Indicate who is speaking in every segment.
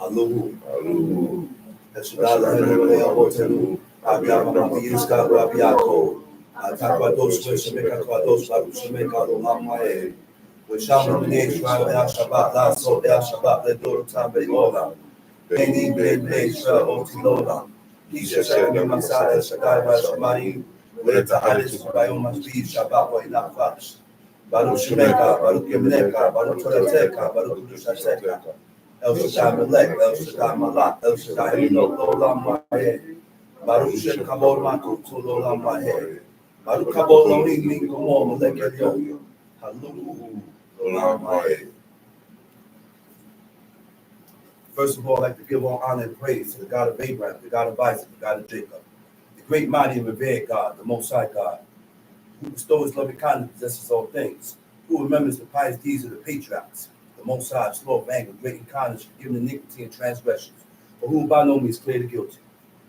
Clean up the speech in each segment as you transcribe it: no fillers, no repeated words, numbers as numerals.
Speaker 1: Aluhu. Eshadala Helele Abotelu. Abiyama Mabiyuska Rabiako. Atakwados Weshemeka Kwados Barushemeka Lamae. Wishama Mene Shra Shabbat La So Shabbat Ledoro Tabe Ola. Beni Bene Shra Otilola. Kisha Shemi Masada Shadai Rashamani. Weta Hadis Bayomas B Shabbat Wa Inafash. Baruch Shemeka, Baruch Yemeneka, Baruch Torateka, Baruch Kudushateka, El Shaddai Melech, El Shaddai Malach, El Shaddai Elok Olam Wahe, Baruch Shem Kabod Makutu Olam Wahe, Baruch Kabod Lonim Min Komor Melech Elyon, Haluhu Olam Wahe. First of all, I'd like to give all honor and praise to the God of Abraham, the God of Isaac, the God of Jacob, the great, mighty, and revered God, the Most High God, who bestows loving kindness, possesses all things, who remembers the pious deeds of the patriarchs, the Most High, slow of anger, great in kindness, forgiving iniquity and transgressions, for whom by no means clear the guilty,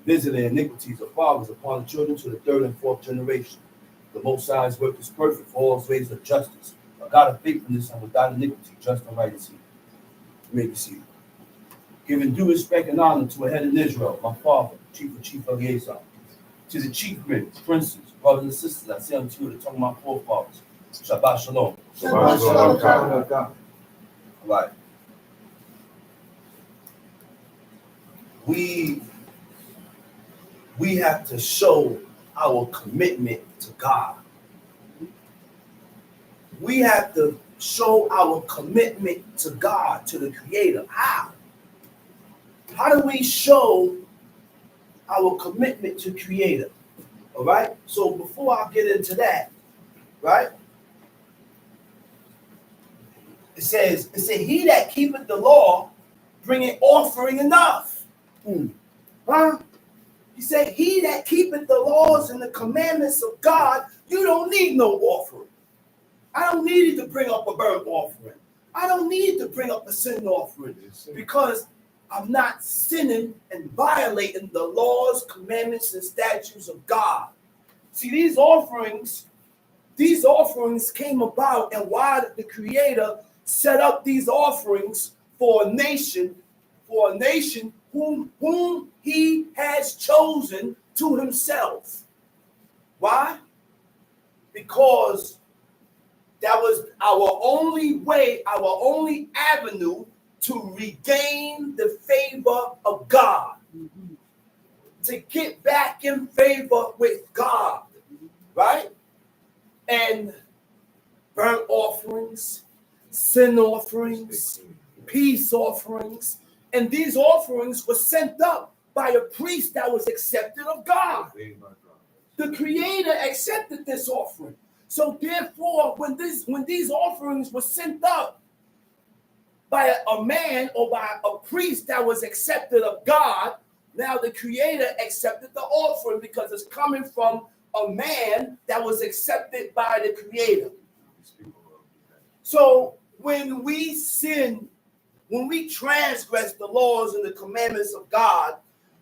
Speaker 1: visiting iniquities of fathers upon the children to the third and fourth generation. The Most High's work is perfect for all ways of justice, a God of faithfulness and without iniquity, just and right is he. You may be seated. Giving due respect and honor to a head in Israel, my father, chief of liaison, to the chiefmen, princes, brothers and sisters, I say unto you, the tongue of my forefathers, Shabbat Shalom.
Speaker 2: Shabbat Shalom.
Speaker 1: All right. We have to show our commitment to God. We have to show our commitment to God, to the Creator. How? How do we show our commitment to Creator? All right. So before I get into that, right? It says, he that keepeth the law bringeth offering enough. Huh? He said, he that keepeth the laws and the commandments of God, you don't need no offering. I don't need to bring up a burnt offering. I don't need to bring up a sin offering because I'm not sinning and violating the laws, commandments, and statutes of God. See, these offerings came about, and why the Creator set up these offerings for a nation whom he has chosen to himself. Why? Because that was our only way, our only avenue to regain the favor of God, to get back in favor with God, right? And burnt offerings, sin offerings, peace offerings, and these offerings were sent up by a priest that was accepted of God. The Creator accepted this offering. So therefore, when these offerings were sent up by a man or by a priest that was accepted of God, now the Creator accepted the offering because it's coming from a man that was accepted by the Creator. So when we sin, when we transgress the laws and the commandments of God,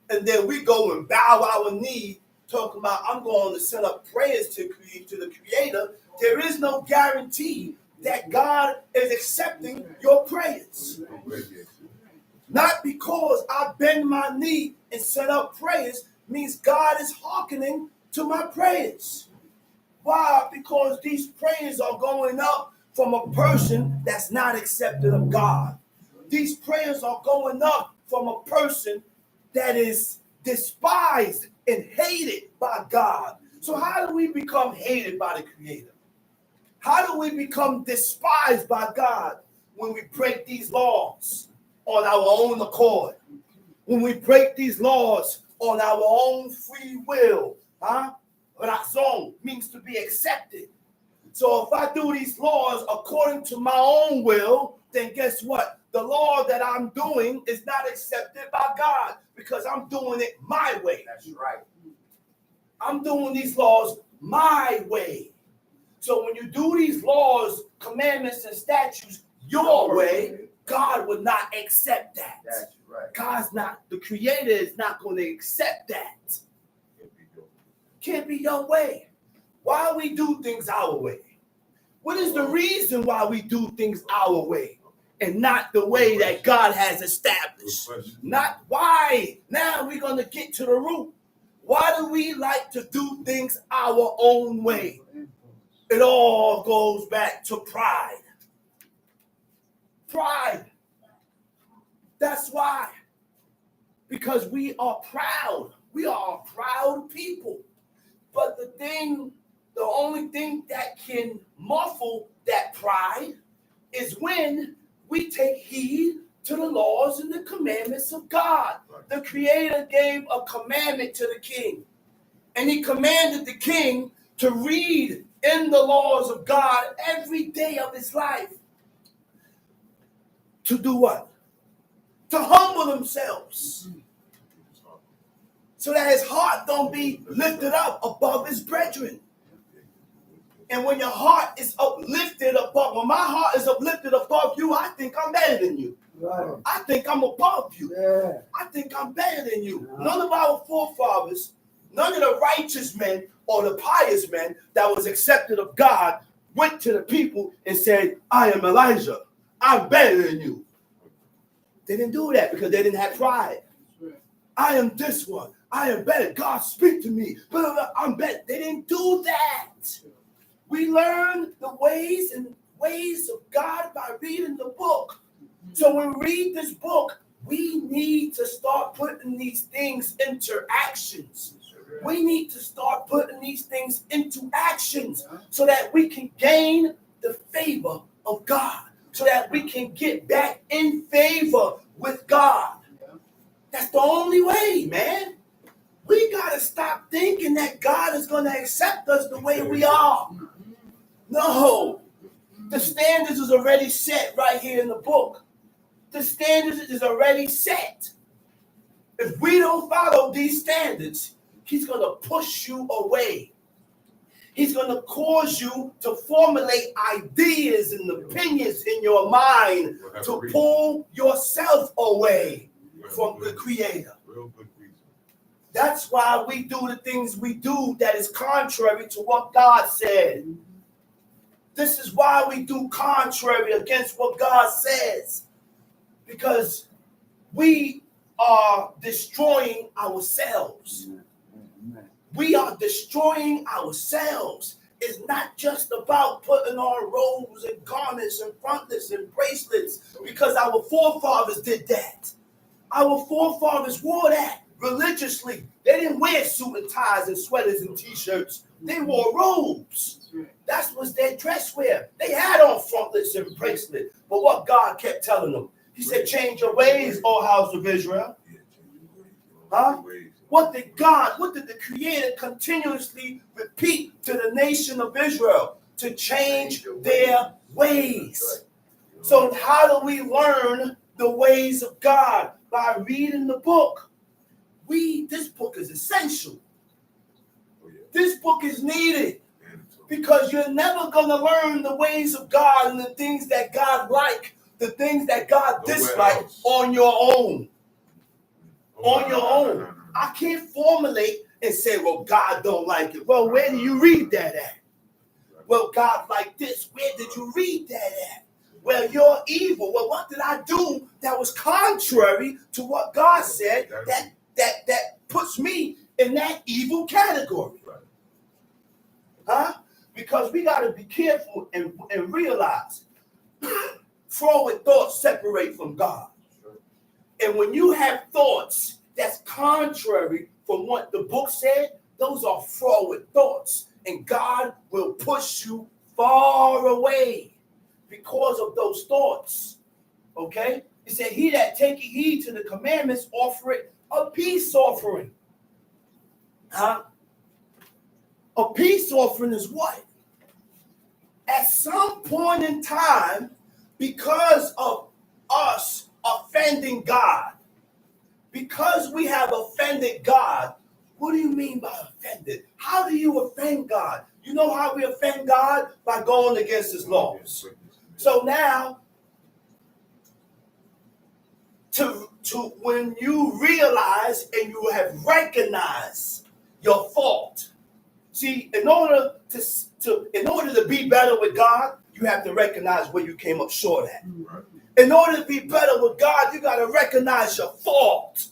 Speaker 1: and then we go and bow our knee, talking about I'm going to send up prayers to the Creator, there is no guarantee that God is accepting your prayers. Not because I bend my knee and set up prayers means God is hearkening to my prayers. Why? Because these prayers are going up from a person that's not accepted of God. These prayers are going up from a person that is despised and hated by God. So how do we become hated by the Creator? How do we become despised by God? When we break these laws on our own accord. When we break these laws on our own free will. Razón means to be accepted. So if I do these laws according to my own will, then guess what? The law that I'm doing is not accepted by God because I'm doing it my way. That's right. I'm doing these laws my way. So when you do these laws, commandments, and statutes your way, God would not accept that. That's right. God's not, the Creator is not going to accept that. Can't be your way. Why we do things our way? What is the reason why we do things our way and not the way that God has established. Not why. Now we're going to get to the root. Why do we like to do things our own way? It all goes back to pride. Pride. That's why. Because we are proud. We are a proud people. But the only thing that can muffle that pride is when we take heed to the laws and the commandments of God. The Creator gave a commandment to the king. And he commanded the king to read in the laws of God every day of his life. To do what? To humble themselves. So that his heart don't be lifted up above his brethren. And when your heart is uplifted above, when my heart is uplifted above you, I think I'm better than you. Right. I think I'm above you. Yeah. I think I'm better than you. Yeah. None of our forefathers, none of the righteous men or the pious men that was accepted of God went to the people and said, I am Elijah. I'm better than you. They didn't do that because they didn't have pride. Right. I am this one. I am better. God, speak to me. I'm better. They didn't do that. We learn the ways of God by reading the book. So when we read this book, we need to start putting these things into actions. We need to start putting these things into actions so that we can gain the favor of God, so that we can get back in favor with God. That's the only way, man. We got to stop thinking that God is going to accept us the way we are. No. The standards is already set right here in the book. The standards is already set. If we don't follow these standards, he's going to push you away. He's going to cause you to formulate ideas and opinions in your mind to pull yourself away from the Creator. That's why we do the things we do that is contrary to what God said. This is why we do contrary against what God says. Because we are destroying ourselves. We are destroying ourselves. It's not just about putting on robes and garments and frontlets and bracelets because our forefathers did that. Our forefathers wore that religiously. They didn't wear suit and ties and sweaters and t-shirts. They wore robes. That was their dress wear. They had on frontlets and bracelets. But what God kept telling them, he said, change your ways, O house of Israel. Huh? What did the Creator continuously repeat to the nation of Israel? To change their ways. So how do we learn the ways of God? By reading the book. This book is essential. This book is needed. Because you're never going to learn the ways of God and the things that God like, the things that God dislike on your own. On your own. I can't formulate and say, well, God don't like it. Well, where do you read that at? Well, God like this. Where did you read that at? Well, you're evil. Well, what did I do that was contrary to what God said that puts me in that evil category? Huh? Because we got to be careful and realize forward thoughts separate from God. And when you have thoughts that's contrary from what the book said, those are forward thoughts. And God will push you far away because of those thoughts. Okay? He said, he that taketh heed to the commandments, offer it a peace offering. Huh? A peace offering is what? At some point in time, because of us offending God, because we have offended God, what do you mean by offended? How do you offend God? You know how we offend God? By going against his laws. So now, when you realize and you have recognized your fault, see, in order to be better with God, you have to recognize where you came up short at. In order to be better with God, you got to recognize your fault.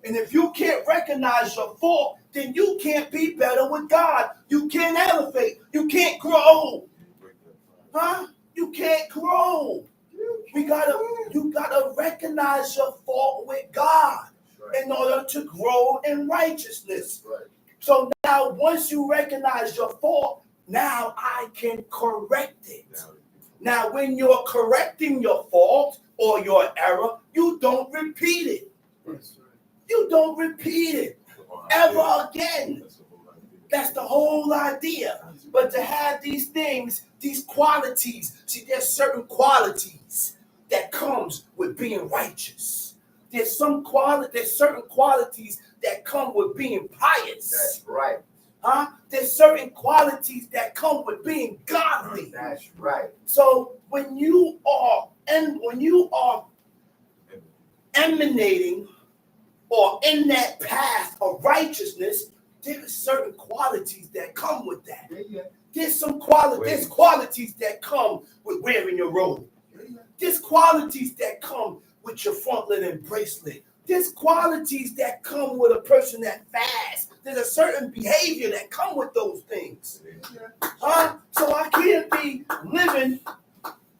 Speaker 1: And if you can't recognize your fault, then you can't be better with God. You can't elevate. You can't grow. Huh? You can't grow. You gotta recognize your fault with God in order to grow in righteousness. So now, once you recognize your fault, now I can correct it. Now, when you're correcting your fault or your error, you don't repeat it. You don't repeat it ever again. That's the whole idea. But to have these things, these qualities, see, there's certain qualities that comes with being righteous. There's certain qualities that come with being pious.
Speaker 2: That's right.
Speaker 1: Huh? There's certain qualities that come with being godly.
Speaker 2: That's right.
Speaker 1: So when you are emanating or in that path of righteousness, there are certain qualities that come with that. There's qualities that come with wearing your robe. There's qualities that come with your frontlet and bracelet. There's qualities that come with a person that fasts. There's a certain behavior that come with those things. So I can't be living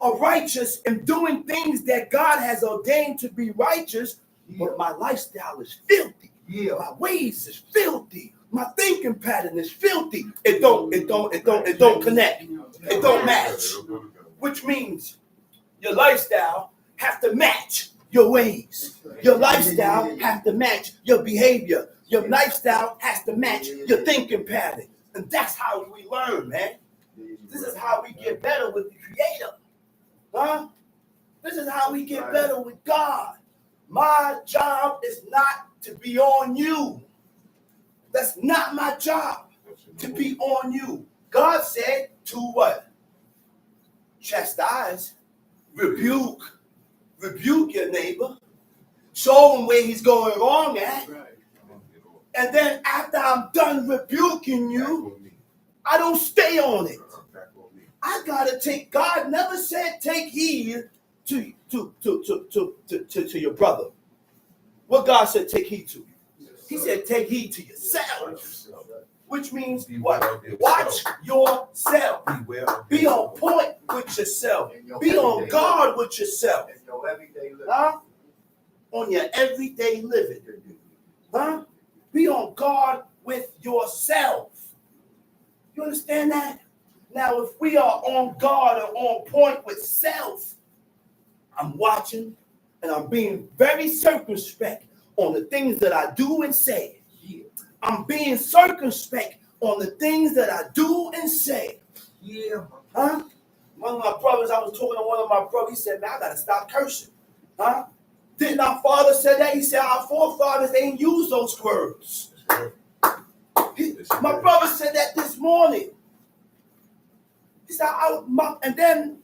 Speaker 1: a righteous and doing things that God has ordained to be righteous, but my lifestyle is filthy. My ways is filthy. My thinking pattern is filthy. It don't connect. It don't match. Which means your lifestyle has to match your ways. Your lifestyle has to match your behavior. Your lifestyle has to match your thinking pattern. And that's how we learn, man. This is how we get better with the Creator. Huh? This is how we get better with God. My job is not to be on you. That's not my job, to be on you. God said to what? Chastise, rebuke your neighbor, show him where he's going wrong at. And then after I'm done rebuking you, I don't stay on it. I gotta take. God never said take heed to your brother. What God said take heed to? He said take heed to yourself, which means what? Watch yourself. Be on point with yourself. Be on guard with yourself. Huh? On your everyday living. Huh? Be on guard with yourself. You understand that? Now, if we are on guard and on point with self, I'm watching and I'm being very circumspect on the things that I do and say. I'm being circumspect on the things that I do and say. Huh? One of my brothers, I was talking to one of my brothers, he said, man, I gotta stop cursing. Huh? Didn't our father say that? He said our forefathers ain't use those words. My brother said that this morning. He said, and then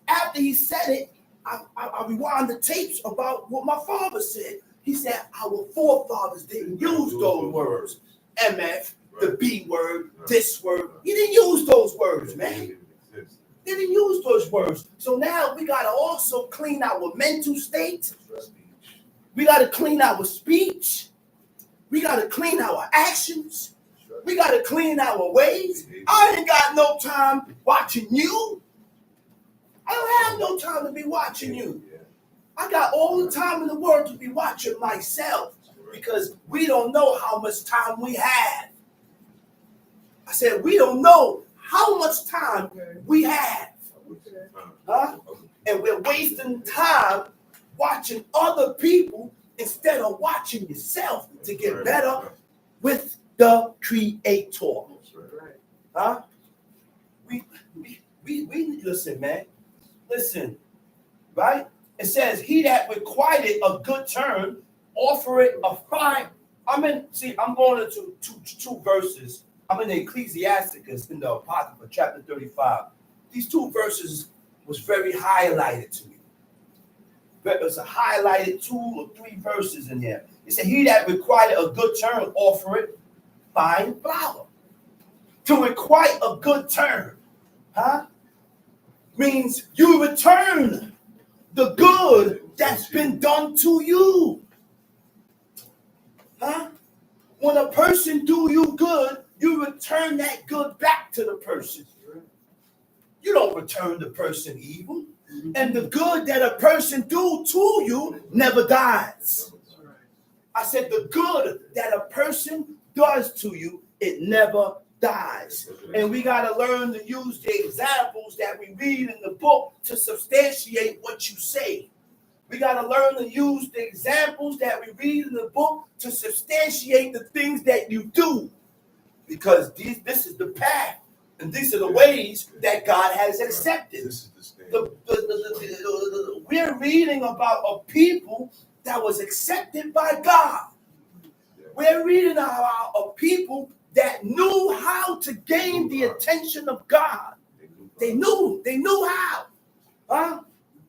Speaker 1: after he said it, I rewound the tapes about what my father said. He said our forefathers didn't use those words. MF, the B word, this word. He didn't use those words, man. They didn't use those words. So now we got to also clean our mental state. We got to clean our speech. We got to clean our actions. We got to clean our ways. I ain't got no time watching you. I don't have no time to be watching you. I got all the time in the world to be watching myself because we don't know how much time we have. I said, we don't know how much time we have. Huh? And we're wasting time watching other people instead of watching yourself to get better with the Creator. Huh? We listen, man. Listen, right? It says, he that requited a good turn, offer it a fine. I'm going into two verses. I'm in the Ecclesiasticus in the Apocrypha, chapter 35. These two verses was very highlighted to me. There's a highlighted 2 or 3 verses in there. It said, he that required a good turn, offer it fine flour. To require a good turn, huh? Means you return the good that's been done to you. Huh? When a person do you good, you return that good back to the person. You don't return the person evil. And the good that a person do to you never dies. I said the good that a person does to you, it never dies. And we got to learn to use the examples that we read in the book to substantiate what you say. We got to learn to use the examples that we read in the book to substantiate the things that you do. Because this is the path. And these are the ways that God has accepted. We're reading about a people that was accepted by God. We're reading about a people that knew how to gain the attention of God. They knew how. Huh?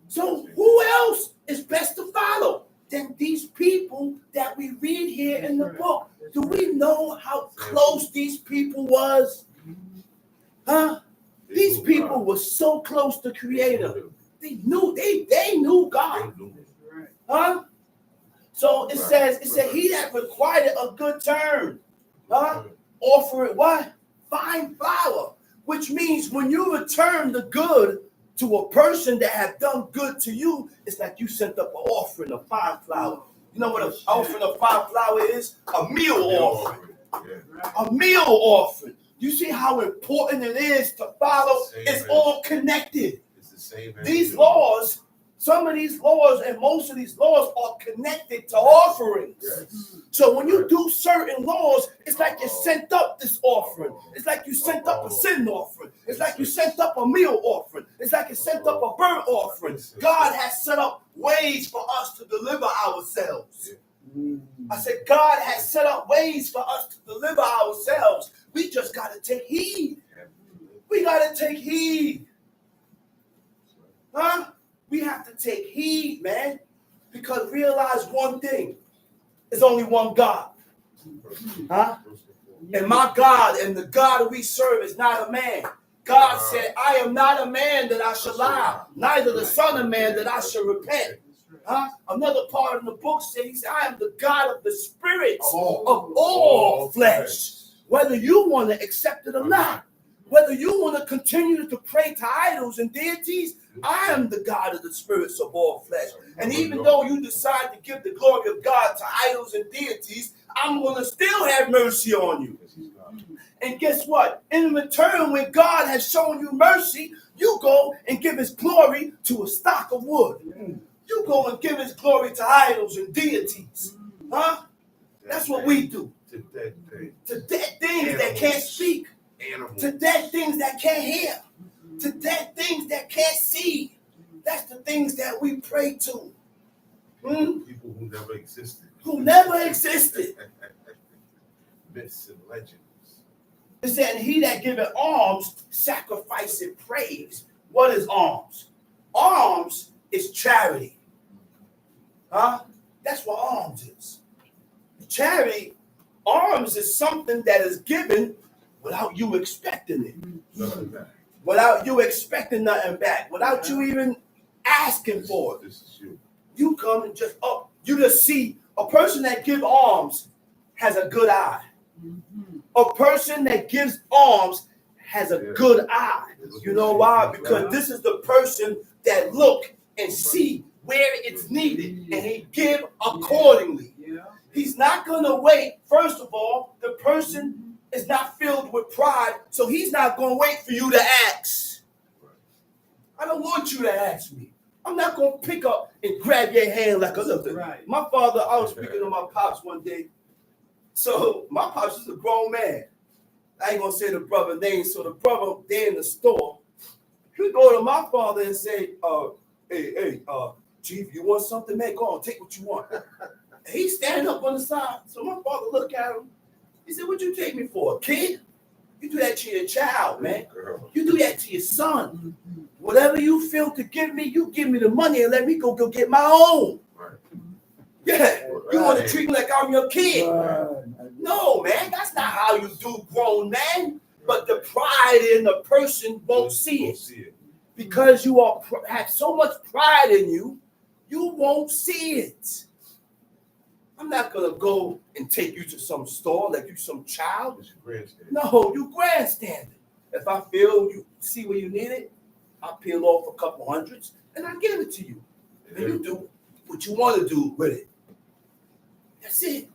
Speaker 1: So who else is best to follow than these people that we read here in the book? Do we know how close these people was? Huh? These people were so close to Creator. They knew God. Huh? So it said he that required a good turn. Huh? Offer it what? Fine flour. Which means when you return the good to a person that have done good to you, it's like you sent up an offering of fine flour. You know what an offering of fine flour is? A meal offering. A meal offering. You see how important it is to follow? It's all connected. It's the same. These laws, some of these laws and most of these laws are connected to offerings. Yes. So when you do certain laws, it's like you sent up this offering. It's like you sent up a sin offering. It's like you sent up a meal offering. It's like you sent up a burnt offering. God has set up ways for us to deliver ourselves. I said, God has set up ways for us to deliver ourselves. We just got to take heed. We got to take heed. Huh? We have to take heed, man. Because realize one thing. There's only one God. Huh? And my God and the God we serve is not a man. God said, I am not a man that I shall lie, neither the son of man that I shall repent. Huh? Another part of the book says, I am the God of the spirits of all flesh. Whether you want to accept it or not, whether you want to continue to pray to idols and deities, I am the God of the spirits of all flesh. And even though you decide to give the glory of God to idols and deities, I'm going to still have mercy on you. And guess what? In return, when God has shown you mercy, you go and give his glory to a stock of wood. You go and give his glory to idols and deities. Huh? That's what we do. To dead things that can't speak. To dead things that can't hear. To dead things that can't see. That's the things that we pray to.
Speaker 3: People who never existed.
Speaker 1: Who never existed.
Speaker 3: Myths and legends.
Speaker 1: It said, he that giveth alms, sacrificeth praise. What is alms? Alms is charity. Huh? That's what alms is. Charity, alms is something that is given without you expecting it. Without you expecting nothing back. Without you even asking for it. This is you. You come and just, you just see a person that gives alms has a good eye. A person that gives alms has a good eye. You know why? Because this is the person that look and see where it's needed, and he give accordingly. He's not going to wait. First of all, the person is not filled with pride, so he's not going to wait for you to ask. I don't want you to ask me. I'm not going to pick up and grab your hand like a little. Right. My father, I was speaking to my pops one day. So my pops is a grown man. I ain't going to say the brother's name. So the brother, they're in the store. He go to my father and say, hey, Chief, you want something, man? Go on, take what you want. And he's standing up on the side. So my father looked at him. He said, what you take me for, a kid? You do that to your child, man. You do that to your son. Whatever you feel to give me, you give me the money and let me go get my own. Yeah, you want to treat me like I'm your kid. No, man, that's not how you do grown man. But the pride in the person won't see it. because you have so much pride in you, you won't see it. I'm not gonna go and take you to some store like you some child.
Speaker 3: It's your grandstand.
Speaker 1: No, you grandstanding. If I feel you see where you need it, I'll peel off a couple hundreds and I give it to you. And you do what you want to do with it. That's it.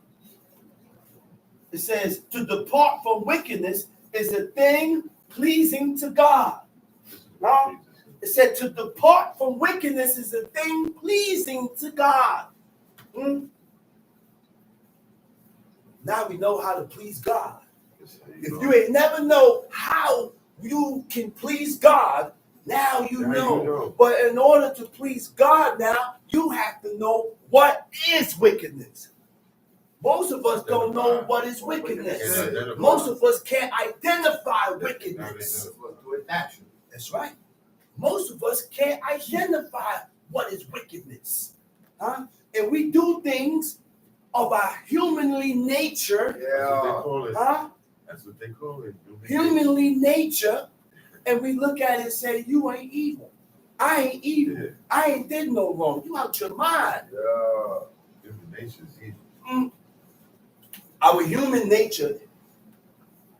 Speaker 1: It says to depart from wickedness is a thing pleasing to God. Huh? It said to depart from wickedness is a thing pleasing to God. Now we know how to please God. If you ain't never know how you can please God, now you know. But in order to please God now, you have to know what is wickedness. Most of us don't know what is wickedness. Most of us can't identify wickedness. That's right. Most of us can't identify what is wickedness. Huh? And we do things of our humanly nature.
Speaker 3: That's what they call it.
Speaker 1: Huh?
Speaker 3: That's what they call it.
Speaker 1: Humanly nature. And we look at it and say, you ain't evil. I ain't evil. Yeah. I ain't did no wrong. You out your mind.
Speaker 3: Human nature is evil.
Speaker 1: Our human nature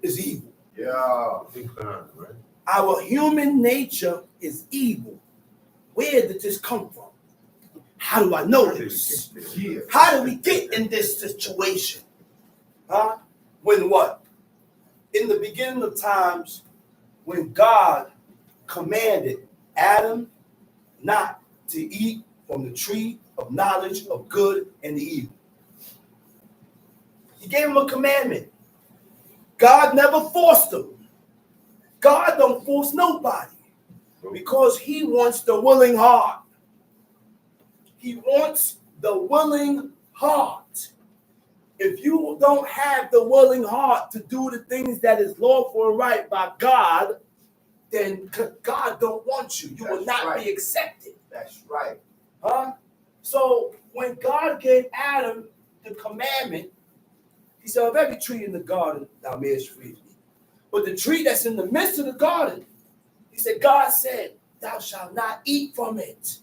Speaker 1: is evil.
Speaker 3: Inclined, right?
Speaker 1: Our human nature is evil. Where did this come from? How do I know this? How do we get in this situation? Huh? When what? In the beginning of times, when God commanded Adam not to eat from the tree of knowledge of good and the evil. He gave him a commandment. God never forced him. God don't force nobody because he wants the willing heart. He wants the willing heart. If you don't have the willing heart to do the things that is lawful and right by God, then God don't want you. You will not be accepted.
Speaker 2: That's right.
Speaker 1: Huh? So when God gave Adam the commandment, he said, of every tree in the garden thou mayest freely. But the tree that's in the midst of the garden, he said, God said, thou shalt not eat from it.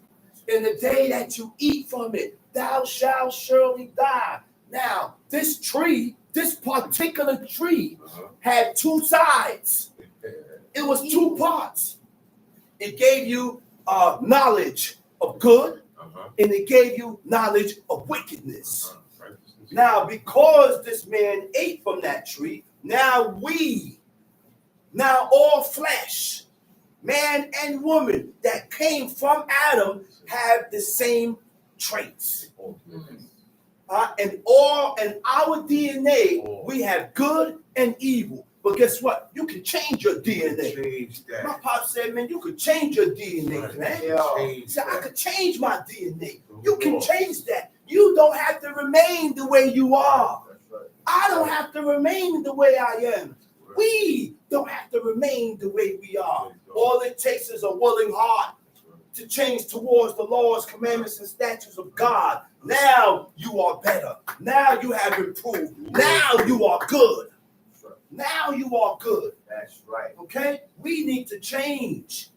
Speaker 1: In the day that you eat from it, thou shalt surely die. Now, this tree, this particular tree, had two sides. It was two parts. It gave you knowledge of good, and it gave you knowledge of wickedness. Now, because this man ate from that tree, now all flesh, man and woman that came from Adam have the same traits. And our DNA, we have good and evil. But guess what? You can change your DNA. My pop said, man, you could change your DNA, man. He said, I could change my DNA. You can change that. You don't have to remain the way you are. I don't have to remain the way I am. We don't have to remain the way we are. All it takes is a willing heart to change towards the laws, commandments, and statutes of God. Now you are better. Now you have improved. Now you are good. Now you are good.
Speaker 2: That's right.
Speaker 1: Okay? We need to change.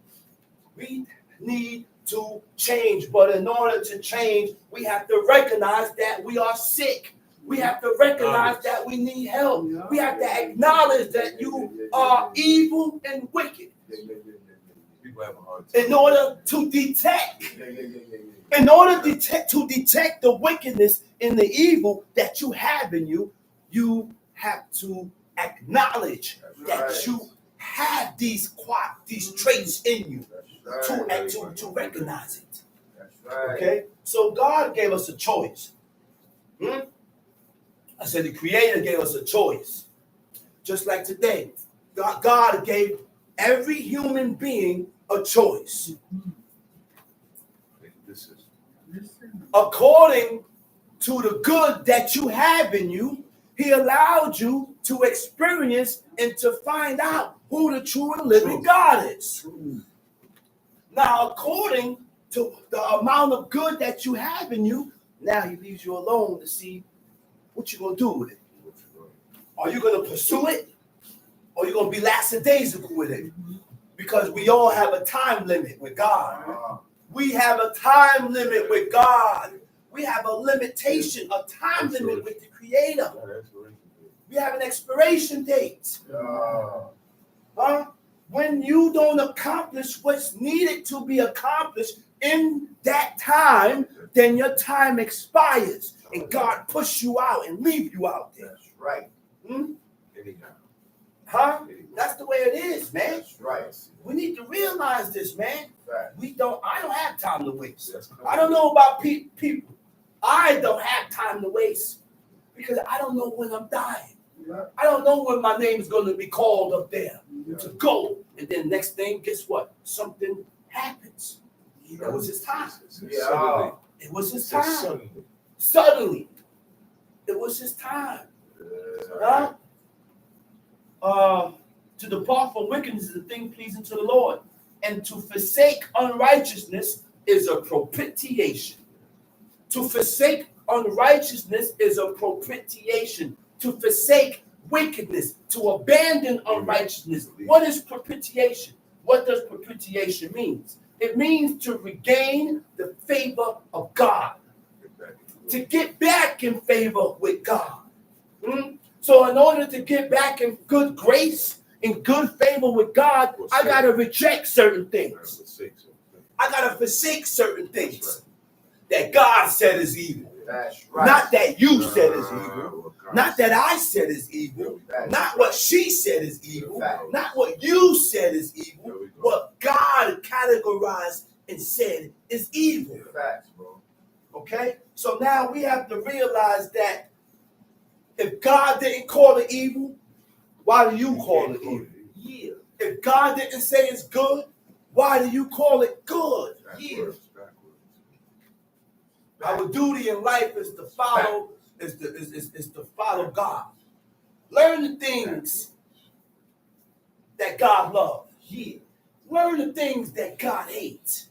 Speaker 1: We need to change. But in order to change, we have to recognize that we are sick. We have to recognize that we need help. We have to acknowledge that you are evil and wicked. In order to detect the wickedness and the evil that you have in you, you have to acknowledge that you have these traits in you to recognize it. Okay? So God gave us a choice. I said the Creator gave us a choice. Just like today, God gave every human being a choice. According to the good that you have in you, He allowed you to experience and to find out who the true and living God is. Now, according to the amount of good that you have in you, now He leaves you alone to see what you're going to do with it. Are you going to pursue it? Or are you going to be lackadaisical with it? Because we all have a time limit with God. We have a time limit with God. We have a limitation, a time limit with the Creator. We have an expiration date. Huh? When you don't accomplish what's needed to be accomplished in that time, then your time expires and God push you out and leave you out there.
Speaker 3: That's right.
Speaker 1: Huh? That's the way it is, man.
Speaker 3: That's right.
Speaker 1: We need to realize this, man.
Speaker 3: Right.
Speaker 1: I don't have time to waste. I don't know about people. I don't have time to waste because I don't know when I'm dying. I don't know when my name is going to be called up there to go. And then next thing, guess what? Something happens. It was his time.
Speaker 3: Yeah.
Speaker 1: It was his time. Suddenly. It was his time. Huh? To depart from wickedness is a thing pleasing to the Lord. And to forsake unrighteousness is a propitiation. To forsake unrighteousness is a propitiation. To forsake wickedness, to abandon unrighteousness. What is propitiation? What does propitiation mean? It means to regain the favor of God. To get back in favor with God. So in order to get back in good grace, in good favor with God, I got to reject certain things. I got to forsake certain things that God said is evil.
Speaker 3: That's right.
Speaker 1: Not that you said is evil. Not that I said is evil. Not what she said is evil. Not what you said is evil. What God categorized and said is evil.
Speaker 3: Facts, bro.
Speaker 1: Okay? So now we have to realize that if God didn't call it evil, why do you call it evil? Yeah. If God didn't say it's good, why do you call it good? Yeah. Our duty in life is to follow, is to follow God. Learn the things that God loves. Yeah. Learn the things that God hates.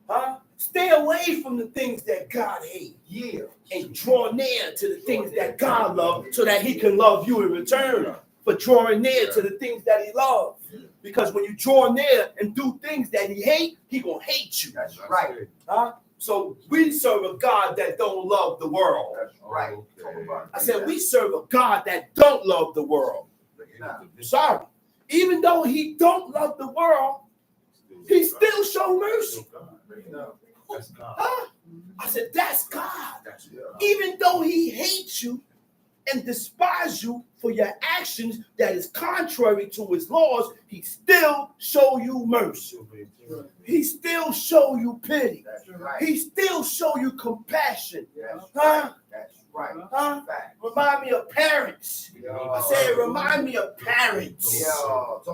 Speaker 1: Huh? Stay away from the things that God hates. Yeah. And draw near to the things that God loves so that he can love you in return for drawing near to the things that he loves. Because when you draw near and do things that he hates, he gonna hate you.
Speaker 3: That's right.
Speaker 1: Huh? So we serve a God that don't love the world.
Speaker 3: That's right.
Speaker 1: I said we serve a God that don't love the world. Sorry. Even though he don't love the world, he still show mercy.
Speaker 3: That's God.
Speaker 1: Huh? I said, that's God. Even though he hates you and despises you for your actions that is contrary to his laws, he still show you mercy. He still show you pity. He still show you compassion. Huh?
Speaker 3: That's right.
Speaker 1: Huh? Remind me of parents. I said, remind me of parents.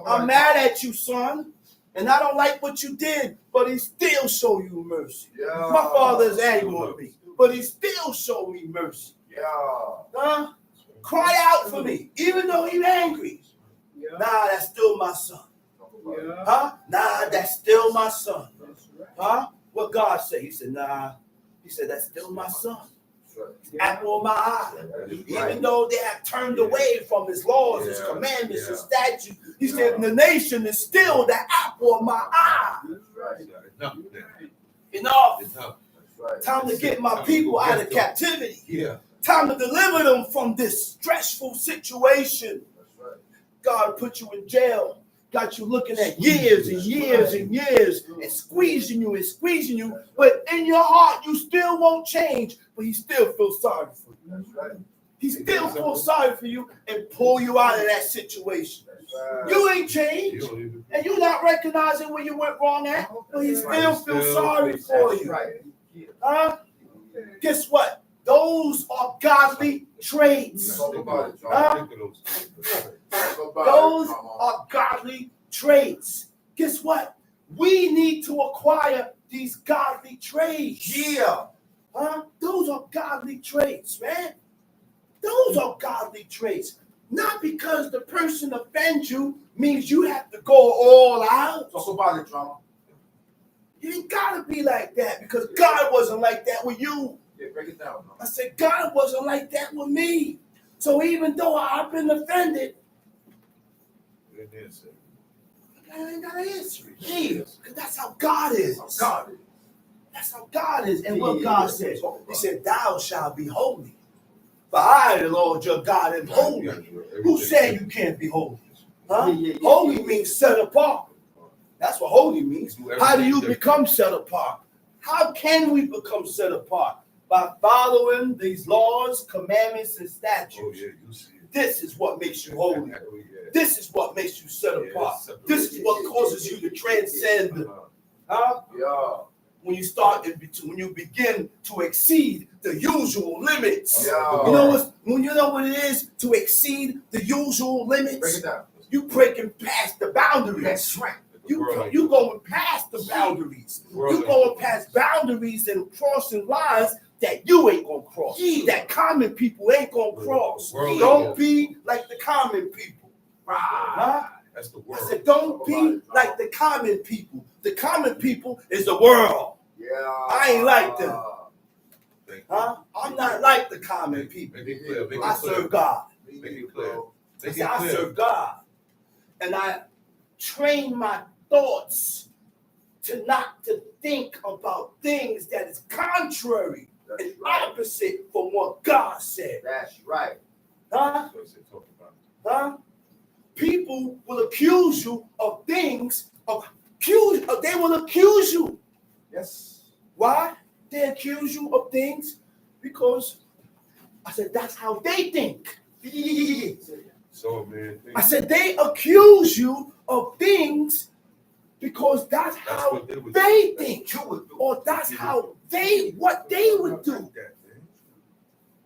Speaker 1: I'm mad at you, son. And I don't like what you did, but he still show you mercy. My father's angry with me, but he still show me mercy. Huh? Cry out for me, even though he's angry. Nah, that's still my son. Huh? Nah, that's still my son. Huh? What God say? He said, nah. He said, that's still my son. Apple of my eye. Even though they have turned away from his laws, his commandments, his statutes, he said, the nation is still the apple of my eye. Enough. Time to get my people out of captivity. Time to deliver them from this stressful situation. God put you in jail. Got you looking at years and years and years and squeezing you. But in your heart, you still won't change. But he still feels sorry for you. He still feels sorry for you and pull you out of that situation. You ain't changed. And you're not recognizing where you went wrong at. But he still feels sorry for you. Huh? Guess what? Those are godly traits. Huh? Those are godly traits. Guess what? We need to acquire these godly traits. Yeah. Huh? Those are godly traits, man. Those are godly traits. Not because the person offends you means you have to go all out. Talk about it, drama. You ain't gotta be like that because God wasn't like that with you. Yeah, break it down. I said, God wasn't like that with me. So even though I've been offended, I I ain't got to answer it. Yeah, because that's how God is.
Speaker 3: God is.
Speaker 1: That's how God is. And what God said, he said, thou shalt be holy. For I, the Lord your God, am holy. Who said you can't be holy? Huh? Holy means set apart. That's what holy means. How do you become set apart? How can we become set apart? By following these laws, commandments, and statutes. This is what makes you holy. This is what makes you set apart. This is what causes you to transcend. Huh?
Speaker 3: Yeah.
Speaker 1: When you begin to exceed the usual limits.
Speaker 3: Yeah.
Speaker 1: You know what it is to exceed the usual limits?
Speaker 3: Break it down.
Speaker 1: You breaking past the boundaries.
Speaker 3: That's right.
Speaker 1: You going past the boundaries. You going past boundaries and crossing lines that you ain't gonna cross. That common people ain't gonna cross. Don't be like the common people. Huh?
Speaker 2: That's the world.
Speaker 1: I said, don't be like the common people. The common people is the world.
Speaker 3: Yeah.
Speaker 1: I ain't like them. Huh? I'm not like the common people.
Speaker 2: Make it clear.
Speaker 1: I serve God.
Speaker 2: Make it clear.
Speaker 1: I said, I serve God. And I train my thoughts to not to think about things that is contrary and opposite from what God said.
Speaker 3: That's right.
Speaker 1: Huh? Huh? People will accuse you of things. They will accuse you.
Speaker 3: Yes.
Speaker 1: Why? They accuse you of things because I said that's how they think.
Speaker 2: So man,
Speaker 1: I said they accuse you of things because that's how they think, or that's how what they would do.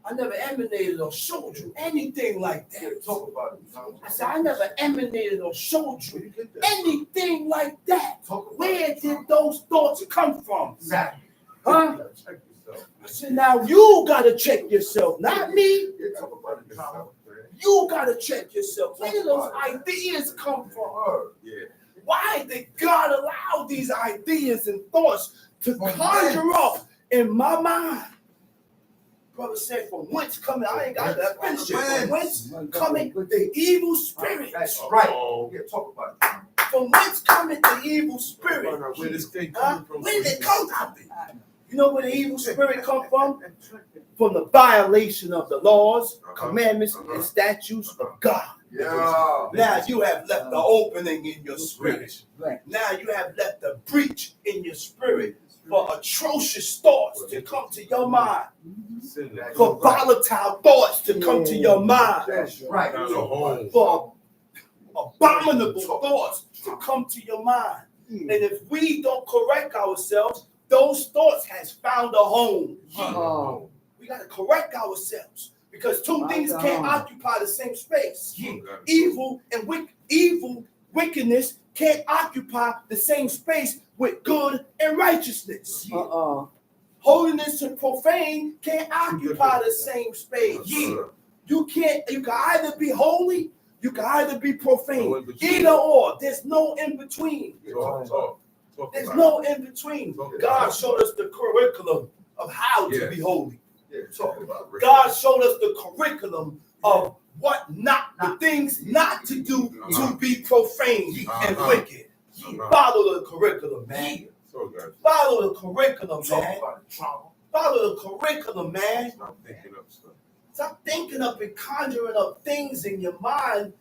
Speaker 1: I never emanated or showed you anything like that.
Speaker 3: Talk about it.
Speaker 1: I said I never emanated or showed you anything like that. Where did those thoughts come from?
Speaker 3: Exactly.
Speaker 1: Huh?
Speaker 2: Check yourself.
Speaker 1: I said now you gotta check yourself, not me.
Speaker 3: Talk about it.
Speaker 1: You gotta check yourself. Where did those ideas come from?
Speaker 2: Yeah.
Speaker 1: Why did God allow these ideas and thoughts to conjure up in my mind? Brother said, from whence coming, I ain't got that finish it. From whence coming the evil spirit?
Speaker 3: That's right. Yeah, talk about it.
Speaker 1: From whence coming the evil spirit?
Speaker 2: Where this thing
Speaker 1: Huh?
Speaker 2: coming from?
Speaker 1: Where did it come from? You know where the evil spirit come from? From the violation of the laws, commandments, and statutes of God.
Speaker 3: Yeah.
Speaker 1: Now you have left the opening in your spirit. Now you have left the breach in your spirit for atrocious thoughts to come to your mind. For volatile thoughts to come to your mind.
Speaker 3: That's right.
Speaker 1: For abominable thoughts to come to your mind. And if we don't correct ourselves, those thoughts has found a home. We got to correct ourselves because two things can't occupy the same space. Evil and wickedness can't occupy the same space with good and righteousness. Holiness and profane can't occupy the same space. You can either be holy, you can either be profane. Either or. There's no in between. There's no in between. God showed us the curriculum of how to be holy. God showed us the curriculum of what not, the things not to do to be profane and wicked. Follow the curriculum, man. Follow the curriculum, man. Follow the curriculum, man. Stop thinking up and conjuring up things in your mind.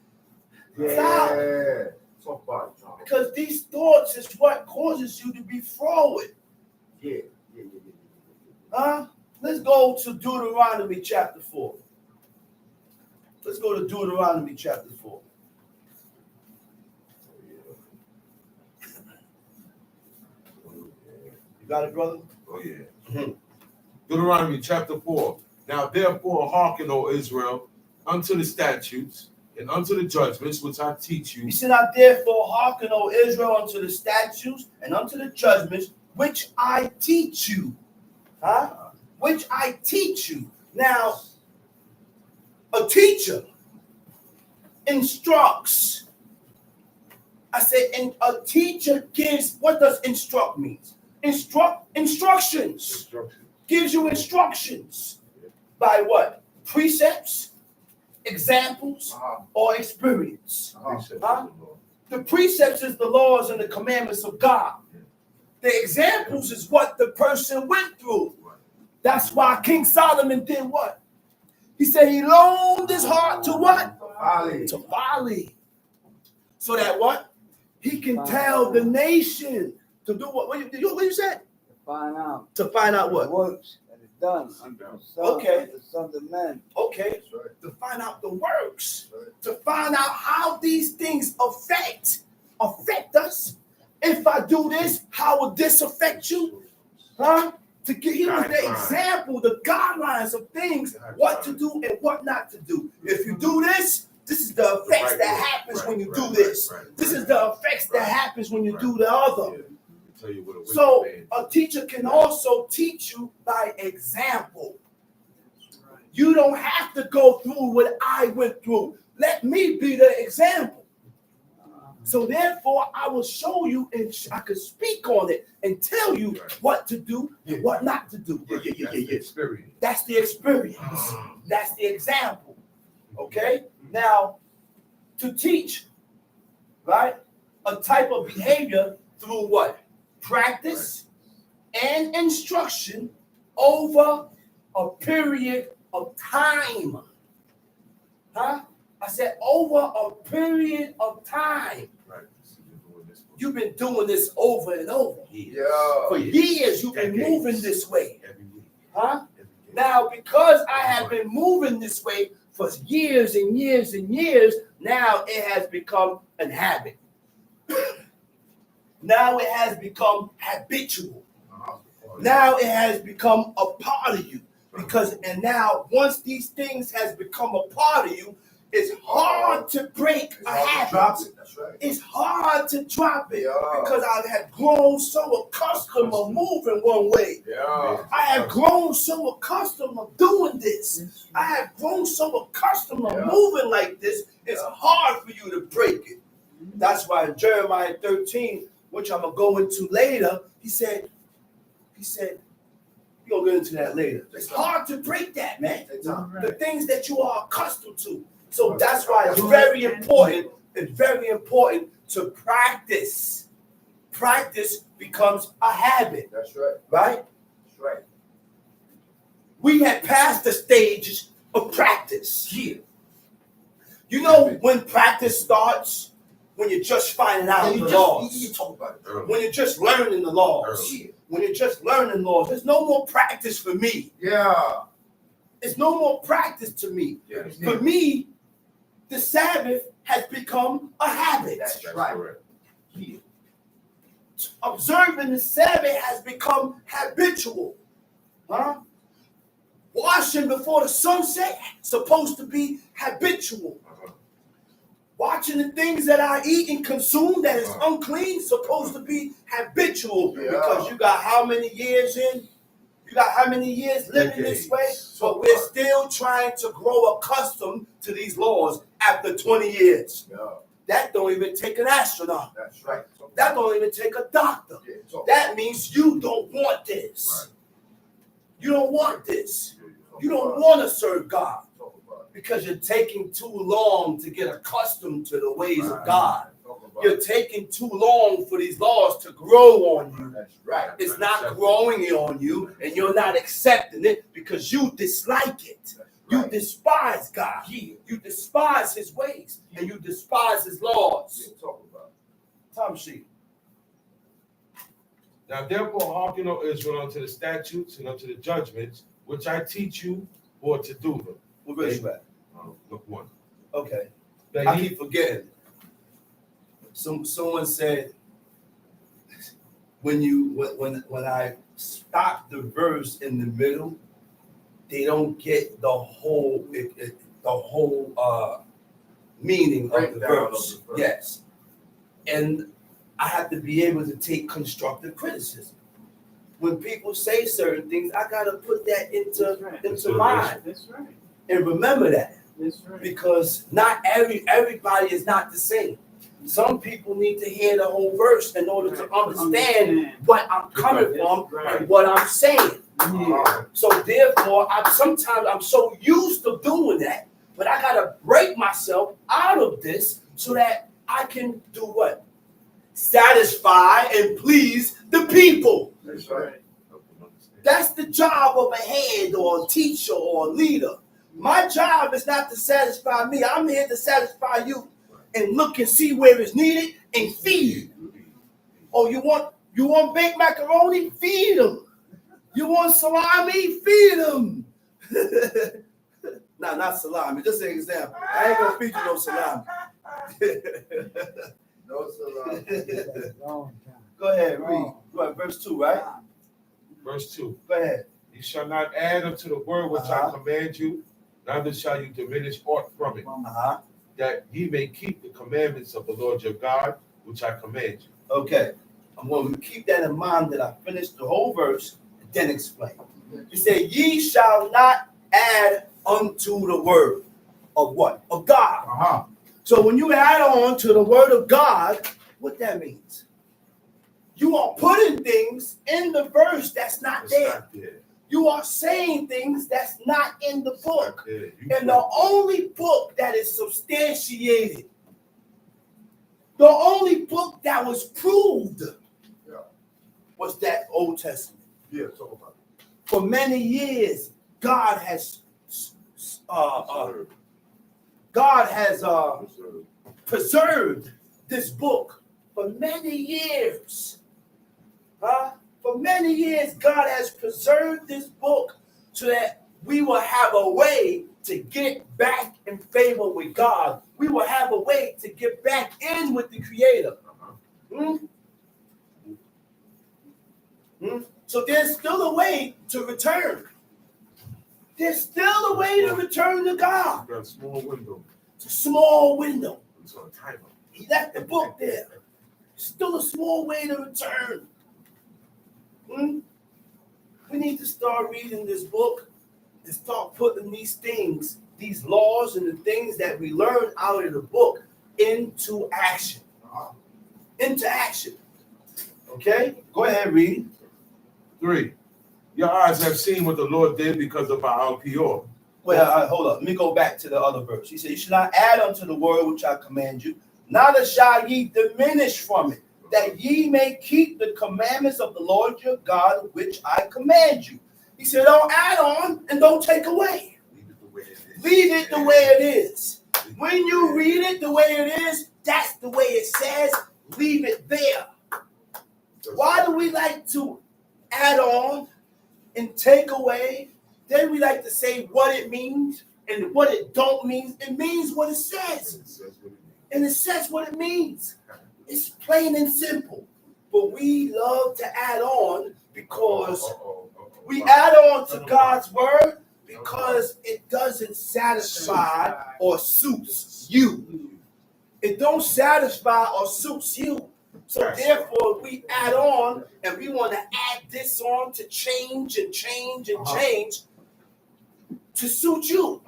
Speaker 3: Yeah. Talk about it, John.
Speaker 1: Because these thoughts is what causes you to be forward.
Speaker 3: Yeah.
Speaker 1: Huh? Let's go to Deuteronomy chapter 4. Let's go to Deuteronomy chapter 4. You got it, brother?
Speaker 2: Oh, yeah. Deuteronomy chapter 4. Now, therefore, hearken, O Israel, unto the statutes and unto the judgments which I teach you.
Speaker 1: He said, I therefore hearken, O Israel, unto the statutes and unto the judgments which I teach you. Huh? Which I teach you. Now, a teacher instructs. I said, and a teacher gives, what does instruct mean? Instructions. Gives you instructions. By what? Precepts, examples, or experience. The precepts is the laws and the commandments of God. The examples is what the person went through. That's why King Solomon did what? He said he loaned his heart to what?
Speaker 3: Folly.
Speaker 1: To folly. So that what? He can tell the nation to do what? What you said?
Speaker 4: Find out.
Speaker 1: To find out what?
Speaker 4: The works that is done unto the Son,
Speaker 1: Okay.
Speaker 4: the sons of men.
Speaker 1: Okay.
Speaker 3: That's right.
Speaker 1: To find out the works.
Speaker 3: That's right.
Speaker 1: To find out how these things affect us. If I do this, how will this affect you? Huh? To give he was the example, the guidelines of things, what to do and what not to do. If you do this, this is the effects that happens when you do this. This is the effects that happens when you do the other. So a teacher can also teach you by example. You don't have to go through what I went through. Let me be the example. So therefore, I will show you, and I can speak on it and tell you what to do and what not to do.
Speaker 2: That's the experience.
Speaker 1: That's the experience. That's the example. Okay? Now, to teach, right, a type of behavior through what? Practice and instruction over a period of time. Huh? I said over a period of time.
Speaker 2: Right.
Speaker 1: You've been doing this over and over.
Speaker 3: Yeah.
Speaker 1: For years, you've been moving this way.
Speaker 2: Every week.
Speaker 1: Huh?
Speaker 2: Every day.
Speaker 1: Now, because I have been moving this way for years and years and years, now it has become a habit. Now it has become habitual. Now it has become a part of you. And now once these things has become a part of you, it's hard to break a habit.
Speaker 3: That's right.
Speaker 1: It's hard to drop it
Speaker 3: Yeah.
Speaker 1: because I have grown so accustomed of moving one way.
Speaker 3: Yeah.
Speaker 1: I have grown so accustomed of doing this. I have grown so accustomed of moving like this. It's hard for you to break it. That's why in Jeremiah 13, which I'm gonna go into later, he said, you're gonna get into that later. It's hard to break that, man. The things that you are accustomed to. So that's why it's very important. It's very important to practice. Practice becomes a habit,
Speaker 3: That's right.
Speaker 1: right?
Speaker 3: That's right.
Speaker 1: We had passed the stages of practice. Yeah. You know when practice starts? When you're just finding out the laws.
Speaker 3: You talk about it.
Speaker 1: When you're just learning the laws. When you're just learning laws. There's no more practice for me.
Speaker 3: Yeah.
Speaker 1: There's no more practice to me.
Speaker 2: Yes.
Speaker 1: For me, the Sabbath has become a habit.
Speaker 3: That's
Speaker 2: That's
Speaker 3: right.
Speaker 2: correct.
Speaker 1: Observing the Sabbath has become habitual. Huh? Washing before the sunset supposed to be habitual. Watching the things that I eat and consume that is unclean supposed to be habitual because you got how many years in? You got how many years living this way? But we're still trying to grow accustomed to these laws after 20 years.
Speaker 3: Yeah.
Speaker 1: That don't even take an astronaut.
Speaker 3: That's right.
Speaker 1: That don't even take a doctor. That means you don't want this. You don't want this. You don't want to serve God because you're taking too long to get accustomed to the ways of God. You're taking too long for these laws to grow on you.
Speaker 3: That's right.
Speaker 1: It's not growing on you, and you're not accepting it because you dislike it. You despise God. You despise his ways, and you despise his laws. Tom sheet.
Speaker 2: Now therefore hearken, O Israel, unto the statutes and unto the judgments, which I teach you for to do them.
Speaker 1: What verse you at?
Speaker 2: Look one.
Speaker 1: Okay.
Speaker 2: That
Speaker 1: I
Speaker 2: ye-
Speaker 1: keep forgetting. Someone said when I stop the verse in the middle, they don't get the whole meaning of the verse. Yes, and I have to be able to take constructive criticism. When people say certain things, I gotta put that into mind.
Speaker 4: That's right.
Speaker 1: And remember that.
Speaker 4: That's right.
Speaker 1: Because not everybody is not the same. Some people need to hear the whole verse in order to understand what I'm coming from and what I'm saying.
Speaker 4: Yeah.
Speaker 1: So therefore, sometimes I'm so used to doing that, but I gotta break myself out of this so that I can do what? Satisfy and please the people.
Speaker 3: That's right.
Speaker 1: That's the job of a head or a teacher or a leader. My job is not to satisfy me. I'm here to satisfy you and look and see where it's needed and feed. Oh, you want baked macaroni? Feed them. You want salami? Feed them. Nah, not salami. Just an example. I ain't gonna feed you no salami.
Speaker 3: No salami.
Speaker 4: Long time.
Speaker 1: Go ahead, read. Go ahead, verse 2, right?
Speaker 2: Verse 2.
Speaker 1: Go ahead.
Speaker 2: You shall not add unto the word which I command you, neither shall you diminish aught from it,
Speaker 1: Uh-huh.
Speaker 2: that ye may keep the commandments of the Lord your God, which I command you.
Speaker 1: Okay. I'm going to keep that in mind that I finished the whole verse and then explain. He said, ye shall not add unto the word of what? Of God.
Speaker 3: Uh-huh.
Speaker 1: So when you add on to the word of God, what that means? You are putting things in the verse that's not
Speaker 2: It's
Speaker 1: there.
Speaker 2: not there.
Speaker 1: You are saying things that's not in the
Speaker 2: It's
Speaker 1: book.
Speaker 2: not there. You
Speaker 1: And the
Speaker 2: put-
Speaker 1: only book that is substantiated, the only book that was proved, was that Old Testament.
Speaker 3: Yeah, talk about it.
Speaker 1: For many years, God has
Speaker 2: Preserve.
Speaker 1: preserved this book for many years. For many years, God has preserved this book so that we will have a way to get back in favor with God. We will have a way to get back in with the Creator. Hmm? Hmm? So there's still a way to return. There's still a way to return to God.
Speaker 2: Got a small window.
Speaker 1: It's a small window.
Speaker 2: It's on a timer.
Speaker 1: He left the book there. Still a small way to return. Hmm? We need to start reading this book and start putting these things, these laws and the things that we learn out of the book into action. Into action. Okay? Go ahead, read.
Speaker 2: 3. Your eyes have seen what the Lord did because of Baal Peor.
Speaker 1: Well, hold up. Let me go back to the other verse. He said, you should not add unto the word which I command you, neither shall ye diminish from it, that ye may keep the commandments of the Lord your God, which I command you. He said, don't add on and don't take away.
Speaker 2: Leave it the way it is.
Speaker 1: Leave it the way it is. When you read it the way it is, that's the way it says. Leave it there. Why do we like to add on and take away? Then we like to say what it means and what it don't mean. It means what it says.
Speaker 2: It says what it means.
Speaker 1: And it says what it means. It's plain and simple. But we love to add on because we add on to God's word because it doesn't satisfy or suits you. It don't satisfy or suits you. So therefore, we add on and we want to add this on to change and change and change to suit you.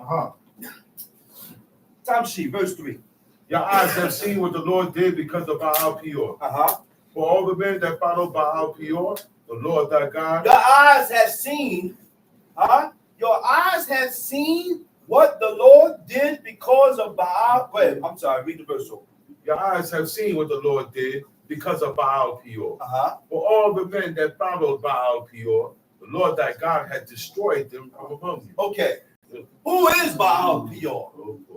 Speaker 1: Time sheet, verse 3.
Speaker 2: Your eyes have seen what the Lord did because of Baal Peor. For all the men that follow Baal Peor, the Lord thy God.
Speaker 1: Your eyes have seen, your eyes have seen what the Lord did because of Baal. Wait, I'm sorry, read the verse over.
Speaker 2: Your eyes have seen what the Lord did because of Baal Peor. For all the men that followed Baal Peor, the Lord thy God had destroyed them from among you.
Speaker 1: Okay. Who is Baal Peor?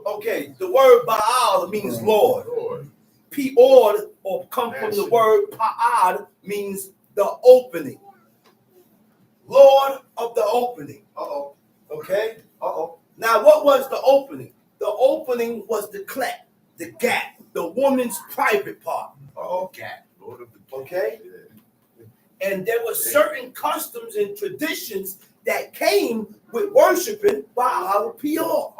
Speaker 1: Okay, the word Baal means Lord. Peor, or come from the word Pa'ad, means the opening. Lord of the opening. Okay? Now, what was the opening? The opening was the cleft, the gap, the woman's private part. Gap. Okay? And there were certain customs and traditions that came with worshiping Baal Peor.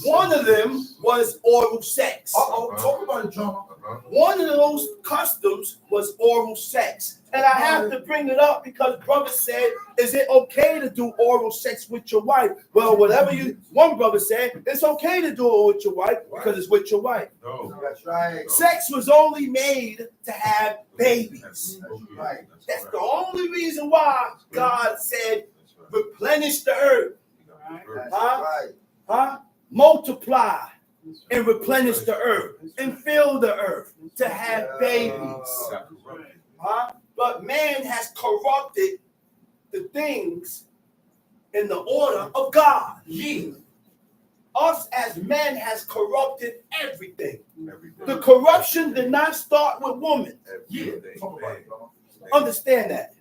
Speaker 1: One of them was oral sex.
Speaker 3: Talk about it, John.
Speaker 1: One of those customs was oral sex. And I have to bring it up because brother said, is it okay to do oral sex with your wife? Well, one brother said, it's okay to do it with your wife because it's with your wife.
Speaker 2: No.
Speaker 3: That's right.
Speaker 1: Sex was only made to have babies.
Speaker 3: That's right.
Speaker 1: That's the only reason why God said, replenish the earth.
Speaker 3: That's right.
Speaker 1: Multiply. and replenish the earth and fill the earth to have babies. Huh? But man has corrupted the things in the order of God. Us as men has corrupted everything. The corruption did not start with woman. Understand that.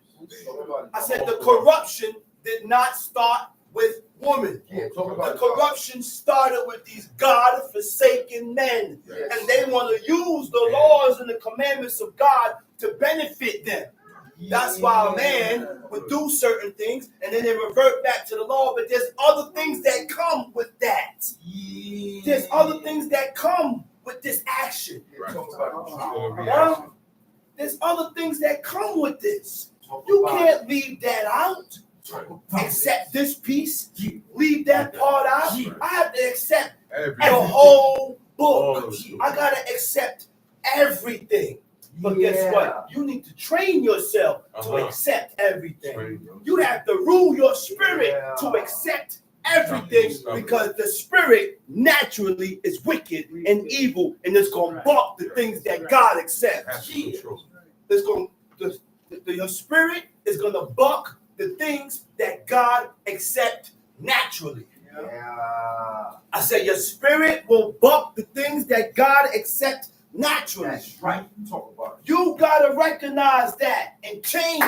Speaker 1: I said the corruption did not start with woman. The corruption started with these God-forsaken men. And they want to use the laws and the commandments of God to benefit them. That's why a man would do certain things and then they revert back to the law. But there's other things that come with that. There's other things that come with this action. There's other things that come with this. You can't leave that out. Accept this piece. Leave that part out. I have to accept the whole book. I got to accept everything. But guess what? You need to train yourself to accept everything. You have to rule your spirit to accept everything because the spirit naturally is wicked and evil and it's going to buck the things that God accepts. It's going your spirit is going to buck the things that God accepts naturally. I said your spirit will buck the things that God accepts naturally.
Speaker 3: That's right. Talk about it.
Speaker 1: You gotta recognize that and change.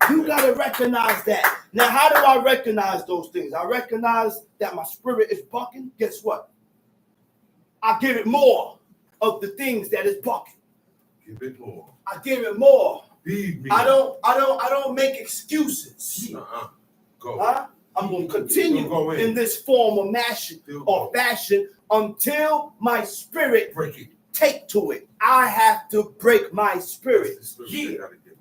Speaker 1: You gotta recognize that. Now, how do I recognize those things? I recognize that my spirit is bucking. Guess what? I give it more of the things that is bucking.
Speaker 2: Give it more.
Speaker 1: I give it more.
Speaker 2: Feed me.
Speaker 1: I don't make excuses.
Speaker 2: Go.
Speaker 1: Huh? I'm gonna continue in this form of fashion until my spirit
Speaker 2: Break it.
Speaker 1: take to it. I have to break my spirit.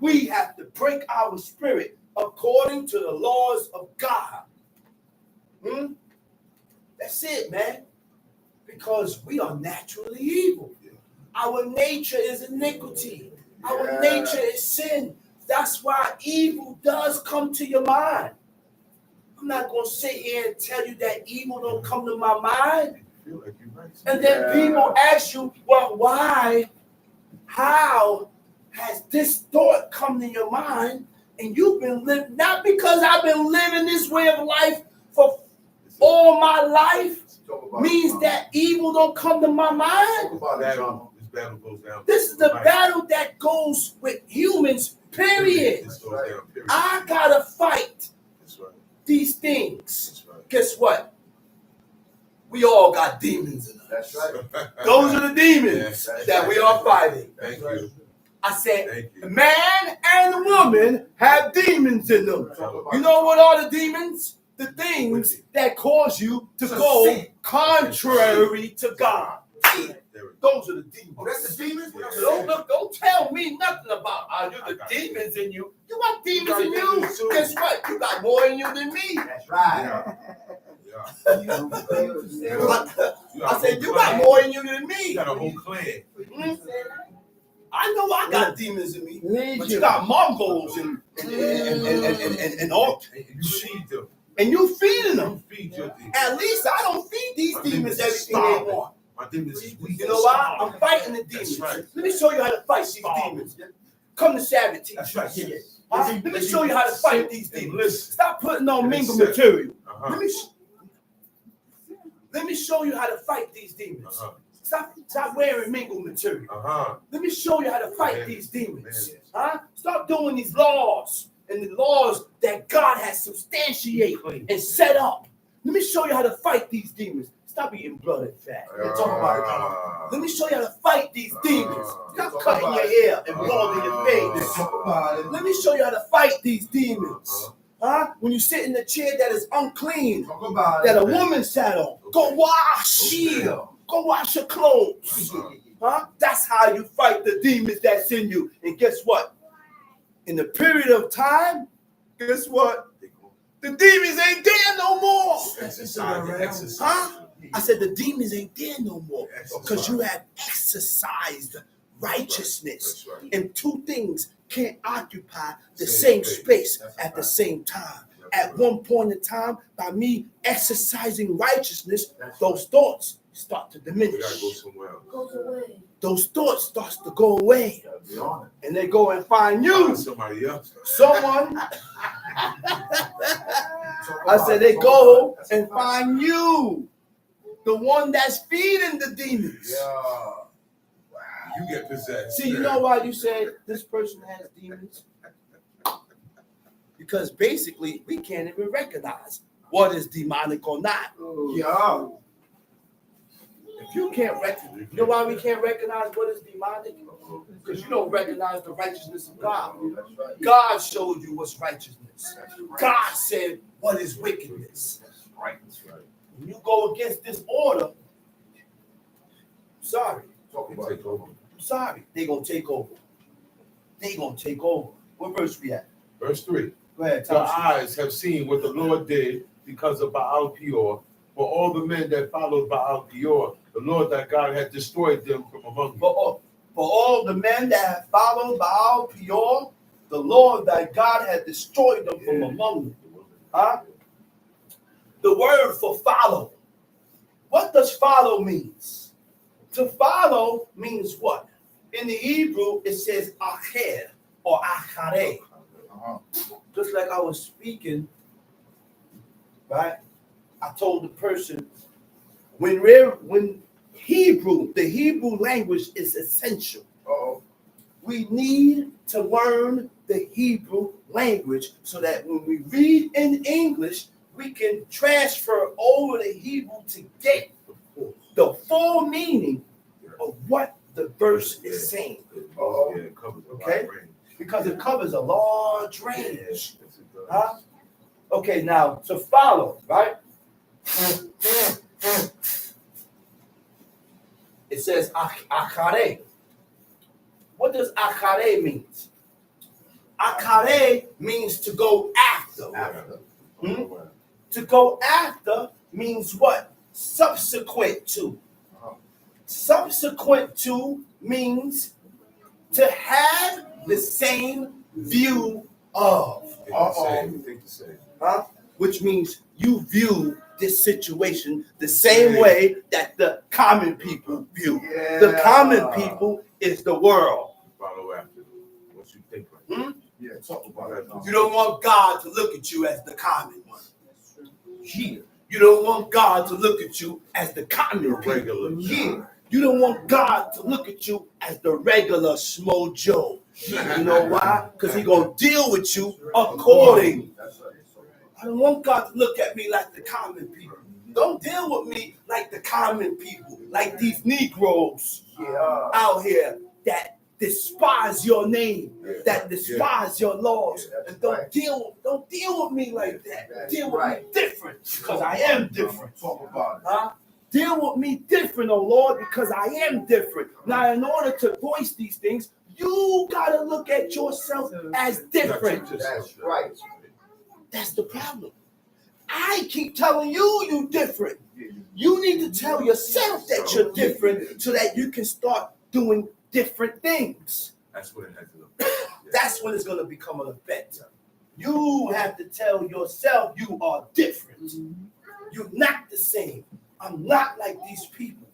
Speaker 1: We have to break our spirit according to the laws of God. That's it, man. Because we are naturally evil. Our nature is iniquity. Our nature is sin. That's why evil does come to your mind. I'm not going to sit here and tell you that evil don't come to my mind. And then people ask you, well, why? How has this thought come to your mind? And you've been living, not because I've been living this way of life for all my life, means that evil don't come to my mind. This is the battle that goes with humans, period. I gotta fight these things. Guess what? We all got demons in us.
Speaker 3: That's right.
Speaker 1: Those are the demons that we are fighting.
Speaker 2: Thank you.
Speaker 1: I said, man and woman have demons in them. You know what are the demons? The things that cause you to go contrary to God. Those are the demons.
Speaker 3: Oh, that's the demons?
Speaker 1: Don't tell me nothing about the demons in you. You got demons in you. Guess what? You got more in you than me.
Speaker 3: That's right.
Speaker 1: I said, you got more in you than me.
Speaker 2: You got a whole clan.
Speaker 1: I know I got demons in me, but you got Mongols and all.
Speaker 2: You feed them.
Speaker 1: And you feeding them.
Speaker 2: You feed your demons.
Speaker 1: At least I don't feed these demons everything they want.
Speaker 2: My demons is weak.
Speaker 1: You know why? I'm fighting the demons.
Speaker 2: Right.
Speaker 1: Let me show you how to fight these demons. Come to Sabbath teach.
Speaker 2: That's right.
Speaker 1: Let me show you how to fight these demons.
Speaker 2: Listen.
Speaker 1: Stop putting on mingle material.
Speaker 2: Uh-huh.
Speaker 1: Let me show you how to fight these demons.
Speaker 2: Uh-huh.
Speaker 1: Stop wearing mingle material.
Speaker 2: Uh-huh.
Speaker 1: Let me show you how to fight these demons. Stop doing these laws and the laws that God has substantiated and set up. Let me show you how to fight these demons. Stop eating blood and fat. Talk about it. Let me show you how to fight these demons. Stop cutting your hair and balding your face. Let me show you how to fight these demons. When you sit in the chair that is unclean, that a woman sat on, go wash. Go wash your clothes. That's how you fight the demons that's in you. And guess what? In the period of time, guess what? The demons ain't there no more. I said the demons ain't there no more because you have exercised righteousness. And two things can't occupy the same space at the same time. at one point in time, by me exercising righteousness, those thoughts start to
Speaker 2: We gotta go
Speaker 1: diminish.
Speaker 2: somewhere else.
Speaker 5: Goes away.
Speaker 1: Those thoughts starts to go away,
Speaker 3: Gotta be on it.
Speaker 1: and they go and find you,
Speaker 2: Find somebody else.
Speaker 1: someone.
Speaker 3: Talk
Speaker 1: I
Speaker 3: about
Speaker 1: said
Speaker 3: it,
Speaker 1: they
Speaker 3: talk
Speaker 1: go
Speaker 3: about it. That's a
Speaker 1: and
Speaker 3: fact.
Speaker 1: find you, the one that's feeding the demons.
Speaker 3: Yeah.
Speaker 2: You get possessed.
Speaker 1: See, you know why you said this person has demons? Because basically, we can't even recognize what is demonic or not.
Speaker 3: Yeah.
Speaker 1: If you can't recognize, you know why we can't recognize what is demonic? Because you don't recognize the righteousness of God.
Speaker 3: That's right.
Speaker 1: God showed you what's righteousness.
Speaker 3: That's right.
Speaker 1: God said what is wickedness.
Speaker 3: That's right. That's right.
Speaker 1: When you go against this order, sorry,
Speaker 3: Talk about it.
Speaker 1: sorry, they're going to take over. They're going to take over. What verse we at?
Speaker 2: Verse 3.
Speaker 1: Go ahead,
Speaker 2: Your
Speaker 1: tell us.
Speaker 2: eyes have seen what the Lord did because of Baal Peor. For all the men that followed Baal Peor, the Lord thy God had destroyed them from among you.
Speaker 1: For all the men that have followed Baal Peor, the Lord thy God had destroyed them from among you. Huh? The word for follow. What does follow means? To follow means what? In the Hebrew, it says acher or achare.
Speaker 3: Uh-huh.
Speaker 1: Just like I was speaking, right? I told the person when Hebrew, the Hebrew language is essential.
Speaker 3: Uh-oh.
Speaker 1: We need to learn the Hebrew language so that when we read in English, we can transfer over the Hebrew to get the full meaning of what the verse is saying.
Speaker 2: Oh, yeah, it covers a
Speaker 1: Okay.
Speaker 2: wide range.
Speaker 1: Because it covers a large range.
Speaker 2: Yes, it does.
Speaker 1: Huh? Okay, now to follow, right? It says achare. What does achare mean? Achare means to go after.
Speaker 3: After.
Speaker 1: Hmm? To go after means what? Subsequent to.
Speaker 3: Uh-huh.
Speaker 1: Subsequent to means to have the same view of.
Speaker 2: Think the same.
Speaker 1: Huh? Which means you view this situation the same way that the common people view. The common people is the world.
Speaker 2: Follow after what you think like.
Speaker 1: Hmm?
Speaker 3: Yeah, talk about it.
Speaker 1: You don't want God to look at you as the common one. Here. You don't want God to look at you as the common
Speaker 2: You're
Speaker 1: people.
Speaker 2: regular.
Speaker 1: Here. You don't want God to look at you as the regular Smo Joe. You know why? Because he's going to deal with you according.
Speaker 3: That's right.
Speaker 1: I don't want God to look at me like the common people. Don't deal with me like the common people, like these Negroes
Speaker 3: Yeah.
Speaker 1: out here that despise your name, that despise your laws, and don't deal with me like that. Deal with me different because I am different.
Speaker 3: Talk about it.
Speaker 1: Huh? Deal with me different, oh Lord, because I am different. Now, in order to voice these things, you gotta look at yourself as different.
Speaker 3: That's right.
Speaker 1: That's the problem. I keep telling you you different. You need to tell yourself that you're different so that you can start doing different things.
Speaker 2: That's what it has to look.
Speaker 1: That's when it's going to become an effect. You have to tell yourself you are different. You're not the same. I'm not like these people.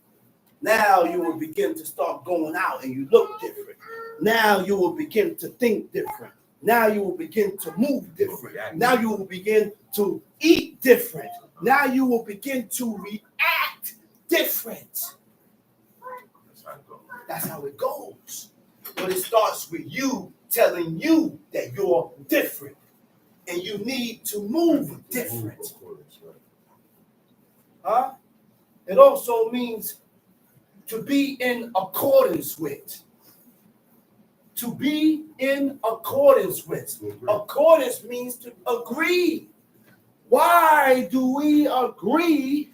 Speaker 1: Now you will begin to start going out and you look different. Now you will begin to think different. Now you will begin to move different. Now you will begin to eat different. Now you will begin to react different. That's how it goes. But it starts with you telling you that you're different and you need to move different. Huh? It also means to be in accordance with. To be in accordance with. Accordance means to agree. Why do we agree,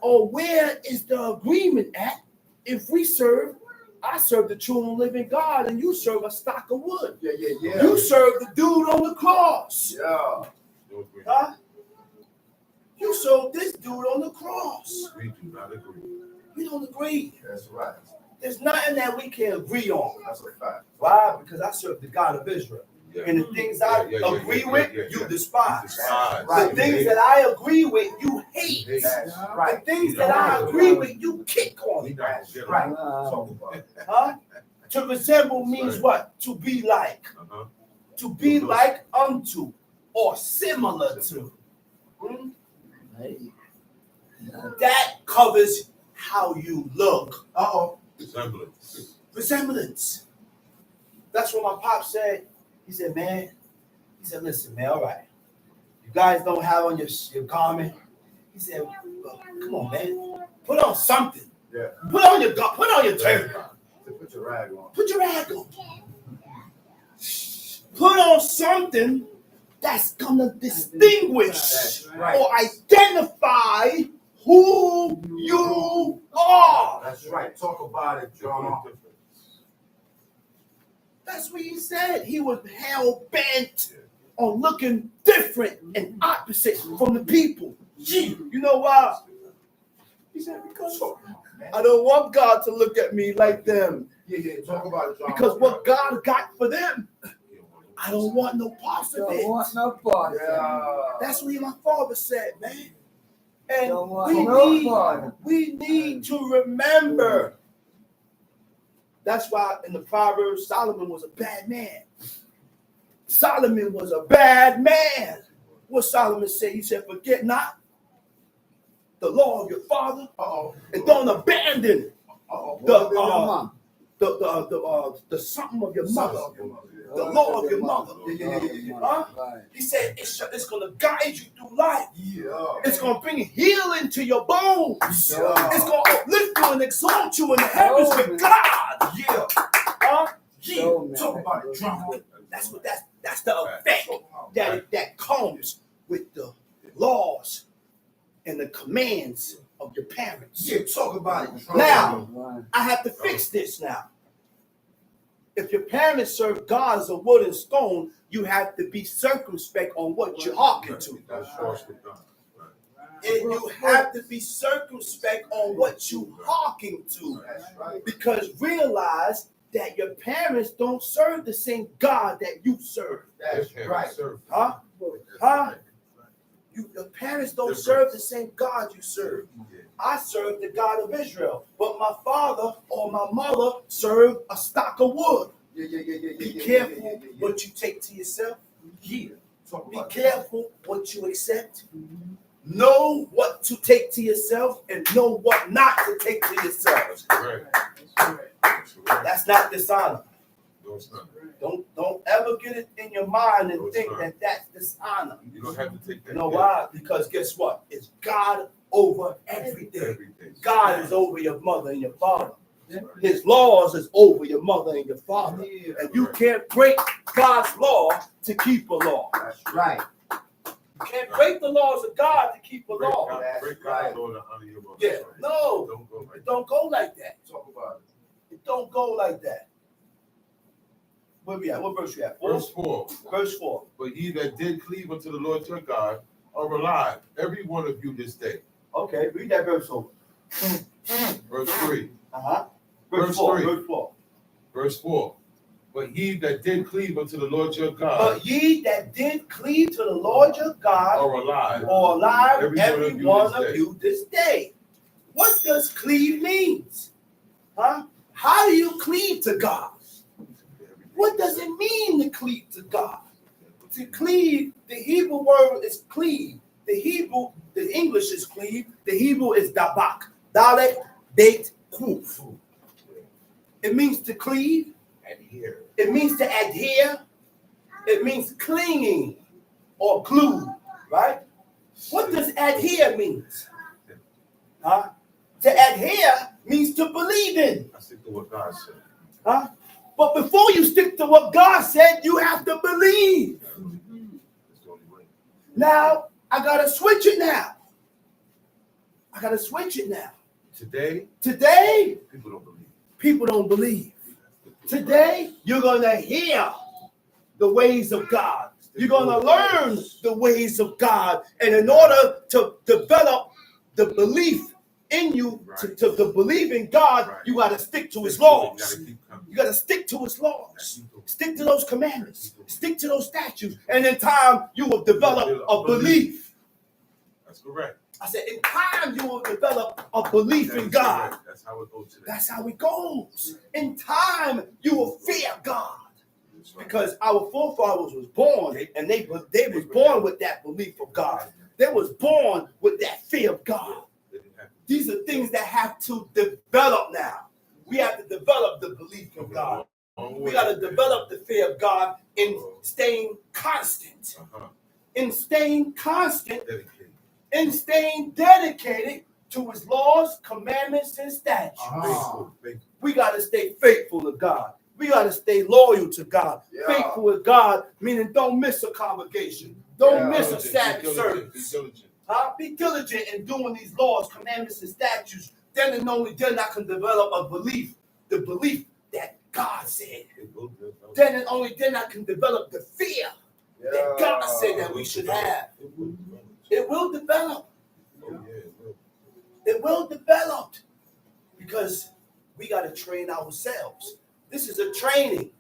Speaker 1: or where is the agreement at if we serve? I serve the true and living God, and you serve a stock of wood.
Speaker 3: Yeah.
Speaker 1: You serve the dude on the cross.
Speaker 3: Yeah.
Speaker 1: Huh? You serve this dude on the cross.
Speaker 2: We do not agree.
Speaker 1: We don't agree.
Speaker 3: That's right.
Speaker 1: There's nothing that we can agree on.
Speaker 3: That's a fact.
Speaker 1: Why? Because I serve the God of Israel.
Speaker 2: Yeah.
Speaker 1: And the things I agree with, you despise.
Speaker 2: Despise.
Speaker 1: The things that I agree with, you hate.
Speaker 2: Hate.
Speaker 1: The things that I agree with, you kick on.
Speaker 2: We not gonna get
Speaker 3: Right.
Speaker 2: along.
Speaker 3: Talk about it.
Speaker 1: Huh? To resemble means what? To be like.
Speaker 2: Uh-huh.
Speaker 1: To be like unto or similar to. Hmm? That covers how you look.
Speaker 2: Resemblance.
Speaker 1: Resemblance. That's what my pop said. He said, man, he said, listen, man, all right. You guys don't have on your garment. He said, well, come on, man. Put on something.
Speaker 3: Yeah.
Speaker 1: Put on your turban.
Speaker 3: Put your rag on.
Speaker 1: Put your rag on. Put on something that's gonna distinguish
Speaker 3: That's right.
Speaker 1: or identify who you are.
Speaker 3: That's right. Talk about it, John.
Speaker 1: That's what he said. He was hell bent on looking different and opposite from the people. Gee, you know why? He said, because I don't want God to look at me like them.
Speaker 3: Yeah. Talk about it, John.
Speaker 1: Because what God got for them, I don't want no parts of it.
Speaker 4: Don't want no part.
Speaker 3: Yeah.
Speaker 1: That's what my father said, man. And
Speaker 4: Don't want no part.
Speaker 1: we need to remember. That's why in the Proverbs, Solomon was a bad man. Solomon was a bad man. What Solomon said, he said, forget not the law of your father, and don't abandon the something of your mother, the law of your mother. Huh? He said it's going to guide you through life. It's going to bring healing to your bones. It's going to uplift you and exalt you in the heavens with God. Huh? Talk about it, drama. That's the effect that comes with the laws and the commands of your parents.
Speaker 3: Talk about it.
Speaker 1: Now, I have to fix this now. If your parents serve God as a wood and stone, you have to be circumspect on what you're hearkening to.
Speaker 2: That's false with God.
Speaker 1: And you have to be circumspect on what you hearken to. Because realize that your parents don't serve the same God that you serve.
Speaker 3: That's right.
Speaker 1: Huh? Huh? Your parents don't serve the same God you serve. I serve the God of Israel, but my father or my mother serve a stock of wood. Be careful what you take to yourself. Be careful what you accept. Know what to take to yourself and know what not to take to yourself. That's not dishonor. Don't ever get it in your mind and think that that's dishonor.
Speaker 2: You don't have to take that.
Speaker 1: You know why? Because guess what? It's God over everything. God is over your mother and your father. His laws is over your mother and your father. And you can't break God's law to keep a law.
Speaker 3: That's right.
Speaker 1: You can't break the laws of God to keep a law.
Speaker 2: Break God's law to honor your mother.
Speaker 1: Yeah, no, it don't go like that.
Speaker 3: Talk about it.
Speaker 1: It don't go like that. Where we at? What verse we at?
Speaker 2: Verse 4.
Speaker 1: Verse 4.
Speaker 2: But ye that did cleave unto the Lord your God are alive, every one of you this day.
Speaker 1: Okay, read that verse over.
Speaker 2: Verse 3.
Speaker 1: Uh-huh.
Speaker 2: Verse
Speaker 1: 4.
Speaker 2: 3.
Speaker 1: Verse 4.
Speaker 2: Verse 4. But ye that did cleave unto the Lord your God
Speaker 1: But ye that did cleave to the Lord your God
Speaker 2: are alive,
Speaker 1: or alive,
Speaker 2: every
Speaker 1: one of you this day. What does cleave means? Huh? How do you cleave to God? What does it mean to cleave to God? To cleave, the Hebrew word is cleave. The English is cleave. The Hebrew is dabak. Dalet, date, kuf. It means to cleave.
Speaker 2: adhere.
Speaker 1: It means to adhere. It means clinging or glued, right? What does adhere mean? Huh? To adhere means to believe in.
Speaker 2: I stick to what God said.
Speaker 1: Huh? But before you stick to what God said, you have to believe.
Speaker 2: That's the only way.
Speaker 1: Now, I got to switch it now.
Speaker 2: Today,
Speaker 1: Today,
Speaker 2: people don't believe.
Speaker 1: people don't believe. Today, you're going to hear the ways of God. You're going to learn the ways of God. And in order to develop the belief in you
Speaker 2: Right.
Speaker 1: to believe in God,
Speaker 2: Right.
Speaker 1: you got to stick to his
Speaker 2: You gotta
Speaker 1: laws.
Speaker 2: keep coming.
Speaker 1: You got to stick to his laws.
Speaker 2: Keep going.
Speaker 1: Stick to those commandments. Stick to those statutes. And in time, you will develop a belief.
Speaker 2: That's correct.
Speaker 1: I said, in time, you will develop a belief in God.
Speaker 2: Correct. That's how it goes today.
Speaker 1: That's how it goes. In time, you will fear God.
Speaker 2: That's right.
Speaker 1: Because our forefathers was born, and they was born with that belief of God. They was born with that fear of God. These are things that have to develop now. We have to develop the belief of God. We got to develop the fear of God in staying constant. In staying constant, in staying dedicated to his laws, commandments, and statutes. We got to stay faithful to God. We got to stay loyal to God.
Speaker 3: Yeah.
Speaker 1: Faithful to God, meaning don't miss a congregation. Don't miss a Sabbath service. Be diligent in doing these laws, commandments, and statutes. Then and only then I can develop a belief, the belief that God said. Then and only then I can develop the fear that God said that we should have. It will develop. It will develop because we got to train ourselves. This is a training.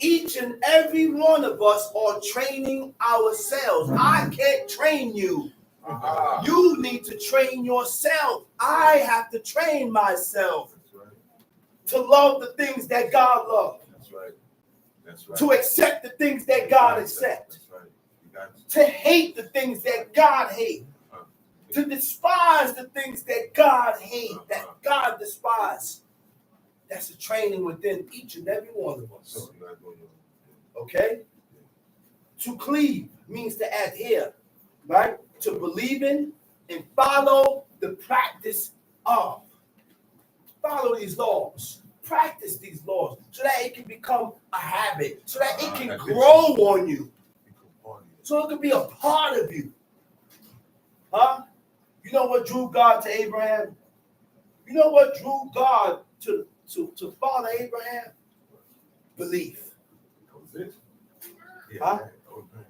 Speaker 1: Each and every one of us are training ourselves. I can't train you. You need to train yourself. I have to train myself to love the things that God loves.
Speaker 2: That's right. That's right.
Speaker 1: To accept the things that God accepts.
Speaker 2: That's right. You got it.
Speaker 1: To hate the things that God hates. To despise the things that God hates, that God despises. That's a training within each and every one of us. Okay? To cleave means to adhere, right? To believe in and follow the practice of. Follow these laws. Practice these laws so that it can become a habit, so that it can grow on you, so it can be a part of you. Huh? You know what drew God to Abraham? You know what drew God to Father Abraham? Belief. Huh?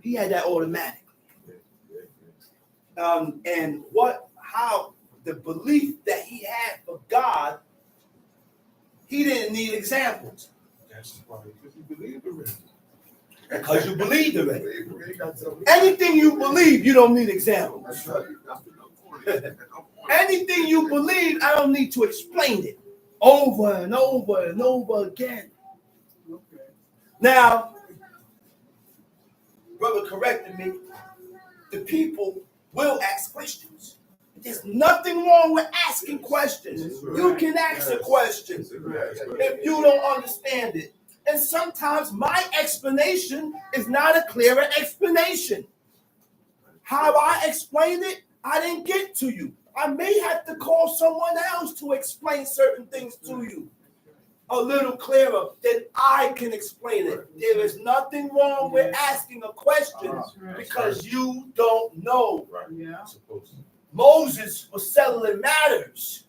Speaker 1: He had that automatically. And how the belief that he had for God, he didn't need examples.
Speaker 2: That's why, because you believe in it.
Speaker 1: Because you believed in it. Anything you believe, you don't need examples. Anything you believe, I don't need to explain it over and over and over again. Now, brother corrected me. The people will ask questions. There's nothing wrong with asking questions. You can ask a question if you don't understand it. And sometimes my explanation is not a clearer explanation. How I explained it, I didn't get to you. I may have to call someone else to explain certain things to you a little clearer than I can explain it. There is nothing wrong with asking a question because you don't know. Moses was settling matters.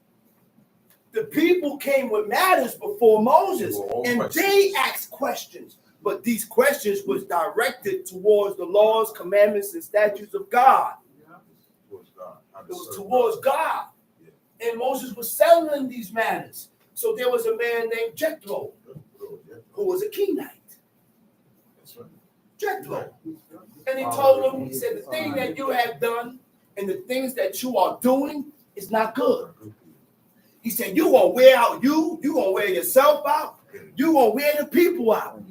Speaker 1: The people came with matters before Moses, and they asked questions. But these questions was directed towards the laws, commandments, and statutes of God. It was towards God. And Moses was settling these matters. So there was a man named Jethro, who was a Kenite. Jethro. And he told him, he said, the thing that you have done and the things that you are doing is not good. He said, you gonna wear out you gonna wear yourself out, you gonna wear the people out.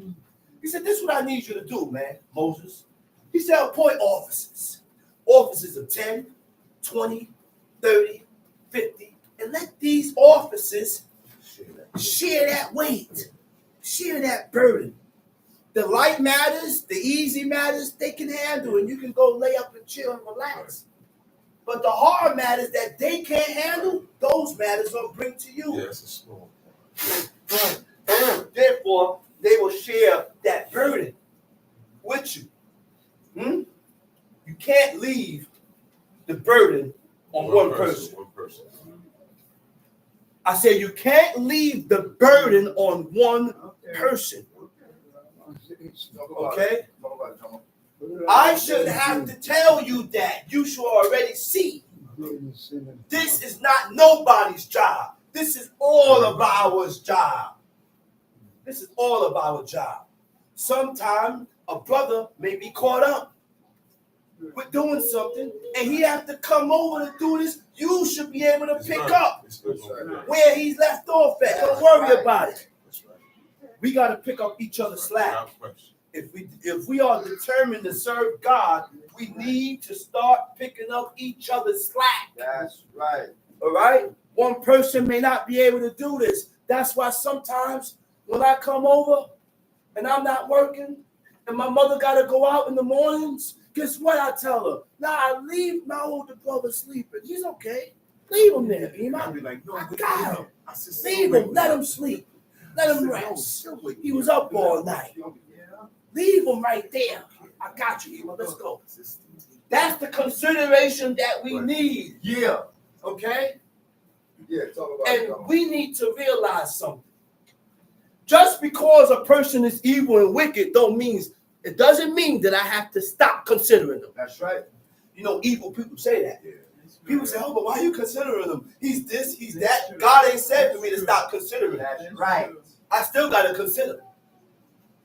Speaker 1: He said, this is what I need you to do, man, Moses. He said, appoint officers. Officers of 10, 20, 30, 50, and let these officers share that weight, share that burden. The light matters, the easy matters, they can handle, and you can go lay up and chill and relax. But the hard matters that they can't handle, those matters I'll bring to you.
Speaker 2: Yes, it's small.
Speaker 1: Therefore, they will share that burden with you. You can't leave the burden on one person. I said you can't leave the burden on one person. Okay? I shouldn't have to tell you that. You should already see This is not nobody's job. This is all of our job. This is all of our job. Sometimes a brother may be caught up with doing something, and he have to come over to do this. You should be able to pick up where he's left off at. Don't worry about it. We got to pick up each other's slack. If we are determined to serve God, we need to start picking up each other's slack.
Speaker 3: That's right.
Speaker 1: All right? One person may not be able to do this. That's why sometimes when I come over and I'm not working and my mother got to go out in the mornings, guess what I tell her? Nah, leave my older brother sleeping. He's okay. Leave him there. He might be like, no, I got him. Leave him. Let him sleep. Let him rest. He was up all night. Leave him right there. I got you, Ema. Let's go. That's the consideration that we need.
Speaker 3: Yeah.
Speaker 1: Okay?
Speaker 3: Yeah, talk about it.
Speaker 1: And we need to realize something. Just because a person is evil and wicked it doesn't mean that I have to stop considering them.
Speaker 3: That's right.
Speaker 1: You know, evil people say that. People say, oh, but why are you considering him? He's this, he's that. God ain't said for me to stop considering him.
Speaker 3: That's right.
Speaker 1: I still got to consider.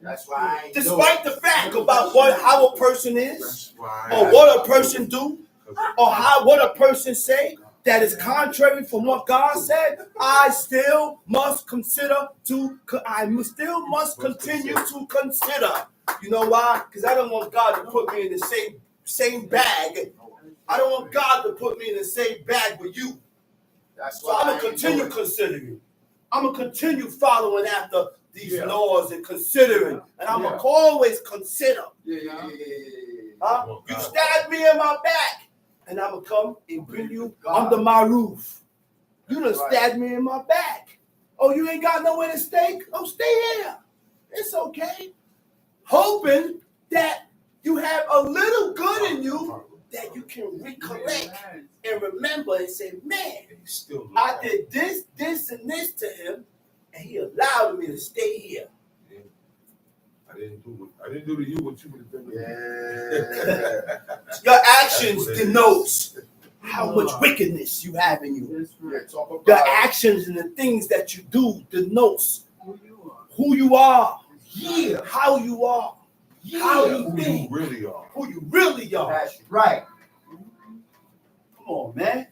Speaker 3: That's why.
Speaker 1: Despite the fact about how a person is, or what a person do, or what a person say that is contrary from what God said, I still must continue to consider. You know why? Because I don't want God to put me in the same bag. I don't want God to put me in the same bag with you.
Speaker 3: That's
Speaker 1: so I'm going to continue considering. I'm going to continue following after these laws and considering. And I'm going to always consider. You stab me in my back, and I'm going to come and bring you under my roof. You done stabbed me in my back. Oh, you ain't got nowhere to stay? Oh, stay here. It's okay. Hoping that you have a little good in you that you can recollect and remember and say, man, I did this, this, and this to him, and he allowed me to stay here.
Speaker 2: Yeah. I didn't do to you what you would have done to me.
Speaker 1: Your actions denotes how much wickedness you have in you. Your actions and the things that you do denotes who you are, how you are, how you think,
Speaker 2: who you really are.
Speaker 1: Who you really are.
Speaker 3: That's right.
Speaker 1: Come on, man.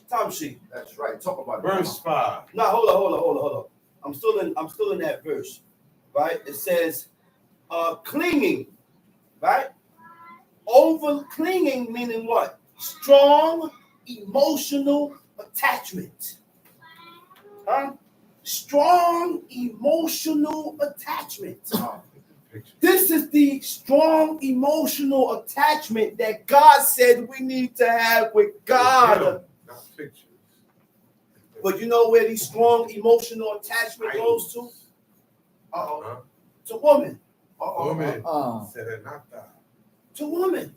Speaker 1: Time sheet.
Speaker 3: That's right. Talk about
Speaker 2: Verse 5.
Speaker 1: No, hold on. I'm still in that verse, right? It says, clinging, right? Over clinging meaning what? Strong emotional attachment. Huh? Strong emotional attachment. This is the strong emotional attachment that God said we need to have with God.
Speaker 2: Not pictures.
Speaker 1: But you know where the strong emotional attachment goes to? To woman.
Speaker 2: Woman. Said it not that.
Speaker 1: To woman.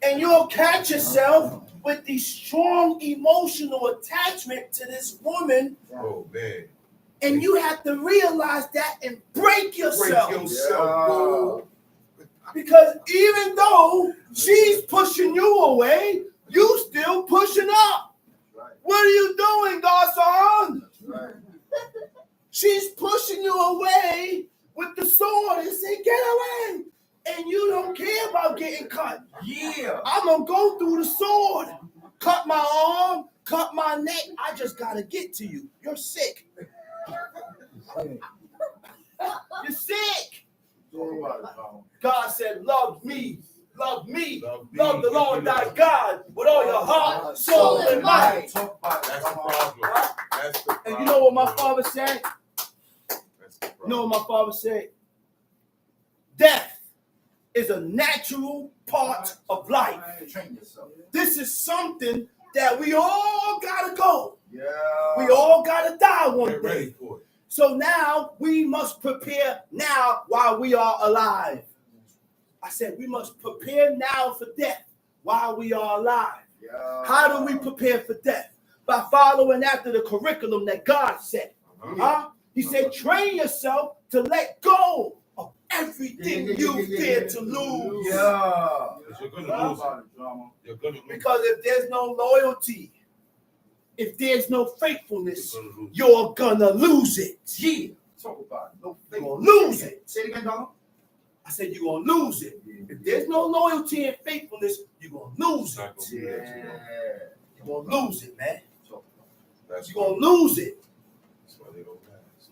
Speaker 1: And you'll catch yourself with the strong emotional attachment to this woman.
Speaker 2: Oh, man.
Speaker 1: And you have to realize that and break yourself. Because even though she's pushing you away, you still pushing up.
Speaker 3: Right.
Speaker 1: What are you doing, Godson?
Speaker 3: Right.
Speaker 1: She's pushing you away with the sword and saying, get away. And you don't care about getting cut.
Speaker 3: Yeah.
Speaker 1: I'm going to go through the sword. Cut my arm, cut my neck. I just got to get to you. You're sick. You're sick. God said, love me. Love me. Love the Lord thy God with all your heart, soul, and mind.
Speaker 2: That's the problem. That's the problem.
Speaker 1: And you know what my father said? You know what my father said? Death is a natural part of life. This is something that we all gotta go.
Speaker 3: Yeah.
Speaker 1: We all gotta die one
Speaker 2: Get ready
Speaker 1: day.
Speaker 2: for it.
Speaker 1: So now we must prepare now while we are alive. I said we must prepare now for death while we are alive.
Speaker 3: Yeah.
Speaker 1: How do we prepare for death? By following after the curriculum that God set. He said, train yourself to let go of everything you fear to lose.
Speaker 3: Yeah.
Speaker 2: Because you're going
Speaker 3: Talk
Speaker 2: to lose
Speaker 3: about
Speaker 2: it.
Speaker 3: it, drama.
Speaker 2: You're going to lose
Speaker 1: Because if there's no loyalty, if there's no
Speaker 2: it.
Speaker 1: faithfulness,
Speaker 2: You're going to lose it.
Speaker 1: you're gonna lose it.
Speaker 3: Yeah. Talk about it. No
Speaker 1: You're
Speaker 3: faith.
Speaker 1: gonna lose it.
Speaker 3: Say it again, dog.
Speaker 1: I said you're gonna lose it. If there's no loyalty and faithfulness, you're gonna lose
Speaker 2: It's not
Speaker 1: it.
Speaker 2: going to be there too long.
Speaker 3: Yeah.
Speaker 1: You're gonna lose it, man.
Speaker 3: Talk
Speaker 2: That's
Speaker 1: You're gonna lose it.
Speaker 2: That's why they don't last.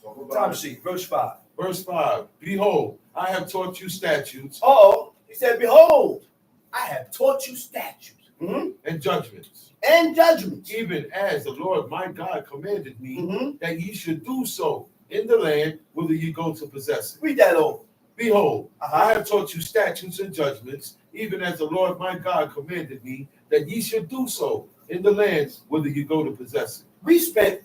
Speaker 3: about
Speaker 1: Time
Speaker 3: it.
Speaker 1: sheet, verse 5.
Speaker 2: Verse 5. Behold, I have taught you statutes
Speaker 1: He said, behold, I have taught you statutes
Speaker 2: and judgments,
Speaker 1: and judgments.
Speaker 2: even as the Lord my God commanded me
Speaker 1: Mhm.
Speaker 2: that ye should do so in the land whither ye go to possess it.
Speaker 1: Read that over.
Speaker 2: Behold,
Speaker 1: Uh-huh.
Speaker 2: I have taught you statutes and judgments, even as the Lord my God commanded me that ye should do so in the lands whither you go to possess it.
Speaker 1: We spent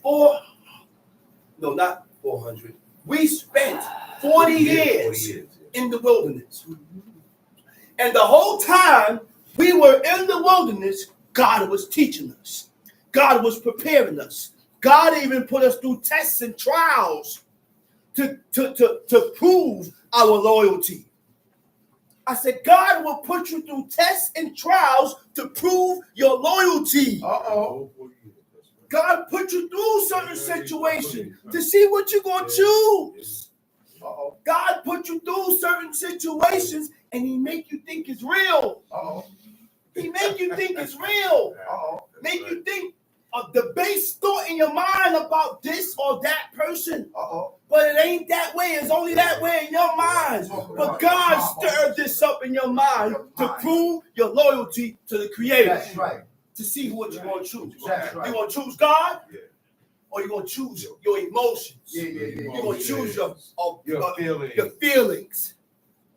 Speaker 1: not 400. We spent 40 years in the wilderness. And the whole time we were in the wilderness, God was teaching us. God was preparing us. God even put us through tests and trials to prove our loyalty. I said, God will put you through tests and trials to prove your loyalty.
Speaker 3: Uh-oh.
Speaker 1: God put you through certain situations to see what you're going to choose.
Speaker 3: Uh-oh.
Speaker 1: God put you through certain situations and he make you think it's real.
Speaker 3: Uh-oh.
Speaker 1: He make you think it's real.
Speaker 3: Uh-oh.
Speaker 1: Make you think of the base thought in your mind about this or that person.
Speaker 3: Uh-oh.
Speaker 1: But it ain't that way. It's only that way in your mind. But God stirred this up in your mind to prove your loyalty to the Creator.
Speaker 3: That's right.
Speaker 1: To see what you're going to choose.
Speaker 3: That's right.
Speaker 1: You going to choose God?
Speaker 2: Yeah.
Speaker 1: Or you going to choose your emotions?
Speaker 3: Yeah.
Speaker 1: You're going to choose
Speaker 2: Your feelings.
Speaker 1: your feelings.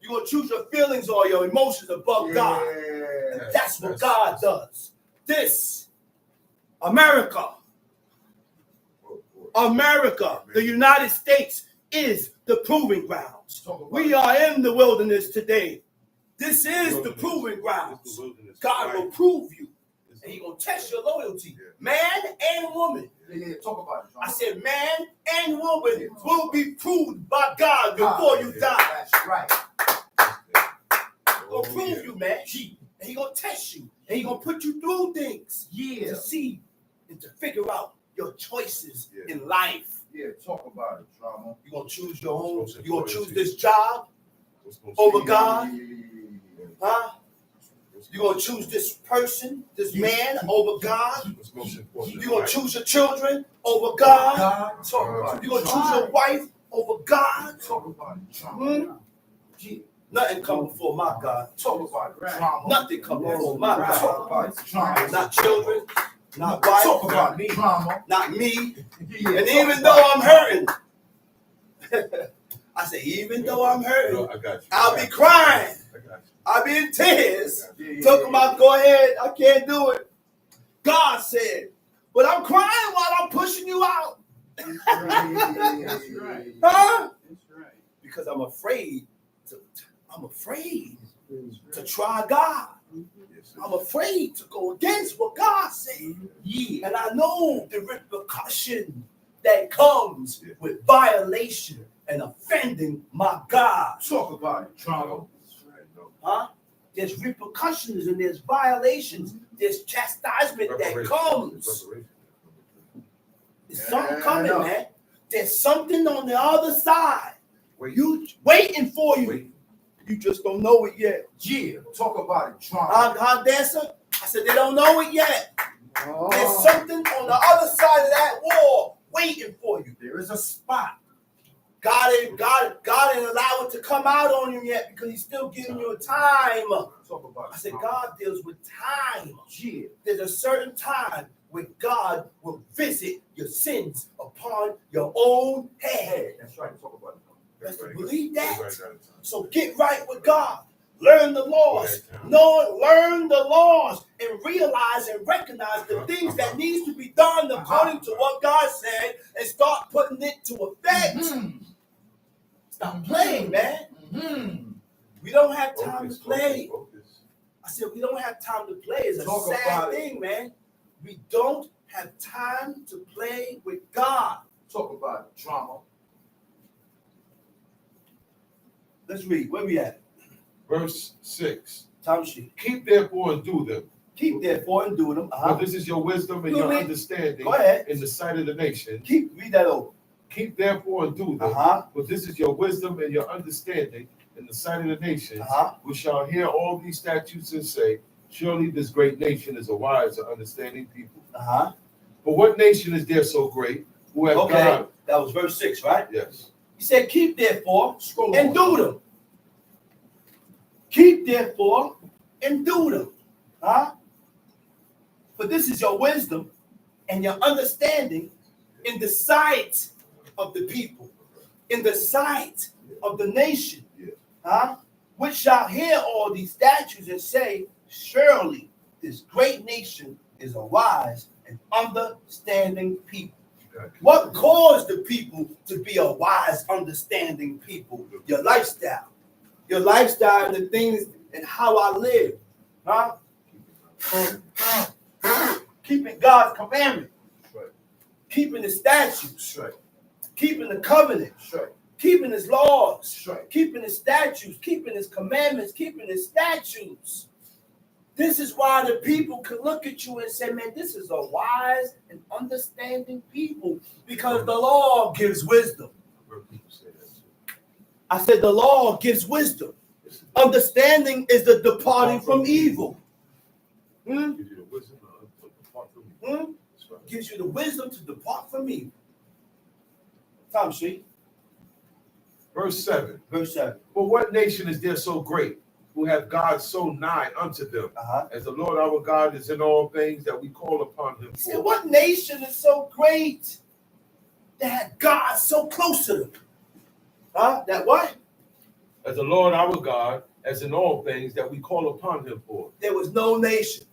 Speaker 1: You're going to choose your feelings or your emotions above God. And that's what God does. This, America, the United States is the proving grounds. We are in the wilderness today. This is the proving grounds. God will prove you. And he's going to test your loyalty. Man and woman.
Speaker 3: Yeah. Talk about it.
Speaker 1: I said man and woman will be proved by God before you die.
Speaker 3: That's right.
Speaker 1: He's going to prove you, man. And he's going to test you. And he's going to put you through things
Speaker 3: Yeah.
Speaker 1: to see and to figure out your choices in life.
Speaker 3: Yeah. Talk about it, drama.
Speaker 1: You're going to choose your own. You're going to choose this job over God. Huh? You're going to choose this person, this man over God.
Speaker 2: What's most important?
Speaker 1: You're going to choose your children over God.
Speaker 3: Talk about it.
Speaker 1: You're going to choose your wife over God.
Speaker 3: Talk about it, drama.
Speaker 1: Nothing comes before my God.
Speaker 3: Talk about it, drama.
Speaker 1: Nothing comes before my
Speaker 3: Talk
Speaker 1: God.
Speaker 3: about it, drama.
Speaker 1: Not children, not wife,
Speaker 3: Talk about it, drama.
Speaker 1: not me.
Speaker 3: Yeah,
Speaker 1: And
Speaker 3: talk
Speaker 1: even
Speaker 3: about
Speaker 1: though
Speaker 3: it.
Speaker 1: I'm hurting, I say, even though I'm hurting,
Speaker 2: I got you.
Speaker 1: I'll be crying.
Speaker 2: I got you.
Speaker 1: I'll be in tears.
Speaker 3: Yeah.
Speaker 1: Talking about, go ahead, I can't do it. God said, but I'm crying while I'm pushing you out.
Speaker 3: That's right.
Speaker 1: Huh?
Speaker 3: That's right.
Speaker 1: Because I'm afraid to try God.
Speaker 2: Yes,
Speaker 1: I'm afraid to go against what God said.
Speaker 3: Yeah.
Speaker 1: And I know the repercussion that comes with violation and offending my God.
Speaker 3: Talk about it, drama.
Speaker 2: That's right. No.
Speaker 1: Huh? There's repercussions and there's violations. There's chastisement that
Speaker 2: Reparation.
Speaker 1: comes.
Speaker 2: Reparation.
Speaker 1: There's something
Speaker 3: Yeah,
Speaker 1: coming,
Speaker 3: I know.
Speaker 1: man. There's something on the other side.
Speaker 2: Wait.
Speaker 1: You waiting for you.
Speaker 2: Wait.
Speaker 1: You just don't know it yet.
Speaker 3: Yeah. Talk about it, drama.
Speaker 1: Huh, dancer? I said they don't know it yet. There's
Speaker 3: Oh,
Speaker 1: something on the other side of that wall waiting for you.
Speaker 3: there is a spot.
Speaker 1: God ain't allow it to come out on you yet because he's still giving you a time.
Speaker 3: Talk about it.
Speaker 1: I said
Speaker 3: drama.
Speaker 1: God deals with time.
Speaker 3: Yeah.
Speaker 1: There's a certain time when God will visit your sins upon your own head.
Speaker 3: Hey, that's right. Talk about it.
Speaker 1: Let's
Speaker 2: Everybody
Speaker 1: believe
Speaker 2: got-
Speaker 1: that.
Speaker 2: everybody got it.
Speaker 1: So get right with God. Learn the laws.
Speaker 2: Right.
Speaker 1: Learn the laws and realize and recognize the things that needs to be done according to what God said and start putting it to effect.
Speaker 3: Mm-hmm.
Speaker 1: Stop playing, man.
Speaker 3: Mm-hmm.
Speaker 1: We don't have time to
Speaker 2: Focus,
Speaker 1: play.
Speaker 2: focus.
Speaker 1: I said we don't have time to play. It's a
Speaker 3: Talk
Speaker 1: sad
Speaker 3: about it.
Speaker 1: thing, man. We don't have time to play with God.
Speaker 3: Talk about it, drama.
Speaker 1: Let's read. Where we at?
Speaker 2: Verse 6.
Speaker 1: Time sheet.
Speaker 2: Keep therefore and do them.
Speaker 1: Keep therefore and do them.
Speaker 2: For this is your wisdom and
Speaker 1: Do
Speaker 2: your
Speaker 1: me.
Speaker 2: understanding
Speaker 1: Go ahead.
Speaker 2: in the sight of the nation.
Speaker 1: Read that over.
Speaker 2: Keep therefore and do them. For this is your wisdom and your understanding in the sight of the nations, who shall hear all these statutes and say, surely this great nation is a wise and understanding people. But what nation is there so great who have God?
Speaker 1: That was verse 6, right?
Speaker 2: Yes.
Speaker 1: He said, keep therefore and do them. Keep therefore and do them. For this is your wisdom and your understanding in the sight of the people, in the sight of the nation, which shall hear all these statutes and say, surely this great nation is a wise and understanding people. What caused the people to be a wise, understanding people? Your lifestyle. Your lifestyle and the things and how I live. Keeping God's commandment. Keeping the statutes. Keeping the covenant. Keeping his laws. Keeping his statutes. Keeping his commandments. Keeping his statutes. This is why the people can look at you and say, man, this is a wise and understanding people, because the law gives wisdom. I said the law gives wisdom. Understanding is the departing from evil. Gives you the wisdom to depart from evil. Tom sheet.
Speaker 2: Verse 7.
Speaker 1: Verse 7.
Speaker 2: For what nation is there so great, who have God so nigh unto them, as the Lord our God is in all things that we call upon him for?
Speaker 1: See, what nation is so great that God so close to them? That what?
Speaker 2: As the Lord our God, as in all things that we call upon him for.
Speaker 1: There was no nation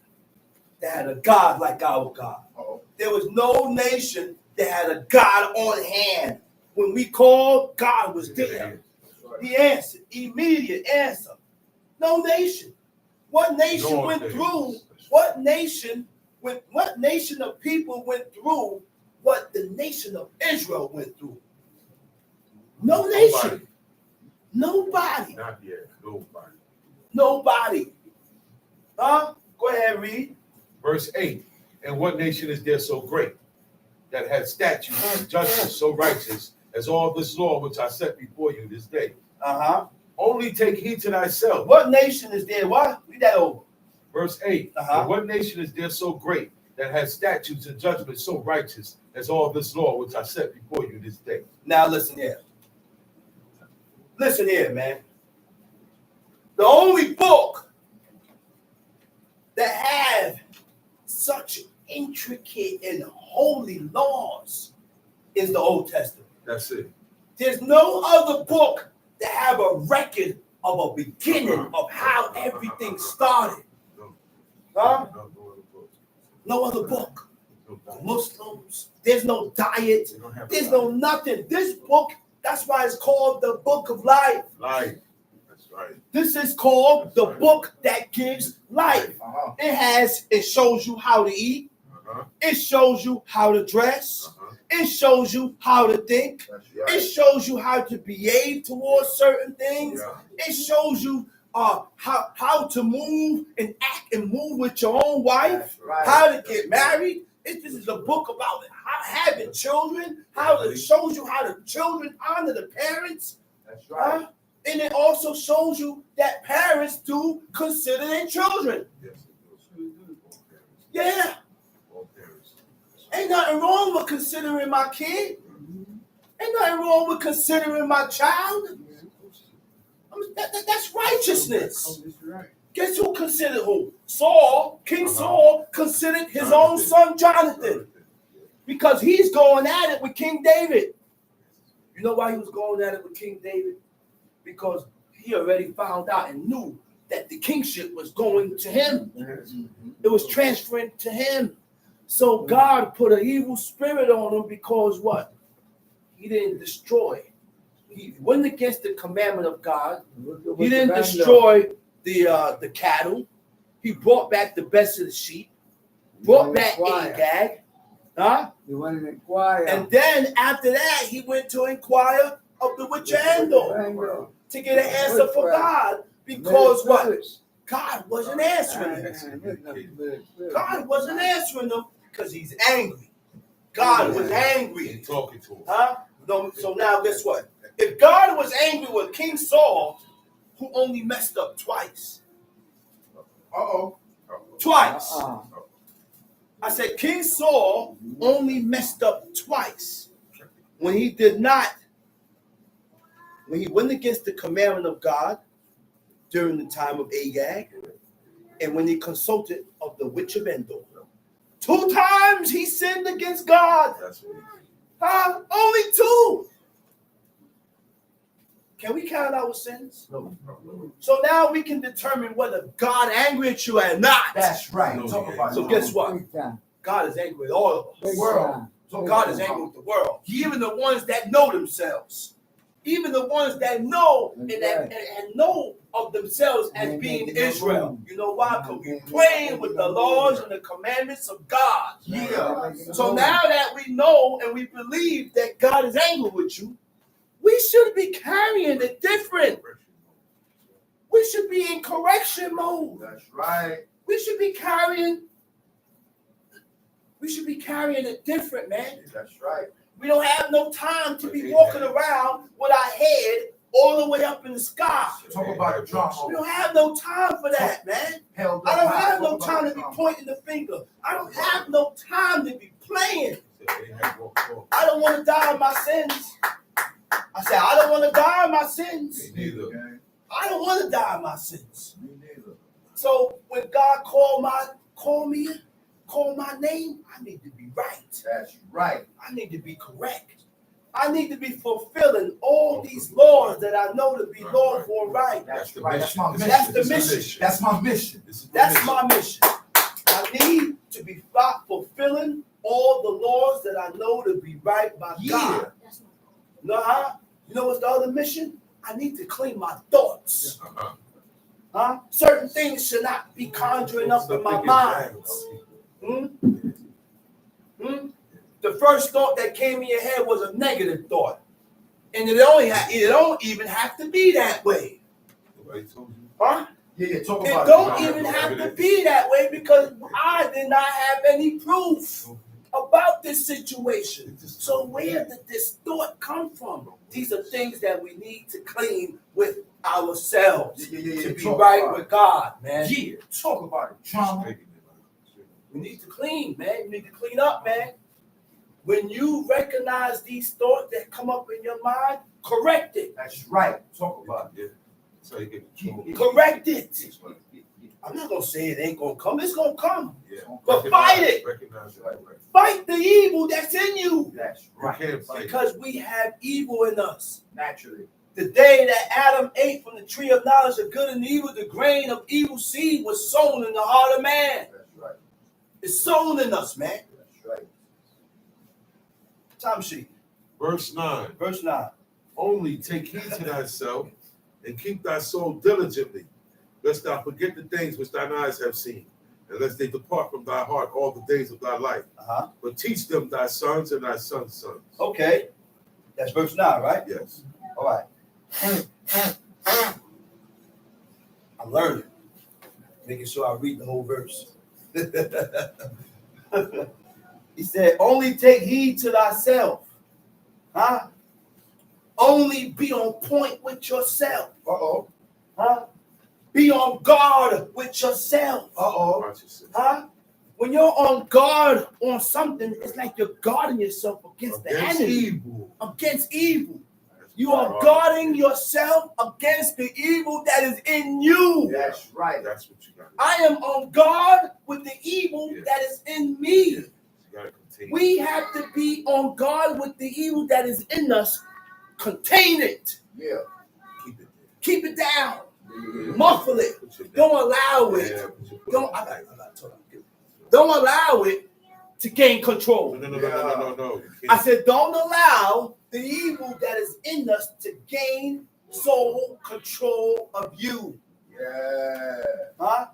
Speaker 1: that had a God like our God. There was no nation that had a God on hand. When we called, God was there. He answered. Immediate answer. No nation. What nation went through? What nation of people went through what the nation of Israel went through? No nation. Nobody.
Speaker 2: Not yet. Nobody.
Speaker 1: Nobody. Go ahead, read.
Speaker 2: Verse 8. And what nation is there so great that had statutes and judgments so righteous as all this law which I set before you this day? Only take heed to thyself.
Speaker 1: What nation is there? What? Read that over.
Speaker 2: Verse 8. And what nation is there so great that has statutes and judgments so righteous as all this law which I set before you this day?
Speaker 1: Now listen here. Listen here, man. The only book that have such intricate and holy laws is the Old Testament.
Speaker 2: That's it.
Speaker 1: There's no other book that have a record of a beginning of how everything started. No other book. Muslims, there's no diet, there's no nothing. This book, that's why it's called the Book of Life.
Speaker 2: Life. That's right.
Speaker 1: This is called the book that gives life. It shows you how to eat. It shows you how to dress. It shows you how to think. It shows you how to behave towards certain things. It shows you how to move and act and move with your own wife, how to get married. This is a book about having children, how it shows you how the children honor the parents.
Speaker 3: That's right.
Speaker 1: And it also shows you that parents do consider their children. Yeah. Ain't nothing wrong with considering my kid. Ain't nothing wrong with considering my child. That's righteousness. Guess who considered who? Saul, King Saul, considered his own son Jonathan. Because he's going at it with King David. You know why he was going at it with King David? Because he already found out and knew that the kingship was going to him. It was transferring to him. So God put an evil spirit on him because what? He didn't destroy. He went against the commandment of God. He didn't destroy the cattle. He brought back the best of the sheep. Brought back Agag.
Speaker 4: He went and inquired.
Speaker 1: And then after that, he went to inquire of the witch Endor. to get an answer for God because what? God wasn't answering them. God wasn't answering them because he's angry. God was angry.
Speaker 2: Talking to him.
Speaker 1: Huh? So now guess what? If God was angry with King Saul, who only messed up twice. Twice. I said King Saul only messed up twice. When he went against the commandment of God during the time of Agag, and when he consulted of the witch of Endor. 2 times he sinned against God. Only 2. Can we count our sins?
Speaker 3: No.
Speaker 1: So now we can determine whether God angry at you or not.
Speaker 3: That's right. Talk about
Speaker 1: So guess what? God is angry with all of us.
Speaker 3: The world.
Speaker 1: So God is angry with the world. Even the ones that know themselves. Even the ones that know and know of themselves as being Israel. You know why? Because we're playing with the laws and the commandments of God.
Speaker 3: Yeah.
Speaker 1: So now that we know and we believe that God is angry with you, we should be carrying it different. We should be in correction mode.
Speaker 3: That's right.
Speaker 1: We should be carrying it different, man.
Speaker 3: That's right.
Speaker 1: We don't have no time to be walking around with our head all the way up in the sky.
Speaker 3: Talk about the drama.
Speaker 1: We don't have no time for that, man. I don't have no time to be pointing the finger. I don't have no time to be playing. I don't want to die in my sins. I said, I don't want to die in my sins.
Speaker 2: Me neither.
Speaker 1: I don't want to die in my sins.
Speaker 3: Me neither.
Speaker 1: So when God call my name, I need to be right.
Speaker 3: That's right.
Speaker 1: I need to be correct. I need to be fulfilling all these laws that I know to be lawful and right.
Speaker 3: That's right. That's my mission.
Speaker 1: That's the mission.
Speaker 3: That's my mission.
Speaker 1: That's my mission. I need to be fulfilling all the laws that I know to be right by God. You know what's the other mission? I need to clean my thoughts. Certain things should not be conjuring up in my mind. The first thought that came in your head was a negative thought. And it don't even have to be that way.
Speaker 3: Yeah, talk
Speaker 1: It
Speaker 3: about
Speaker 1: don't even have to be that way because I did not have any proof about this situation. So where did this thought come from? These are things that we need to clean with ourselves to be right with God, man.
Speaker 3: Yeah, talk about it. Trauma.
Speaker 1: We need to clean, man. You need to clean up, man. When you recognize these thoughts that come up in your mind, correct it.
Speaker 3: That's right. Talk about it.
Speaker 2: So you get
Speaker 1: Correct it. I'm not going to say it ain't going to come. It's going to come.
Speaker 2: Yeah.
Speaker 1: But fight it.
Speaker 2: Recognize it.
Speaker 1: Fight the evil that's in you.
Speaker 3: That's right.
Speaker 1: Because we have evil in us.
Speaker 3: Naturally.
Speaker 1: The day that Adam ate from the tree of knowledge of good and evil, the grain of evil seed was sown in the heart of man.
Speaker 3: That's right.
Speaker 1: It's sown in us, man.
Speaker 3: That's right.
Speaker 1: Time sheet.
Speaker 2: Verse 9.
Speaker 1: Verse 9.
Speaker 2: Only take heed to thyself and keep thy soul diligently, lest thou forget the things which thine eyes have seen, and lest they depart from thy heart all the days of thy life. But teach them thy sons and thy sons' sons.
Speaker 1: Okay. That's verse 9, right?
Speaker 2: Yes.
Speaker 1: All right. I'm learning. Making sure I read the whole verse. He said, only take heed to thyself. Only be on point with yourself. Be on guard with yourself. When you're on guard on something, it's like you're guarding yourself against the enemy.
Speaker 2: Evil.
Speaker 1: Against evil. You are guarding yourself against the evil that is in you.
Speaker 3: That's right.
Speaker 2: That's what you got.
Speaker 1: I am on guard with the evil that is in me. We have to be on guard with the evil that is in us. Contain it.
Speaker 3: Yeah.
Speaker 1: Keep it down.
Speaker 3: Yeah.
Speaker 1: Muffle it. Don't allow it. Don't allow it to gain control.
Speaker 2: No.
Speaker 1: I said, don't allow the evil that is in us to gain sole control of you.
Speaker 3: Yeah.
Speaker 1: I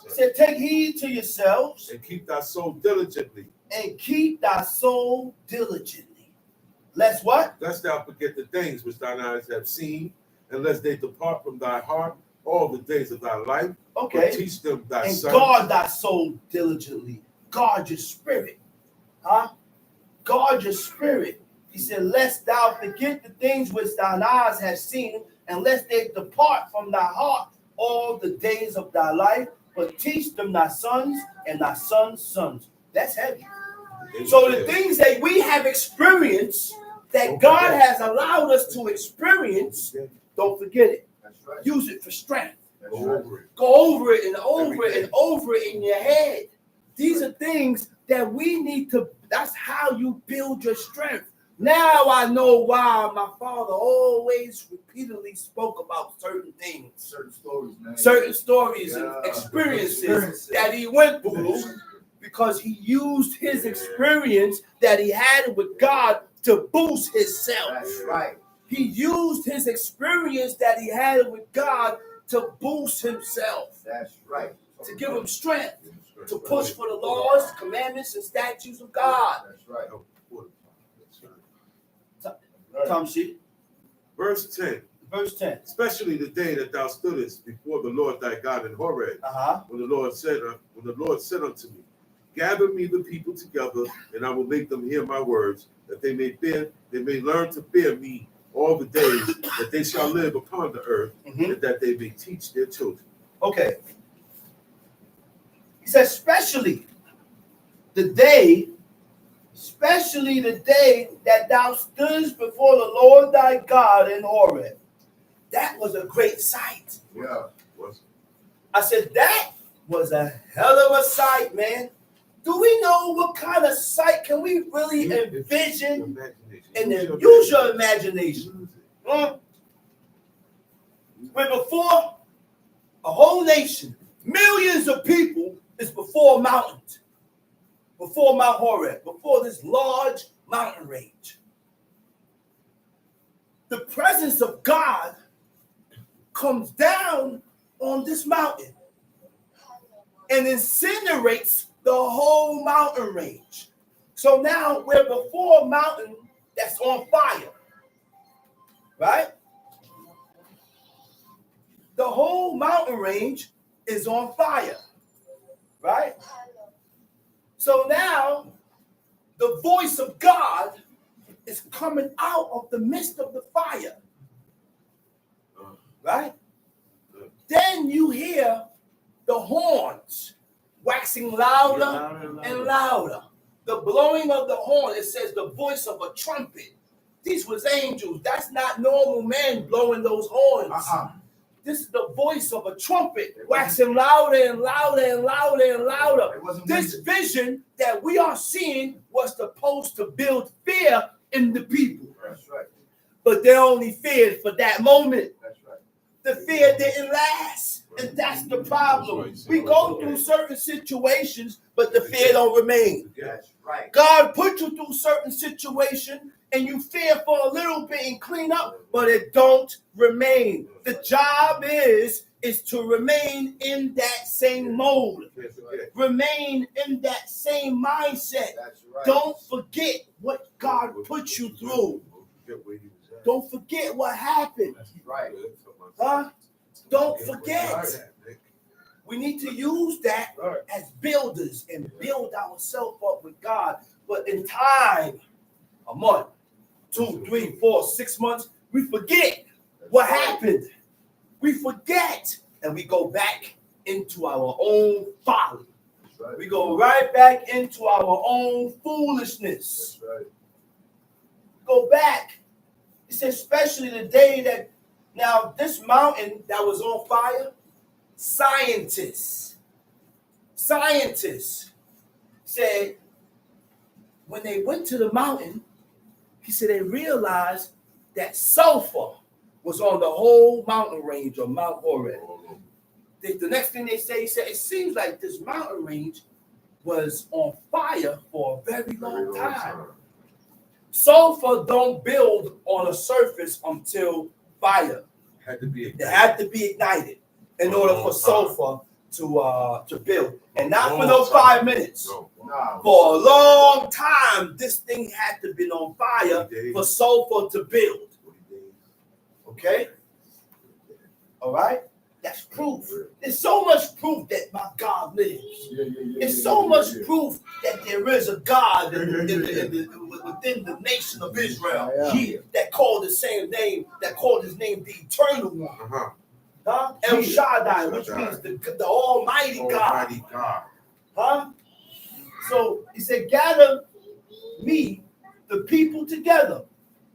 Speaker 1: said, take heed to yourselves.
Speaker 2: And keep thy soul diligently.
Speaker 1: And keep thy soul diligently. Lest what?
Speaker 2: Lest thou forget the things which thine eyes have seen, unless they depart from thy heart all the days of thy life.
Speaker 1: Okay.
Speaker 2: Teach them thy
Speaker 1: and
Speaker 2: son.
Speaker 1: guard thy soul diligently. Guard your spirit. Huh? Guard your spirit. He said, lest thou forget the things which thine eyes have seen, and lest they depart from thy heart all the days of thy life, but teach them thy sons and thy sons' sons. That's heavy. So the things that we have experienced, that God has allowed us to experience, don't forget it.
Speaker 3: That's right.
Speaker 1: Use it for strength.
Speaker 3: That's right.
Speaker 1: Go over it and over it and over it in your head. These are things that we need to, that's how you build your strength. Now I know why my father always repeatedly spoke about certain things.
Speaker 3: Certain stories, man.
Speaker 1: Certain stories and experiences that he went through, because he used his experience that he had with God to boost himself.
Speaker 3: That's right.
Speaker 1: He used his experience that he had with God to boost himself,
Speaker 3: That's right.
Speaker 1: to give him strength, to push for the laws, commandments, and statutes of God.
Speaker 3: That's right.
Speaker 1: Come see.
Speaker 2: Verse 10.
Speaker 1: Verse 10.
Speaker 2: Especially the day that thou stoodest before the Lord thy God in Horeb, when the Lord said unto me, gather me the people together, and I will make them hear my words, that they may learn to fear me all the days that they shall live upon the earth, and that they may teach their children.
Speaker 1: Okay. He says, especially the day that thou stoodest before the Lord thy God in Horeb. That was a great sight.
Speaker 3: Yeah.
Speaker 1: I said, that was a hell of a sight, man. Do we know what kind of sight can we really envision? And then use your imagination. When before a whole nation, millions of people is before a mountain, before Mount Horeb, before this large mountain range. The presence of God comes down on this mountain and incinerates the whole mountain range. So now we're before a mountain that's on fire, right? The whole mountain range is on fire, right? So now the voice of God is coming out of the midst of the fire, right? Then you hear the horns waxing louder and louder. The blowing of the horn, it says the voice of a trumpet. These was angels. That's not normal men blowing those horns. This is the voice of a trumpet waxing louder and louder and louder and louder. This vision that we are seeing was supposed to build fear in the people.
Speaker 3: That's right.
Speaker 1: But they only feared for that moment.
Speaker 3: That's right.
Speaker 1: The fear didn't last. And that's the problem. We go through certain situations, but the fear don't remain.
Speaker 3: That's right.
Speaker 1: God put you through certain situations, and you fear for a little bit and clean up, but it don't remain. The job is to remain in that same mode. Remain in that same mindset.
Speaker 3: That's right.
Speaker 1: Don't forget what God put you through. Don't forget what happened.
Speaker 3: That's right.
Speaker 1: Huh? Don't forget. We need to use that as builders and build ourselves up with God. But in time, a month, 2, 3, 4, 6 months, we forget what happened. We forget, and we go back into our own folly. We go right back into our own foolishness.
Speaker 3: That's right.
Speaker 1: Go back. It says, especially the day that, now this mountain that was on fire, scientists said when they went to the mountain, he said they realized that sulfur was on the whole mountain range of Mount Horeb. The next thing they say, he said, it seems like this mountain range was on fire for a very long time. Sulfur don't build on a surface until fire. It had to be ignited in order for sulfur to build. And not for no 5 minutes. For a long time, this thing had to be on fire for sulfur to build. Okay? All right? That's proof. There's so much proof that my God lives. There's so much proof that there is a God within the nation of Israel that called the same name, that called his name the Eternal One. El Shaddai, which means the Almighty God. Huh? So he said, gather me, the people together,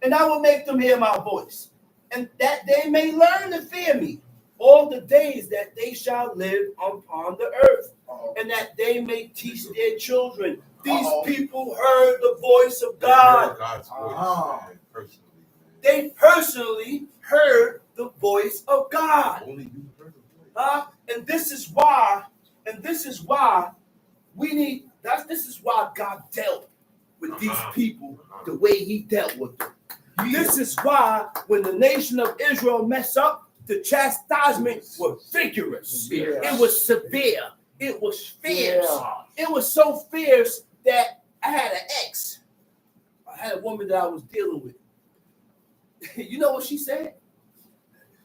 Speaker 1: and I will make them hear my voice, and that they may learn to fear me all the days that they shall live upon the earth, and that they may teach their children. These people heard the voice of God. They personally heard the voice of God.
Speaker 2: Only you heard the voice.
Speaker 1: And this is why we need. This is why God dealt with these people the way He dealt with them. This is why when the nation of Israel messed up, the chastisement was vigorous. It was severe. It was fierce. It was so fierce that I had an ex. I had a woman that I was dealing with. You know what she said?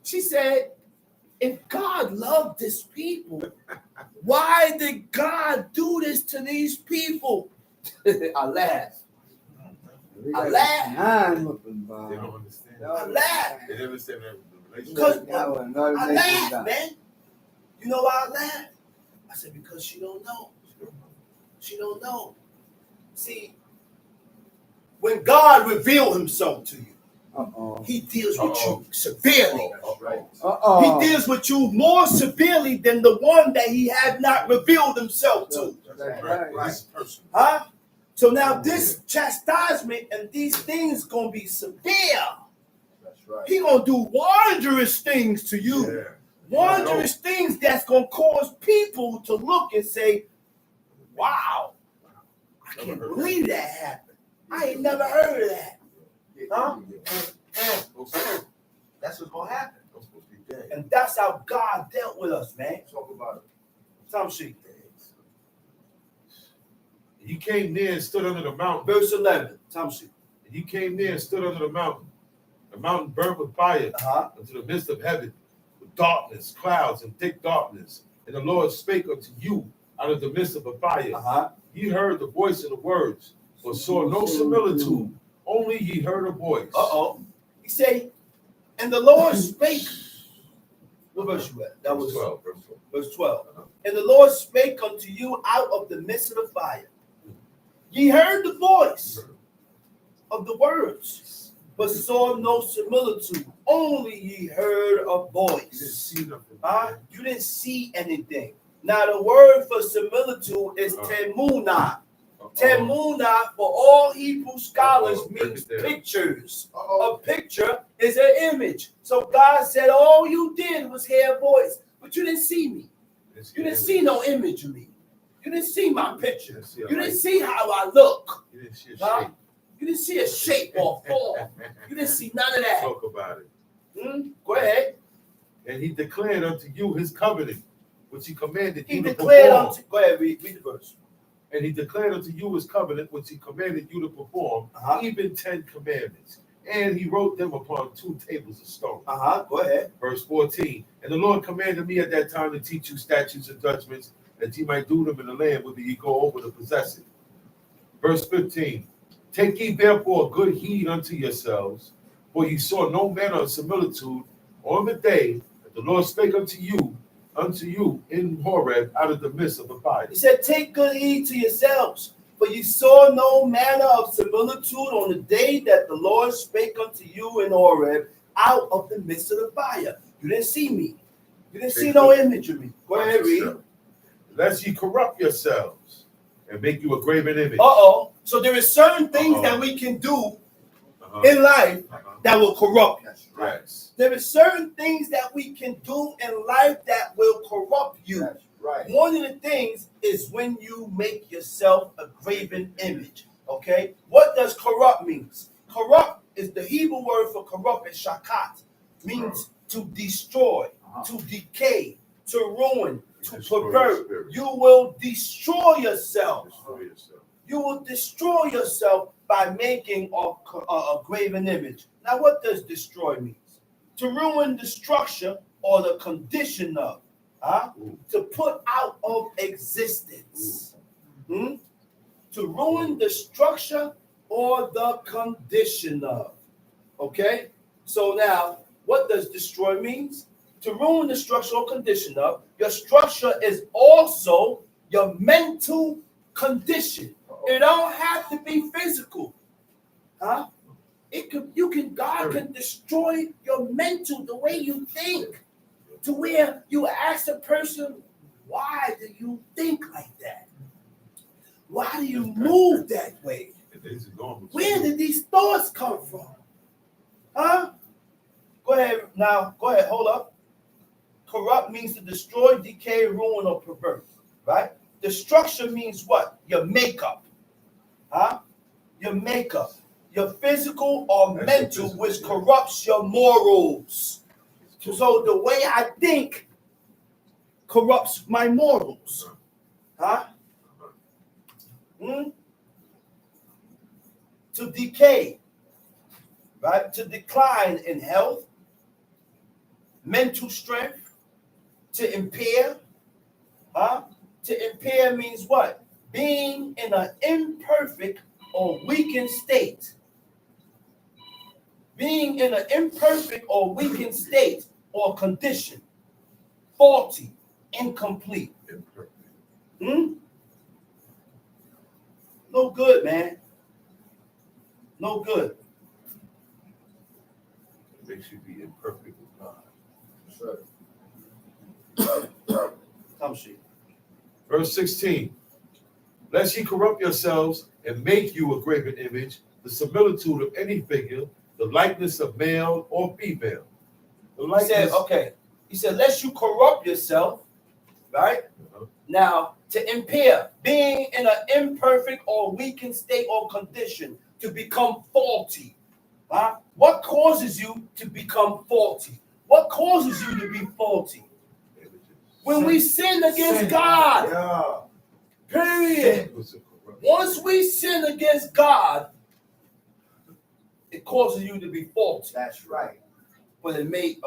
Speaker 1: She said, if God loved this people, why did God do this to these people? I laughed. I laughed.
Speaker 2: They don't understand.
Speaker 1: I laughed.
Speaker 2: They never said that.
Speaker 1: Because I laughed, man. You know why I laughed? I said, because she don't know. She don't know. See, when God revealed himself to you, he deals with you severely. He deals with you more severely than the one that he had not revealed himself to. Huh? So now this chastisement and these things gonna be severe. He gonna do wondrous things to you. Wondrous things that's gonna cause people to look and say, wow, I can't believe that happened. I ain't never heard of that. Huh? That's what's gonna happen. And that's how God dealt with us, man. Talk about it. Some shit.
Speaker 2: You came near and stood under the mountain.
Speaker 1: Verse 11. Some shit.
Speaker 2: You came near and stood under the mountain. The mountain burnt with fire into the midst of heaven, with darkness, clouds, and thick darkness. And the Lord spake unto you out of the midst of a fire. Ye heard the voice of the words, but saw no similitude. Only ye heard a voice.
Speaker 1: He said, and the Lord spake. What verse you at? That was
Speaker 2: 12.
Speaker 1: Verse 12. And the Lord spake unto you out of the midst of the fire. Ye heard the voice of the words, but saw no similitude. Only ye heard a voice. You didn't see anything. Now the word for similitude is temunah. Temunah, for all Hebrew scholars, means pictures. A picture is an image. So God said, all you did was hear a voice, but you didn't see me. You didn't see no image of me. You didn't see my picture. You didn't see how I look.
Speaker 2: You didn't see a shape.
Speaker 1: You didn't see a shape or form. You didn't see none of that.
Speaker 2: Talk about it.
Speaker 1: Go ahead.
Speaker 2: And he declared unto you his covenant, which he commanded you to
Speaker 1: perform. Go ahead, read the verse.
Speaker 2: And he declared unto you his covenant, which he commanded you to perform, even 10 commandments. And he wrote them upon 2 tables of stone.
Speaker 1: Go ahead.
Speaker 2: Verse 14. And the Lord commanded me at that time to teach you statutes and judgments, that ye might do them in the land whither ye go over to possess it. Verse 15. Take ye therefore good heed unto yourselves, for ye saw no manner of similitude on the day that the Lord spake unto you in Horeb out of the midst of the fire.
Speaker 1: He said, take good heed to yourselves, for you saw no manner of similitude on the day that the Lord spake unto you in Horeb out of the midst of the fire. You didn't see me. You didn't see no image of me. Go ahead, read.
Speaker 2: Lest ye corrupt yourselves and make you a graven image.
Speaker 1: So there is certain things that we can do in life that will corrupt us.
Speaker 2: Yes.
Speaker 1: There is certain things that we can do in life that will corrupt you. One of the things is when you make yourself a graven image. Okay? What does corrupt means? Corrupt is the Hebrew word for corrupt is shakat. Means to destroy, to decay, to ruin, to pervert. You will destroy yourself. You will destroy yourself by making a graven image. Now, what does destroy mean? To ruin the structure or the condition of. To put out of existence. To ruin the structure or the condition of. Okay? So now, what does destroy means? To ruin the structure or condition of. Your structure is also your mental condition. It don't have to be physical. God can destroy your mental, the way you think, to where you ask a person, why do you think like that? Why do you move that way? Where did these thoughts come from? Go ahead, hold up. Corrupt means to destroy, decay, ruin, or pervert, right? Destruction means what? Your makeup. Your makeup. Your physical or mental, which corrupts your morals. So the way I think corrupts my morals. To decay, right? To decline in health, mental strength, to impair. To impair means what? Being in an imperfect or weakened state. Being in an imperfect or weakened state or condition. Faulty, incomplete. No good, man. No good.
Speaker 2: It makes you be imperfect with God.
Speaker 1: Come see.
Speaker 2: Verse 16. Lest ye corrupt yourselves and make you a graven image, the similitude of any figure, the likeness of male or female.
Speaker 1: He said, lest you corrupt yourself, right? Now, to impair, being in an imperfect or weakened state or condition, to become faulty. What causes you to become faulty? What causes you to be faulty? When we sin against God. Period. Once we sin against God, it causes you to be faulty.
Speaker 4: That's right.
Speaker 1: But it may,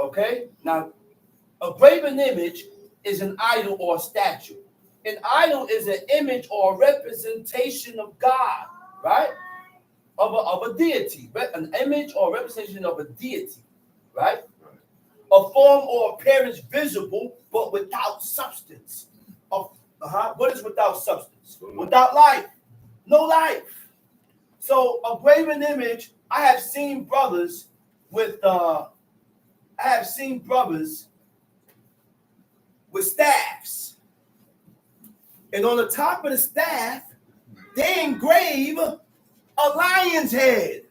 Speaker 1: now, a graven image is an idol or a statue. An idol is an image or a representation of God, right? Of a deity. An image or representation of a deity, right? A form or appearance visible, but without substance. What is without substance? Without life. No life. So a graven image, I have seen brothers with staffs. And on the top of the staff, they engrave a lion's head.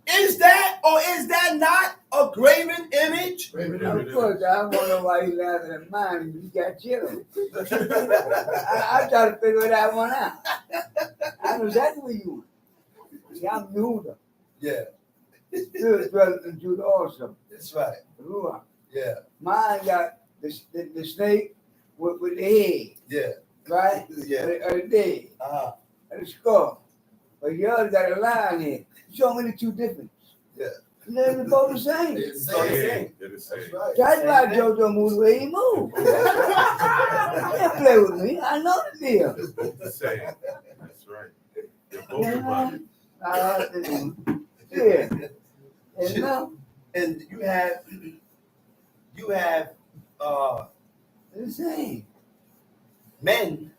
Speaker 1: Is that or is that not a graven image?
Speaker 4: Of course, I wonder why you laughing at mine and you got children. I try to figure that one out. I know exactly where you went. See, I'm Yehuda.
Speaker 1: Yeah.
Speaker 4: Spirit dwells in Judah also.
Speaker 1: That's right.
Speaker 4: Ruach.
Speaker 1: Yeah.
Speaker 4: Mine got the snake with the head.
Speaker 1: Yeah.
Speaker 4: Right?
Speaker 1: Yeah.
Speaker 4: Or the dead. And the skull. But yours got a lion head. Show me the two differences.
Speaker 1: Yeah.
Speaker 4: They're both the same.
Speaker 1: They're the same.
Speaker 2: That's right.
Speaker 4: That's why JoJo moves the way he moves. Can't play with me. I know the deal.
Speaker 2: It's both the same. That's right. They're both about it.
Speaker 4: Yeah. And now,
Speaker 1: And you have
Speaker 4: the same.
Speaker 1: men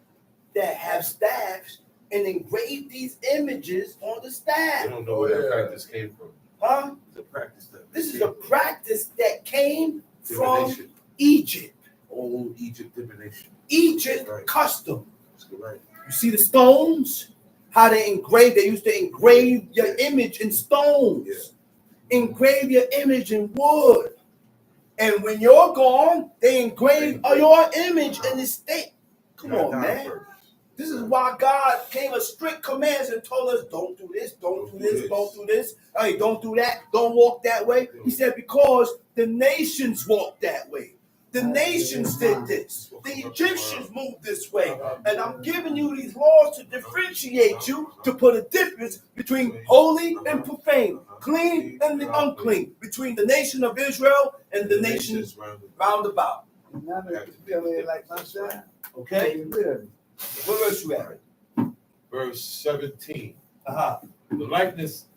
Speaker 1: that have staffs and engrave these images on the staff.
Speaker 2: They don't know where that practice came from. It's a practice that
Speaker 1: This is a practice that came from
Speaker 2: divination.
Speaker 1: Egypt.
Speaker 2: Old Egypt divination.
Speaker 1: Egypt
Speaker 2: Right.
Speaker 1: custom.
Speaker 2: That's right.
Speaker 1: You see the stones? How they used to engrave your image in stones.
Speaker 2: Yeah.
Speaker 1: Engrave your image in wood. And when you're gone, they engrave your image in the state. Come on, man. This is why God gave us strict commands and told us, don't do this, don't do this, don't do this. Hey, don't do that, don't walk that way. He said, because the nations walk that way. The nations did this. The Egyptians moved this way. And I'm giving you these laws to differentiate you, to put a difference between holy and profane, clean and the unclean, between the nation of Israel and the nations round about.
Speaker 4: Like my son.
Speaker 1: Okay? What verse you at?
Speaker 2: Verse 17.
Speaker 1: Uh-huh.
Speaker 2: The likeness,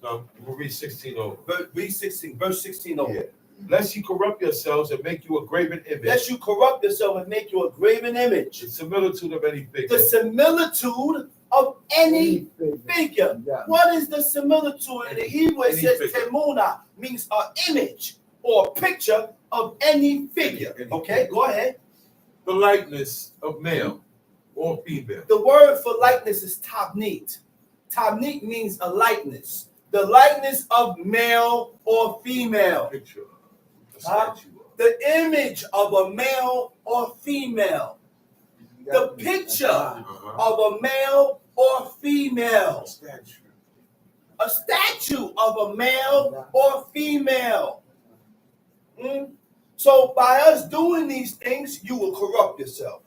Speaker 2: we'll read 16 over.
Speaker 1: Read 16, verse 16 over.
Speaker 2: Yeah. Lest you corrupt yourselves and make you a graven image.
Speaker 1: Lest you corrupt yourself and make you a graven image.
Speaker 2: The similitude of any figure.
Speaker 1: The similitude of any figure.
Speaker 4: Yeah.
Speaker 1: What is the similitude? In the Hebrew, it
Speaker 2: Any
Speaker 1: says
Speaker 2: figure.
Speaker 1: temuna, means an image or a picture of any figure.
Speaker 2: Any
Speaker 1: Okay, go ahead.
Speaker 2: The likeness of male or female.
Speaker 1: The word for likeness is tabnit. Tabnit means a likeness. The likeness of male or female.
Speaker 2: Picture. A
Speaker 1: Huh?
Speaker 2: statue of.
Speaker 1: The image of a male or female. The picture of a male or female.
Speaker 2: A statue.
Speaker 1: A statue of a male or female. So by us doing these things, you will corrupt yourself.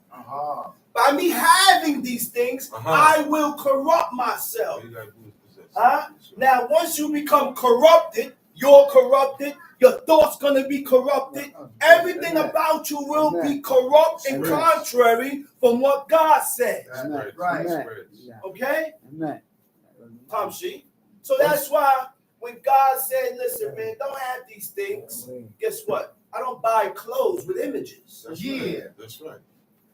Speaker 1: By me having these things, I will corrupt myself.
Speaker 2: All you gotta do is possess.
Speaker 1: Huh? Now, once you become corrupted, you're corrupted. Your thoughts gonna be corrupted. Everything about you will be corrupt and contrary from what God said.
Speaker 2: Spreads.
Speaker 4: Right.
Speaker 2: Spreads.
Speaker 1: Okay,
Speaker 4: Amen.
Speaker 1: Tom She. So that's why when God said, "Listen, man, don't have these things." Guess what? I don't buy clothes with images.
Speaker 2: That's
Speaker 3: Yeah.
Speaker 2: right. That's right.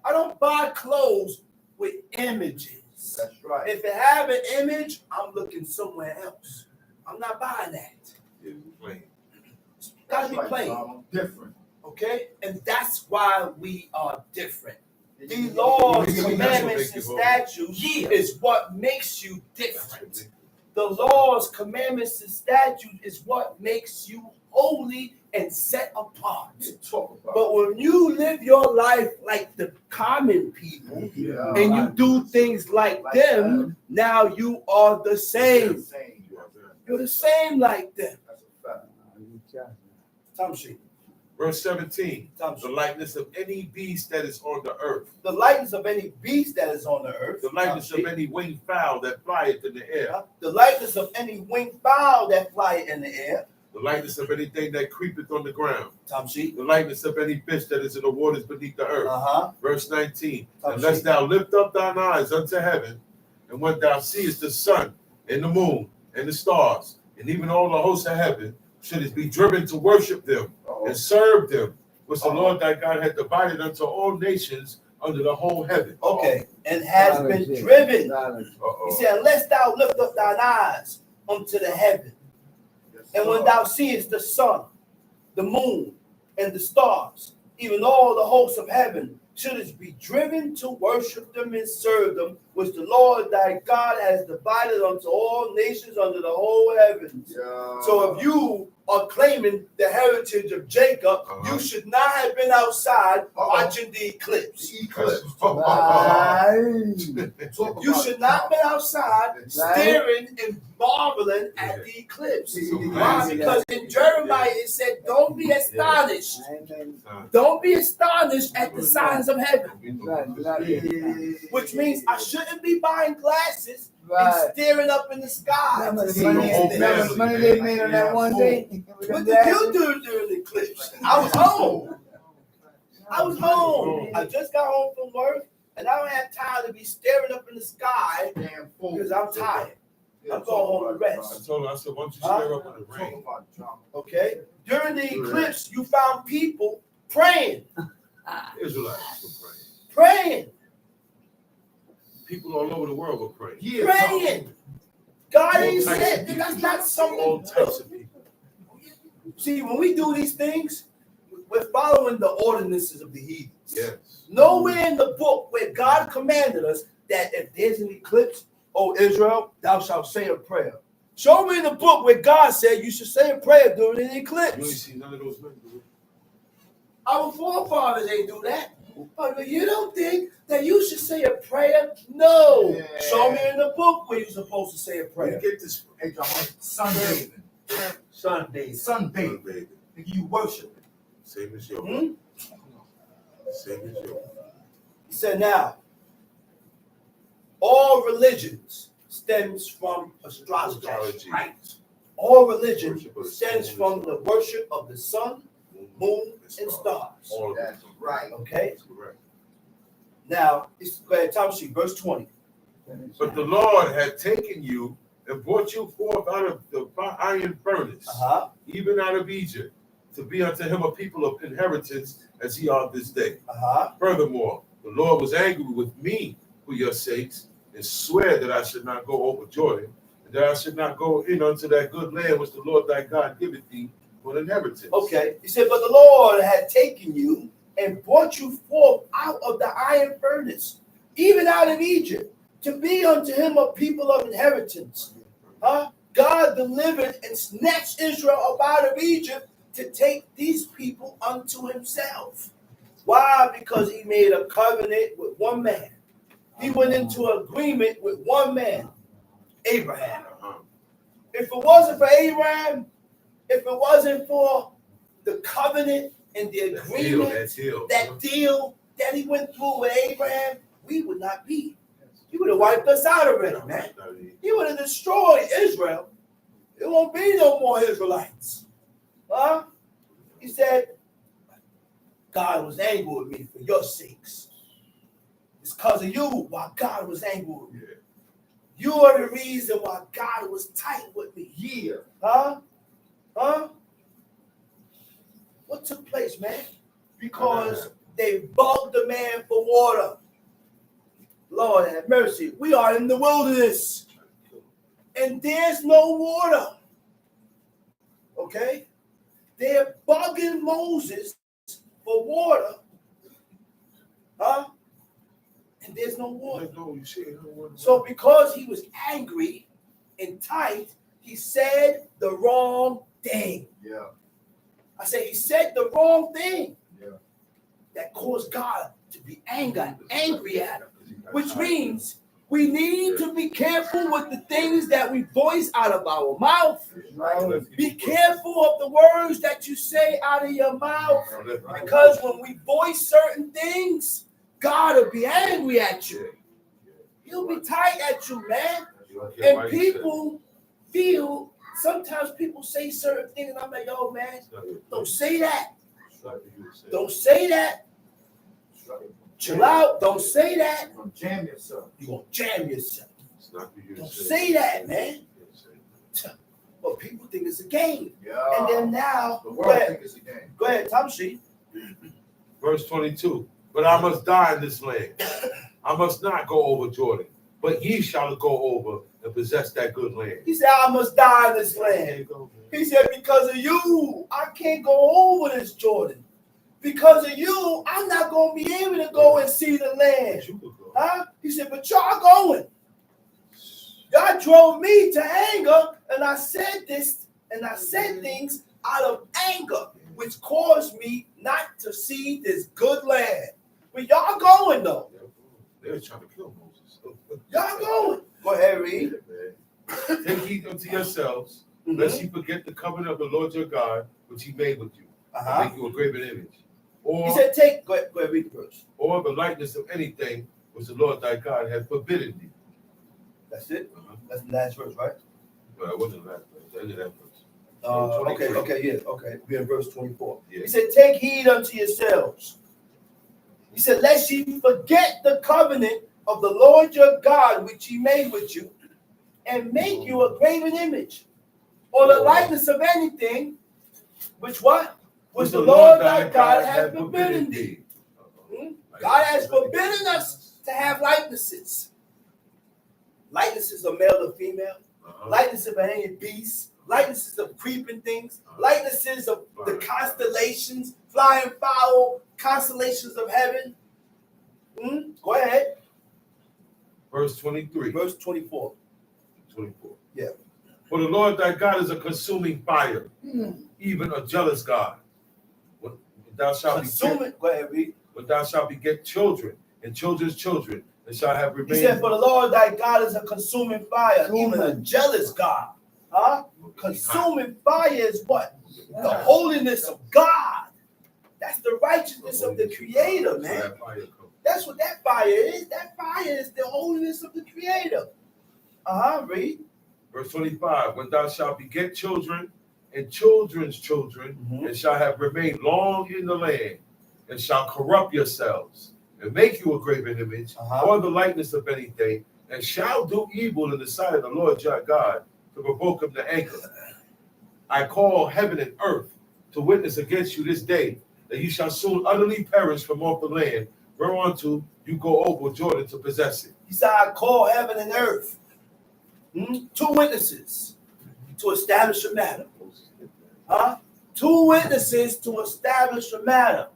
Speaker 1: I don't buy clothes with images.
Speaker 3: That's right.
Speaker 1: If it have an image, I'm looking somewhere else. I'm not buying that.
Speaker 2: Yeah, plain.
Speaker 1: It's gotta be
Speaker 3: That's right,
Speaker 1: plain.
Speaker 3: Tom. Different.
Speaker 1: Okay? And that's why we are different. These laws,
Speaker 2: That's what
Speaker 1: commandments,
Speaker 2: makes
Speaker 1: and
Speaker 2: you
Speaker 1: statutes is what makes you different. The laws, commandments, and statutes is what makes you holy and set apart.
Speaker 3: Talk about
Speaker 1: But when you live your life like the common people and you do things like them, now you are the same. You're the same like them.
Speaker 3: That's a fact.
Speaker 1: Tom Sheep.
Speaker 2: Verse 17.
Speaker 1: Tom
Speaker 2: The
Speaker 1: Sheep.
Speaker 2: likeness of any beast that is on the earth.
Speaker 1: The likeness of any beast that is on the earth.
Speaker 2: The likeness of any winged fowl that flieth in the air.
Speaker 1: The likeness of any winged fowl that flieth in the air.
Speaker 2: The likeness of anything that creepeth on the ground.
Speaker 1: Tom Sheep.
Speaker 2: The likeness of any fish that is in the waters beneath the earth.
Speaker 1: Uh-huh.
Speaker 2: Verse 19.
Speaker 1: Tom
Speaker 2: Unless
Speaker 1: Sheep.
Speaker 2: thou lift up thine eyes unto heaven, and when thou seest the sun and the moon and the stars, and even all the hosts of heaven, shouldest be driven to worship them and serve them, which the Lord thy God had divided unto all nations under the whole heaven.
Speaker 1: Okay. And has been driven. He
Speaker 2: Uh-oh.
Speaker 1: said, unless thou lift up thine eyes unto the heaven, and when thou seest the sun, the moon, and the stars, even all the hosts of heaven, shouldest be driven to worship them and serve them, which the Lord thy God has divided unto all nations under the whole heavens. So if you are claiming the heritage of Jacob, you should not have been outside watching the eclipse. You should not have been outside staring and marveling at the eclipse. Why? Because in Jeremiah it said, don't be astonished. Don't be astonished at the signs of heaven. Which means I shouldn't be buying glasses and staring up in the sky.
Speaker 4: Money they made on that one day.
Speaker 1: What did you do during the eclipse? I was home. I just got home from work, and I don't have time to be staring up in the sky because I'm tired. I'm going home to
Speaker 2: I
Speaker 1: rest.
Speaker 2: told her, I said, why don't you stare up in the rain?
Speaker 1: Okay? During the eclipse, you found people praying.
Speaker 2: Israelites were praying.
Speaker 1: Praying.
Speaker 2: People all over the world were praying.
Speaker 1: Praying. God
Speaker 2: All
Speaker 1: ain't
Speaker 2: types
Speaker 1: said
Speaker 2: of
Speaker 1: that. That's
Speaker 2: people.
Speaker 1: not something.
Speaker 2: All types of people.
Speaker 1: See, when we do these things, we're following the ordinances of the heathens.
Speaker 2: Yes.
Speaker 1: Nowhere in the book where God commanded us that if there's an eclipse, O Israel, thou shalt say a prayer. Show me in the book where God said you should say a prayer during an
Speaker 2: You ain't
Speaker 1: eclipse.
Speaker 2: see none of those men do it.
Speaker 1: Our forefathers ain't do that. But you don't think that you should say a prayer? No.
Speaker 3: Yeah.
Speaker 1: Show me in the book where you're supposed to say a
Speaker 3: Where you
Speaker 1: prayer.
Speaker 3: get this? Hey, John, sunbathing.
Speaker 1: Sunday.
Speaker 3: Sunbathing.
Speaker 2: Baby.
Speaker 3: You worship it.
Speaker 2: Same as yours.
Speaker 1: Hmm? He said, now, all religions stems from astrology. Right? All religion stems from the worship of the sun, moon, and stars.
Speaker 3: That's right.
Speaker 1: Okay? Now, Tom sheet, verse 20.
Speaker 2: But the Lord had taken you and brought you forth out of the iron furnace, even out of Egypt, to be unto him a people of inheritance as ye are this day. Furthermore, the Lord was angry with me for your sakes, and swear that I should not go over Jordan, and that I should not go in unto that good land which the Lord thy God giveth thee for an inheritance.
Speaker 1: Okay. He said, but the Lord had taken you and brought you forth out of the iron furnace, even out of Egypt, to be unto him a people of inheritance. God delivered and snatched Israel up out of Egypt to take these people unto himself. Why? Because he made a covenant with one man. He went into agreement with one man, Abraham. If it wasn't for Abraham, if it wasn't for the covenant and the agreement, that deal that he went through with Abraham, we would not be. He would have wiped us out already, man. He would have destroyed Israel. There won't be no more Israelites. He said, God was angry with me for your sakes. It's because of you why God was angry with me. You are the reason why God was tight with me. What took place, man? Because they bugged the man for water. Lord have mercy. We are in the wilderness. And there's no water. Okay? They're bugging Moses for water. And there's no water. So because he was angry and tight, he said the wrong thing. I said he said the wrong thing. That caused God to be angry at him. Which means we need to be careful with the things that we voice out of our mouth. Be careful of the words that you say out of your mouth. Because when we voice certain things, God will be angry at you. He'll be tight at you, man. And people feel, sometimes people say certain things, and I'm like, yo, man, don't say that. Don't say that. Chill out. Don't say that.
Speaker 3: You're going to jam yourself.
Speaker 1: You're going to jam yourself. Don't say that, man. But people think it's a game. And then now,
Speaker 3: the world think it's a game.
Speaker 1: Go ahead, Tom Sheet.
Speaker 2: Verse 22. But I must die in this land. I must not go over Jordan. But ye shall go over and possess that good land.
Speaker 1: He said, I must die in this land. He said, because of you, I can't go over this Jordan. Because of you, I'm not going to be able to go and see the land. He said, but y'all going. God drove me to anger, and I said this, and I said things out of anger, which caused me not to see this good land. But y'all going, though.
Speaker 2: They were trying to kill Moses.
Speaker 1: Y'all going. Go ahead, read.
Speaker 2: Take heed unto yourselves, lest ye forget the covenant of the Lord your God, which he made with you, and make you a graven image. Or,
Speaker 1: he said, go ahead, read the verse.
Speaker 2: Or the likeness of anything which the Lord thy God hath forbidden thee.
Speaker 1: That's it? That's the last verse, right?
Speaker 2: Well, it wasn't the last verse. The end of that verse.
Speaker 1: Okay. We're in verse 24.
Speaker 2: Yeah.
Speaker 1: He said, take heed unto yourselves. He said, lest ye forget the covenant of the Lord your God, which he made with you, and make you a graven image, or the likeness of anything, which what? Which the Lord thy God hath forbidden thee. God has forbidden us to have likenesses. Likenesses of male or female. Likenesses of any beast. Likenesses of creeping things. Likenesses of the constellations, flying fowl, constellations of heaven. Go ahead.
Speaker 2: Verse 23.
Speaker 1: Verse 24.
Speaker 2: 24.
Speaker 1: Yeah.
Speaker 2: For the Lord thy God is a consuming fire, even a jealous God. When thou shalt
Speaker 1: Go ahead, read.
Speaker 2: When thou shalt beget children and children's children, and shall have remained.
Speaker 1: He said, for the Lord thy God is a consuming fire, even a jealous God. Consuming fire is what? The holiness of God. That's the righteousness of the Creator, man. That's what that fire is. That fire is the holiness of the Creator. Read.
Speaker 2: Verse 25, when thou shalt beget children and children's children, and shall have remained long in the land, and shall corrupt yourselves, and make you a graven image, or the likeness of anything, and shall do evil in the sight of the Lord your God, to provoke him to anger. I call heaven and earth to witness against you this day, that you shall soon utterly perish from off the land, whereunto you go over Jordan to possess it.
Speaker 1: He said, I call heaven and earth. 2 witnesses to establish a matter. 2 witnesses to establish a matter.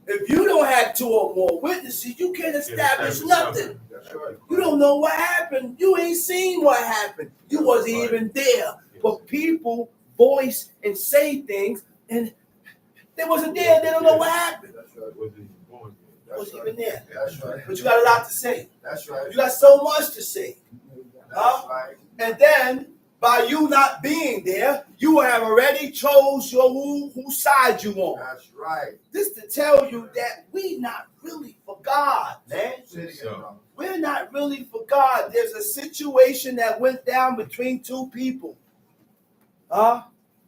Speaker 1: If you don't have 2 or more witnesses, you can't establish nothing.
Speaker 3: That's right.
Speaker 1: You don't know what happened. You ain't seen what happened. You wasn't even there. But people voice and say things, and they wasn't there. They don't know what happened.
Speaker 3: That's right.
Speaker 1: Wasn't even there.
Speaker 3: That's right.
Speaker 1: But you got a lot to say.
Speaker 3: That's right.
Speaker 1: You got so much to say.
Speaker 3: That's right.
Speaker 1: And then, by you not being there, you have already chose your whose side you on.
Speaker 3: That's right.
Speaker 1: This to tell you that we not really for God, man.
Speaker 3: Say it again, bro.
Speaker 1: We're not really for God. There's a situation that went down between 2 people.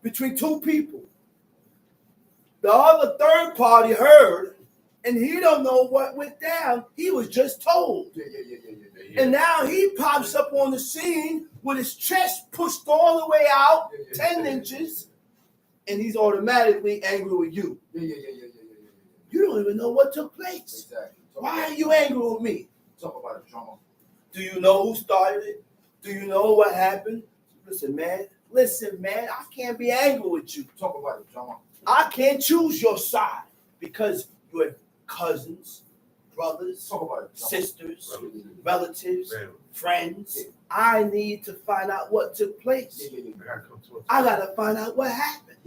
Speaker 1: Between 2 people. The other third party heard, and he don't know what went down. He was just told.
Speaker 3: Yeah.
Speaker 1: And now he pops up on the scene with his chest pushed all the way out, 10 inches, and he's automatically angry with you.
Speaker 3: Yeah.
Speaker 1: You don't even know what took place.
Speaker 3: Exactly.
Speaker 1: Why are you angry with me?
Speaker 3: Talk about the drama.
Speaker 1: Do you know who started it? Do you know what happened? Listen, man, I can't be angry with you.
Speaker 3: Talk about the drama.
Speaker 1: I can't choose your side because you have cousins, brothers,
Speaker 3: Talk about it.
Speaker 1: sisters, relatives, friends. I need to find out what took place. I got to find out what happened.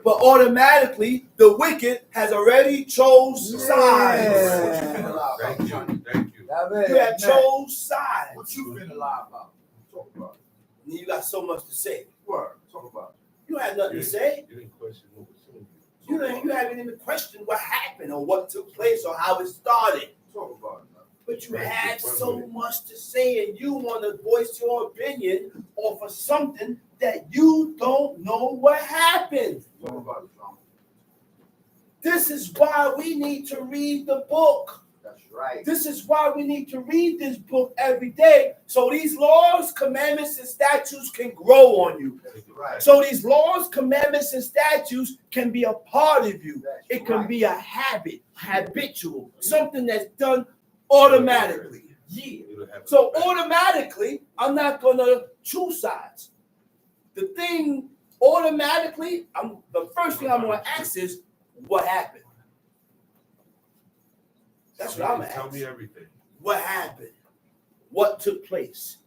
Speaker 1: But automatically, the wicked has already chose sides.
Speaker 2: Thank you.
Speaker 1: You have chose sides.
Speaker 3: What you been alive about? Talk about it.
Speaker 1: And you got so much to say.
Speaker 3: Word. Talk about it.
Speaker 1: You had nothing to say.
Speaker 2: You didn't question what was saying.
Speaker 1: You haven't even questioned what happened or what took place or how it started.
Speaker 3: Talk about it, man.
Speaker 1: But you had so much to say and you want to voice your opinion off of something that you don't know what happened.
Speaker 3: Talk about the drama.
Speaker 1: This is why we need to read the book.
Speaker 3: That's right.
Speaker 1: This is why we need to read this book every day so these laws, commandments, and statutes can grow on you.
Speaker 3: That's right.
Speaker 1: So these laws, commandments, and statutes can be a part of you.
Speaker 3: That's
Speaker 1: It can
Speaker 3: right.
Speaker 1: be a habit, habitual, something that's done automatically. Yeah. So automatically, I'm not going to choose sides. The thing automatically, the first thing I'm going to ask is, what happened? That's what I'm going to ask.
Speaker 2: Tell me everything.
Speaker 1: What happened? What took place?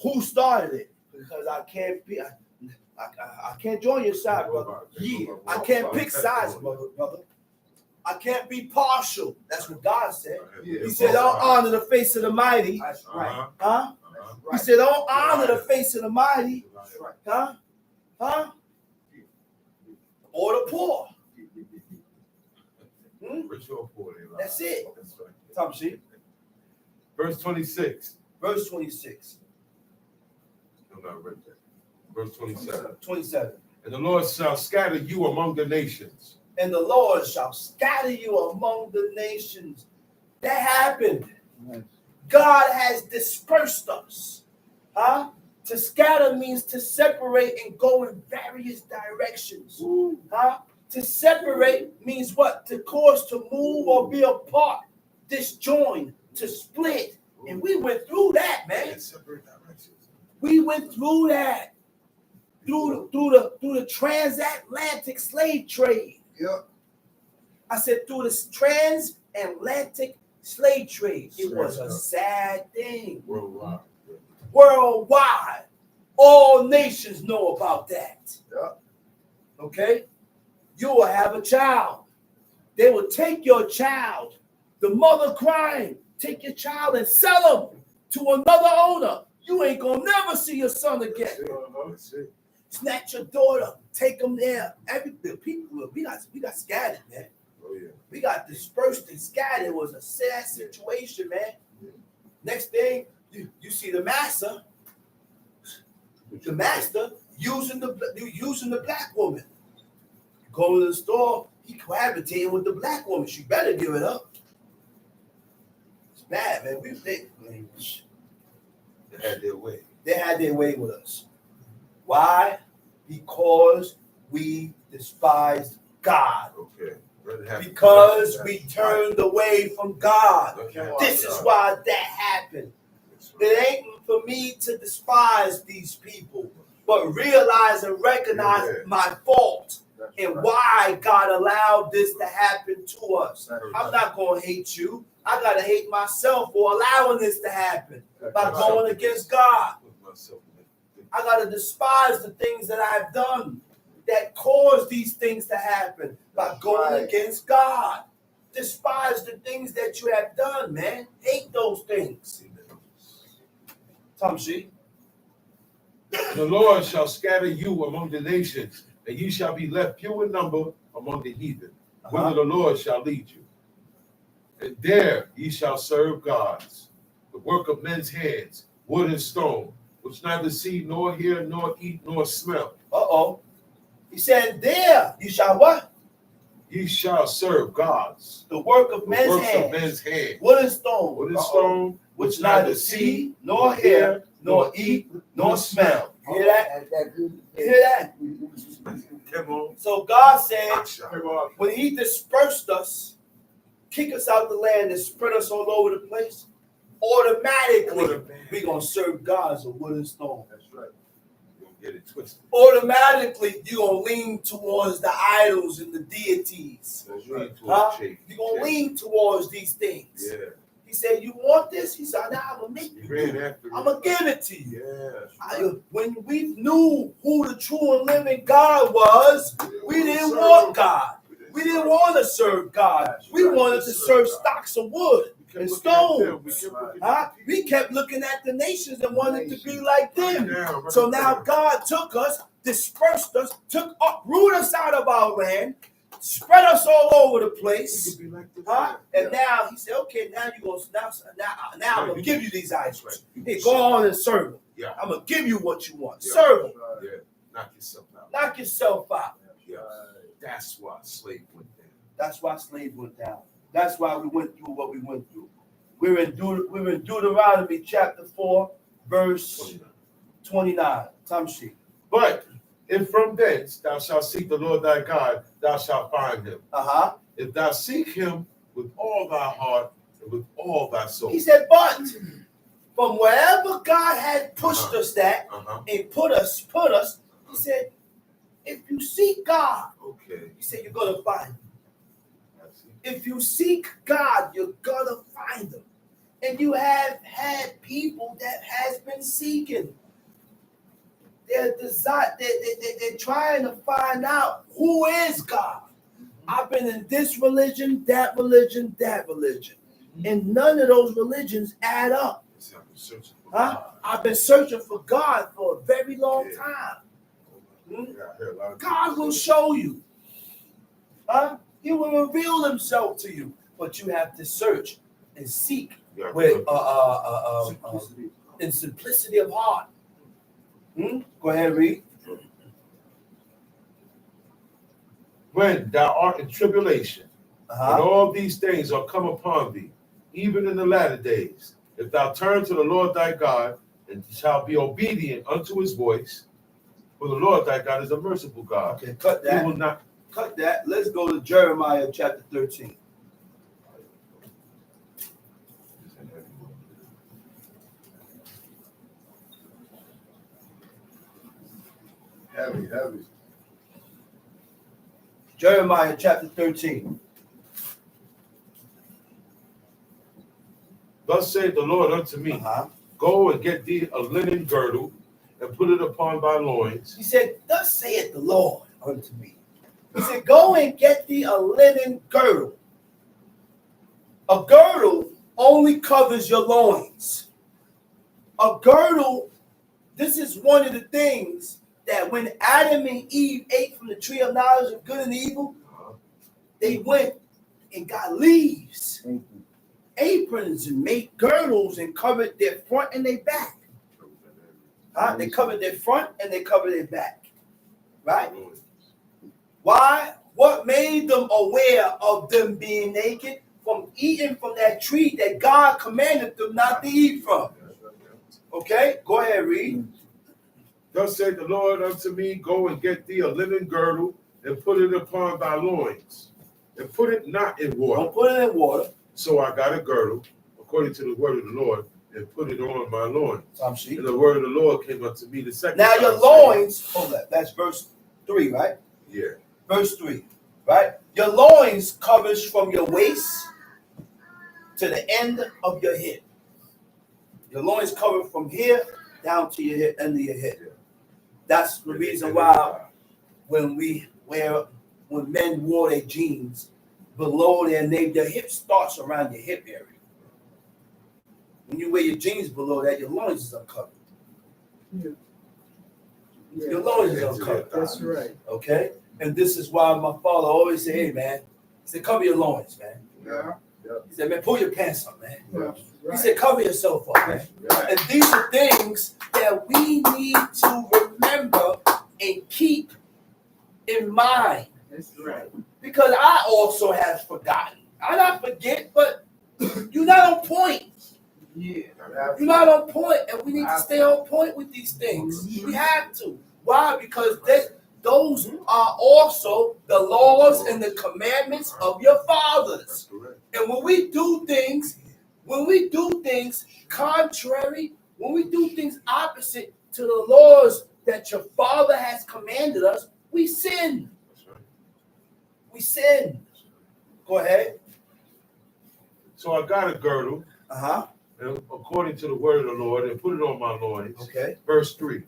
Speaker 1: Who started it? Because I can't be, I can't join your side, brother. Yeah, I can't pick sides, brother. I can't be partial. That's what God said. He said, don't honor the face of the mighty.
Speaker 3: That's right.
Speaker 1: Huh?
Speaker 3: That's
Speaker 1: He
Speaker 3: right.
Speaker 1: said, don't honor the face of the mighty.
Speaker 3: That's right.
Speaker 1: Huh? Or the poor.
Speaker 2: Rich or poor, they lie.
Speaker 1: That's it.
Speaker 2: That's right.
Speaker 1: Tom sheep.
Speaker 2: Verse 26.
Speaker 1: Verse 26.
Speaker 2: I'm not read that. Verse 27.
Speaker 1: 27.
Speaker 2: And the Lord shall scatter you among the nations.
Speaker 1: And the Lord shall scatter you among the nations. That happened. God has dispersed us. To scatter means to separate and go in various directions. To separate means what? To cause to move or be apart, disjoin, to split. And we went through that, man.
Speaker 2: Separate directions.
Speaker 1: We went through that. Through the transatlantic slave trade.
Speaker 3: Yep.
Speaker 1: I said through the transatlantic slave trade. It was a sad thing.
Speaker 2: Worldwide.
Speaker 1: Worldwide. All nations know about that.
Speaker 3: Yep.
Speaker 1: Okay? You will have a child. They will take your child, the mother crying, take your child and sell him to another owner. You ain't gonna never see your son again. Snatch your daughter, take them there. The people, we got scattered, man.
Speaker 2: Oh, yeah.
Speaker 1: We got dispersed and scattered. It was a sad situation, man. Next thing, you see the master using the black woman. Go to the store, he cohabitating with the black woman. She better give it up. It's bad, man. They
Speaker 2: had their way.
Speaker 1: They had their way with us. Why? Because we despised God.
Speaker 2: Okay.
Speaker 1: Because we turned away from God. This is why that happened. It ain't for me to despise these people, but realize and recognize my fault and why God allowed this to happen to us. I'm not going to hate you. I got to hate myself for allowing this to happen by going against God. I got to despise the things that I've done that caused these things to happen by going against God. Despise the things that you have done, man. Hate those things. Tamshi.
Speaker 2: The Lord shall scatter you among the nations, and ye shall be left few in number among the heathen, whither the Lord shall lead you. And there ye shall serve gods, the work of men's hands, wood and stone, which neither see, nor hear, nor eat, nor smell.
Speaker 1: He said, there you shall what?
Speaker 2: Ye shall serve gods,
Speaker 1: the work of men's hands, wood and stone, which neither see, nor hear, nor eat, nor smell. You hear that? You hear that?
Speaker 2: Come on.
Speaker 1: So God said, when he dispersed us, kick us out the land and spread us all over the place, automatically we're going to serve gods of wood and stone.
Speaker 2: That's right. Get it twisted.
Speaker 1: Automatically, you're going to lean towards the idols and the deities. You're going to lean towards these things.
Speaker 2: Yeah.
Speaker 1: He said, you want this? He said, now I'm going to make you. I'm going to give it to you.
Speaker 2: Yeah.
Speaker 1: When we knew who the true and living God was, we didn't want God. We didn't want to serve God. We wanted to serve stocks of wood and stones. We kept looking at the nations and wanted to be like them. So now God took us, dispersed us, uprooted us out of our land, spread us all over the place. And now he said, okay, now you're going to now I'm going to give you these idols. Hey, go on and serve them. I'm going to give you what you want. Serve them.
Speaker 2: Knock yourself out.
Speaker 1: Knock yourself out.
Speaker 2: That's why slave went down.
Speaker 1: That's why slave went down. That's why we went through what we went through. We're in Deuteronomy chapter 4, verse 29. Tamshi.
Speaker 2: But if from thence thou shalt seek the Lord thy God, thou shalt find him. If thou seek him with all thy heart and with all thy soul.
Speaker 1: He said, but from wherever God had pushed us and put us, he said, if you seek God, he said, you're going to find him. If you seek God, you're going to find him. And you have had people that has been seeking. They're trying to find out who is God. I've been in this religion, that religion, that religion. And none of those religions add up. I've been searching for God for a very long time. God will show you. He will reveal himself to you. But you have to search and seek with in simplicity of heart. Go ahead, read.
Speaker 2: When thou art in tribulation, and all these things are come upon thee, even in the latter days, if thou turn to the Lord thy God, and shalt be obedient unto his voice, for the Lord thy God is a merciful God.
Speaker 1: Okay, cut that.
Speaker 2: He will not
Speaker 1: cut that. Let's go to Jeremiah chapter 13.
Speaker 3: Heavy.
Speaker 1: Jeremiah chapter 13.
Speaker 2: Thus saith the Lord unto me, go and get thee a linen girdle, and put it upon thy loins.
Speaker 1: He said, thus saith the Lord unto me. He said, go and get thee a linen girdle. A girdle only covers your loins. A girdle, this is one of the things that when Adam and Eve ate from the tree of knowledge of good and evil, they went and got leaves, aprons, and made girdles and covered their front and their back. They covered their front and they covered their back. Right? Why? What made them aware of them being naked? From eating from that tree that God commanded them not to eat from. Okay? Go ahead, read.
Speaker 2: Thus said the Lord unto me, go and get thee a linen girdle and put it upon thy loins, and put it not in water.
Speaker 1: Don't put it in water.
Speaker 2: So I got a girdle, according to the word of the Lord, and put it on my loins. And the word of the Lord came unto me the second
Speaker 1: now
Speaker 2: time.
Speaker 1: Your loins, hold that. That's verse 3, right?
Speaker 2: Yeah.
Speaker 1: Verse 3, right? Your loins covers from your waist to the end of your hip. Your loins covered from here down to your hip, end of your hip. That's the reason why when men wore their jeans below their nape, their hip starts around your hip area. When you wear your jeans below that, your loins is uncovered.
Speaker 4: Yeah.
Speaker 1: Your loins is uncovered.
Speaker 4: That's right.
Speaker 1: Okay? And this is why my father always say, hey, man, he said, cover your loins, man.
Speaker 3: Yeah.
Speaker 1: He said, man, pull your pants up, man.
Speaker 4: Yeah. Right.
Speaker 1: He said, cover yourself up, man.
Speaker 3: Right.
Speaker 1: And these are things that we need to remember and keep in mind.
Speaker 4: That's right.
Speaker 1: Because I also have forgotten. I not forget, but you're not on point.
Speaker 4: Yeah.
Speaker 1: You're not on point, and we need to stay on point with these things. We have to. Why? Because those are also the laws and the commandments of your fathers. And when we do things contrary, when we do things opposite to the laws that your father has commanded us, we sin. We sin. Go ahead.
Speaker 2: So I got a girdle,
Speaker 1: And
Speaker 2: according to the word of the Lord, and put it on my loins.
Speaker 1: okay.
Speaker 2: Verse 3.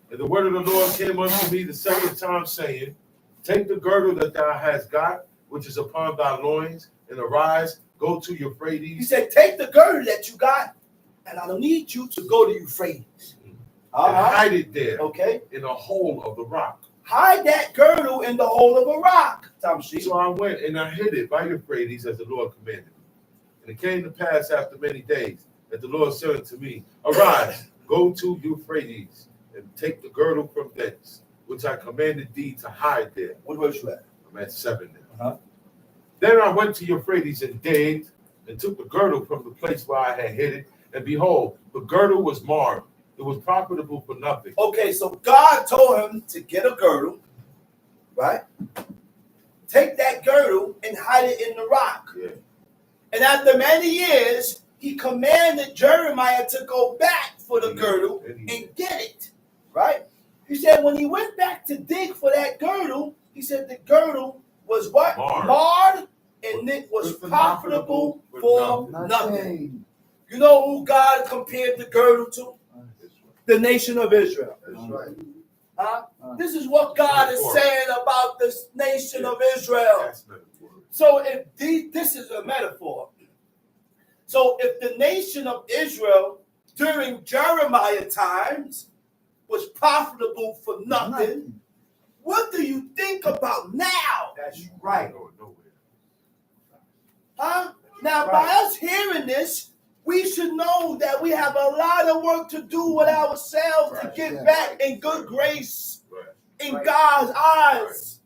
Speaker 2: And the word of the Lord came unto me the second time, saying, take the girdle that thou hast got, which is upon thy loins, and arise, go to Euphrates.
Speaker 1: He said, take the girdle that you got, and I don't need you to go to Euphrates.
Speaker 2: And hide it there,
Speaker 1: Okay.
Speaker 2: in the hole of the rock.
Speaker 1: Hide that girdle in the hole of a rock.
Speaker 2: So I went and I hid it by Euphrates as the Lord commanded me. And it came to pass after many days that the Lord said unto me, arise, go to Euphrates, and take the girdle from thence, which I commanded thee to hide there.
Speaker 1: What verse you at?
Speaker 2: I'm at 7 now. Then I went to Euphrates and digged, and took the girdle from the place where I had hid it, and behold, the girdle was marred. It was profitable for nothing.
Speaker 1: Okay, so God told him to get a girdle, right? Take that girdle and hide it in the rock.
Speaker 2: Yeah.
Speaker 1: And after many years, he commanded Jeremiah to go back for the girdle and get it, right? He said when he went back to dig for that girdle, he said the girdle was what? Marred, and it was profitable for nothing. You know who God compared the girdle to? The nation of Israel.
Speaker 3: That's right.
Speaker 1: This is what God is saying about this nation of Israel. So if this is a metaphor. So if the nation of Israel during Jeremiah times was profitable for nothing, what do you think about now?
Speaker 3: That's right.
Speaker 1: Now, by us hearing this, we should know that we have a lot of work to do with ourselves to get back in good grace in God's eyes.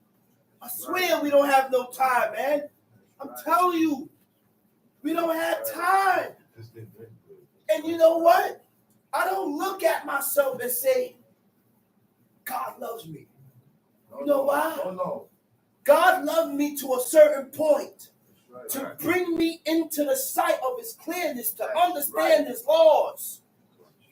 Speaker 1: I swear we don't have no time, man. I'm telling you, we don't have time. And you know what? I don't look at myself and say, God loves me. You know why?
Speaker 3: No.
Speaker 1: God loved me to a certain point. To bring me into the sight of his clearness, to understand his laws.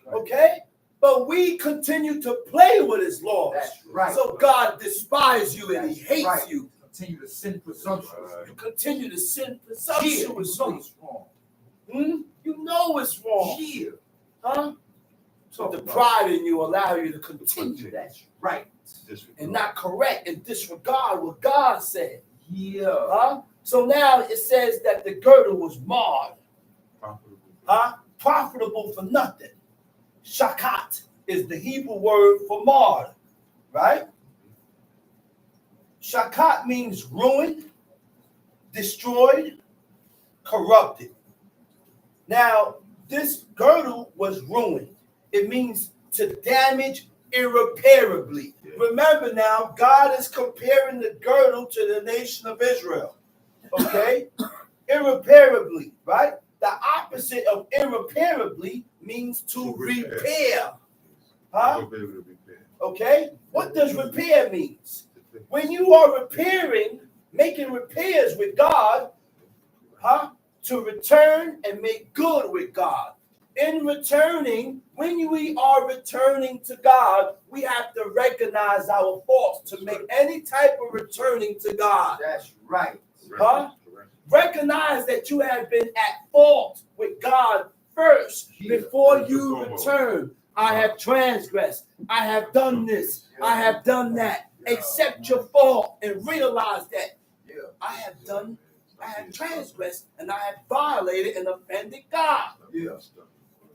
Speaker 1: Okay? But we continue to play with his laws.
Speaker 3: That's right.
Speaker 1: So God despises you and he hates you.
Speaker 3: Continue to sin presumptuously.
Speaker 1: You continue to sin presumptuously. You know it's wrong.
Speaker 3: Yeah.
Speaker 1: Huh? So the pride in you allow you to continue.
Speaker 3: That's right.
Speaker 1: And not correct and disregard what God said.
Speaker 3: Yeah.
Speaker 1: Huh? So now it says that the girdle was marred. Profitable for nothing. Shakat is the Hebrew word for marred, right? Shakat means ruin, destroyed, corrupted. Now, this girdle was ruined. It means to damage irreparably. Remember now, God is comparing the girdle to the nation of Israel. Okay? Irreparably, right? The opposite of irreparably means to repair. Huh? Okay? What does repair means? When you are repairing, making repairs with God, huh? To return and make good with God. In returning, when we are returning to God, we have to recognize our faults to make any type of returning to God.
Speaker 3: That's right.
Speaker 1: Huh? Recognize that you have been at fault with God first before you return. I have transgressed. I have done this. I have done that. Accept your fault and realize that I have transgressed and I have violated and offended God.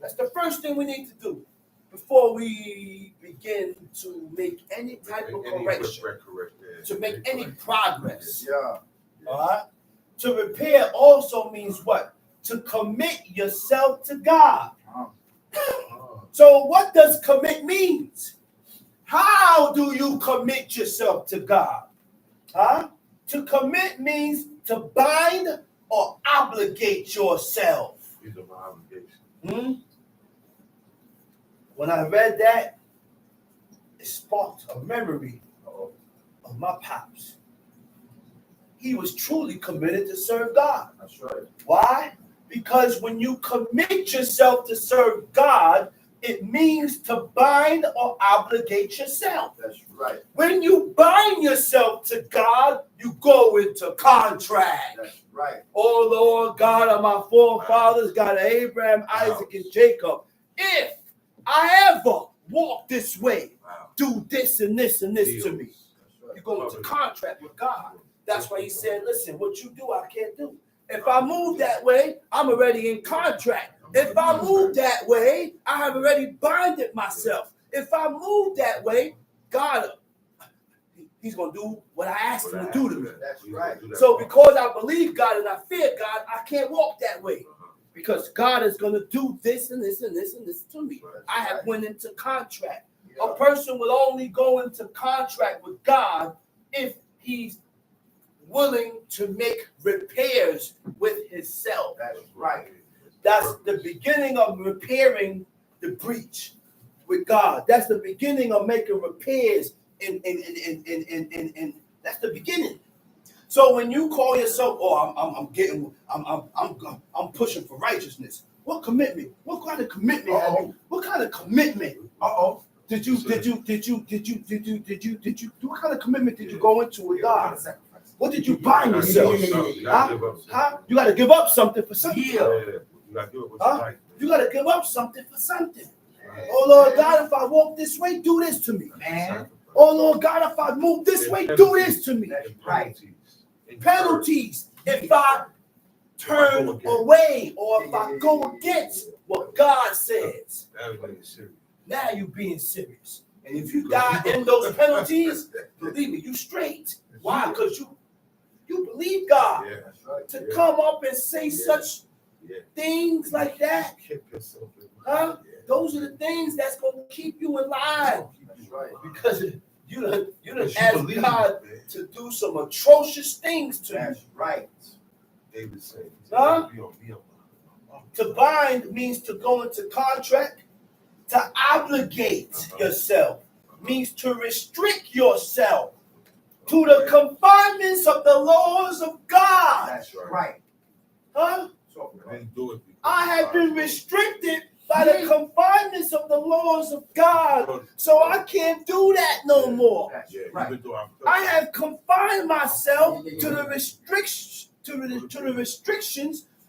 Speaker 1: That's the first thing we need to do before we begin to make any type of correction, to make any progress. All right? To repair also means what? To commit yourself to God. So what does commit means? How do you commit yourself to God? Huh? To commit means to bind or obligate yourself.
Speaker 2: These are my obligations.
Speaker 1: When I read that, it sparked a memory of my pops. He was truly committed to serve God.
Speaker 3: That's right.
Speaker 1: Why? Because when you commit yourself to serve God, it means to bind or obligate yourself.
Speaker 3: That's right.
Speaker 1: When you bind yourself to God, you go into contract.
Speaker 3: That's right.
Speaker 1: Oh Lord God of my forefathers, God of Abraham, Isaac, and Jacob, if I ever walk this way, do this and this and this to me. You go into contract with God. That's why he said, listen, what you do, I can't do. If I move that way, I'm already in contract. If I move that way, I have already binded myself. If I move that way, God, he's going to do what I asked him to do to me.
Speaker 3: That's right.
Speaker 1: So because I believe God and I fear God, I can't walk that way. Because God is going to do this and this and this and this to me. I have went into contract. A person will only go into contract with God if he's willing to make repairs with himself.
Speaker 3: That's right.
Speaker 1: That's the beginning of repairing the breach with God. That's the beginning of making repairs in that's the beginning. So when you call yourself, I'm pushing for righteousness. What commitment? What kind of commitment have you? What kind of commitment? Did you what kind of commitment did you go into with God? What did you bind yourself? Huh? You got to give up something for something. You got to give up something for something. Oh Lord God, if I walk this way, do this to me. Oh Lord God, if I move this way, do this to me.
Speaker 3: Right.
Speaker 1: Penalties if I turn away or if I go against what God says. Now you're being serious. And if you die in those penalties, believe me, you straight. Why? Because you believe God. To come up and say such things like that. Huh? Those are the things that's going to keep you alive. Because you done asked God to do some atrocious things to you.
Speaker 3: That's right.
Speaker 2: David said,
Speaker 1: huh? To bind means to go into contract. To obligate yourself means to restrict yourself to the confinements of the laws of God.
Speaker 3: That's right.
Speaker 1: Huh? I have been restricted by the confinements of the laws of God, so I can't do that no more.
Speaker 3: Right.
Speaker 1: I have confined myself to the restrictions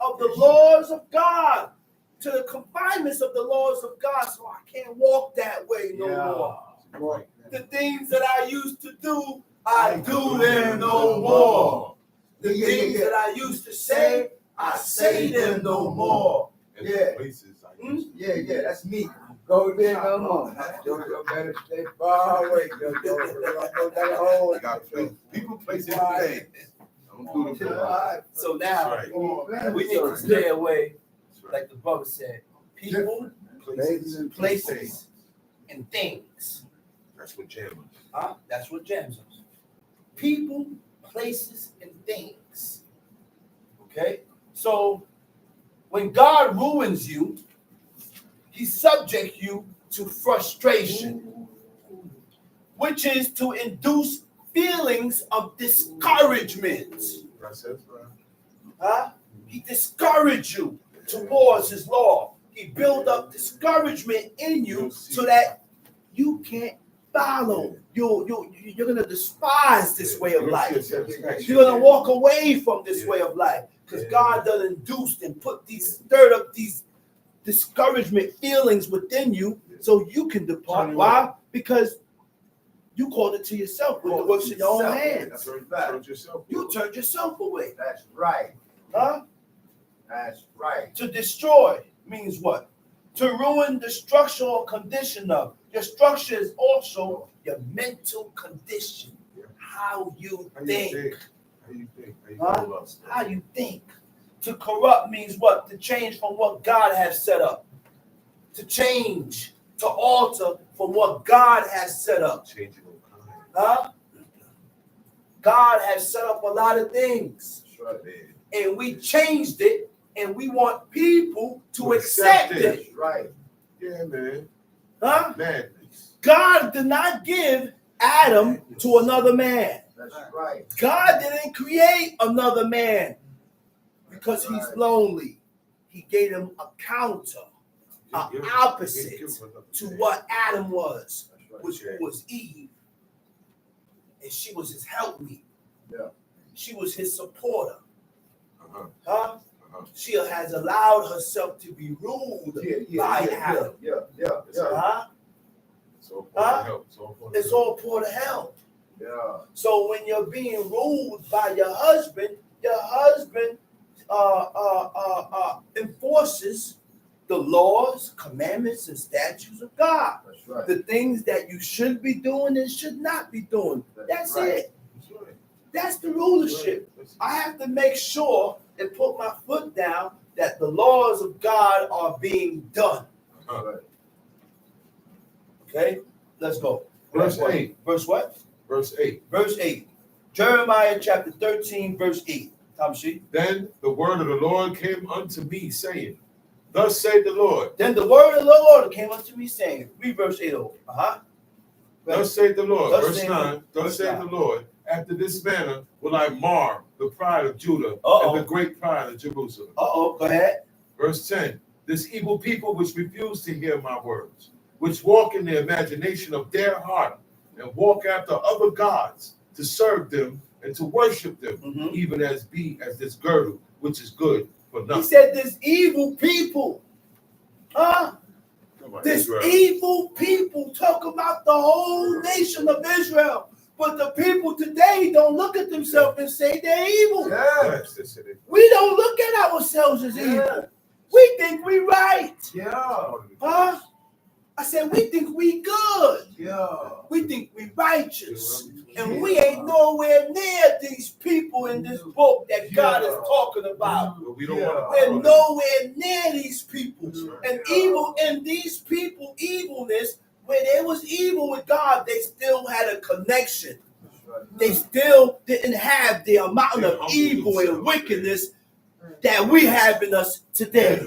Speaker 1: of the laws of God, to the confinements of the laws of God, so I can't walk that way no more. The things that I used to do, I do them no more. The things that I used to say, I say them no more.
Speaker 3: Yeah, that's me.
Speaker 4: Go there no more. You better stay far away.
Speaker 2: People, places, and things. Don't do the right.
Speaker 1: So now
Speaker 2: Right.
Speaker 1: we need to stay away, like the brother said, people, places, and things.
Speaker 2: That's what jam us.
Speaker 1: That's what jams us. People, places, and things. Okay? So when God ruins you, he subjects you to frustration, which is to induce feelings of discouragement. He discouraged you towards his law. He built up discouragement in you so that you can't follow. You're going to despise this way of life. You're going to walk away from this way of life because God done induced and stirred up these discouragement feelings within you so you can depart. Why? Because you called it to yourself with the works in your own hands. You turned yourself away.
Speaker 3: That's right. That's right.
Speaker 1: To destroy means what? To ruin the structural condition of. Your structure is also your mental condition. How you think. How you think. To corrupt means what? To change from what God has set up. To change, to alter from what God has set up. God has set up a lot of things. And we changed it, and we want people to accept it.
Speaker 3: Right.
Speaker 2: Yeah, man.
Speaker 1: Madness. God did not give Adam to another man.
Speaker 3: That's right.
Speaker 1: God didn't create another man because he's lonely. He gave him a counter, an opposite to what Adam was, which was Eve. And she was his helpmeet.
Speaker 3: Yeah.
Speaker 1: She was his supporter. She has allowed herself to be ruled by Adam. It's all part of help.
Speaker 3: Yeah.
Speaker 1: So when you're being ruled by your husband enforces the laws, commandments, and statutes of God.
Speaker 3: That's right.
Speaker 1: The things that you should be doing and should not be doing. That's
Speaker 3: right.
Speaker 1: it. That's the rulership. I have to make sure and put my foot down that the laws of God are being done. Okay, let's go.
Speaker 2: Verse 8.
Speaker 1: Verse what?
Speaker 2: Verse 8.
Speaker 1: Verse 8. Jeremiah chapter 13, verse 8.
Speaker 2: Then the word of the Lord came unto me, saying, Thus saith the Lord.
Speaker 1: Then the word of the Lord came unto me, saying, read verse 8 over.
Speaker 2: Thus saith the Lord. Verse 9. Thus saith the Lord, after this manner will I mar the pride of Judah and the great pride of Jerusalem.
Speaker 1: Go ahead.
Speaker 2: Verse 10. This evil people which refuse to hear my words, which walk in the imagination of their heart, and walk after other gods to serve them and to worship them, even as this girdle, which is good for nothing.
Speaker 1: He said this evil people. This evil people talk about the whole nation of Israel. But the people today don't look at themselves and say they're evil.
Speaker 3: Yes.
Speaker 1: We don't look at ourselves as evil. We think we right.
Speaker 3: Yeah.
Speaker 1: I said, we think we good.
Speaker 3: Yeah.
Speaker 1: We think we righteous. And we ain't nowhere near these people in this book that God is talking about. We're nowhere near these people. And evil in these people, evilness, where they was evil with God, they still had a connection. They still didn't have the amount of evil and wickedness that we have in us today.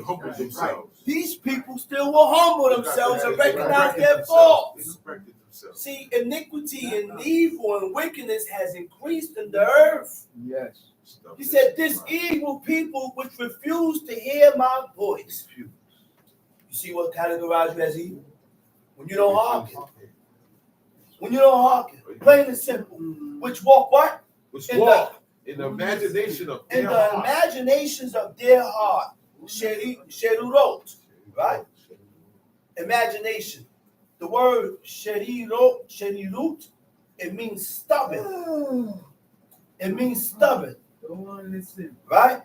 Speaker 1: These people still will humble themselves and recognize their faults. See, iniquity and evil and wickedness has increased in the earth.
Speaker 3: Yes.
Speaker 1: He said, this evil people which refuse to hear my voice. You see what categorized you as evil? When you don't hearken. When you don't hearken. Plain and simple. Which walk what?
Speaker 2: Which walk in the imagination of their heart.
Speaker 1: In the imaginations of their heart. Sherurot. Right? Imagination. The word sherirut, it means stubborn. It means stubborn. Right?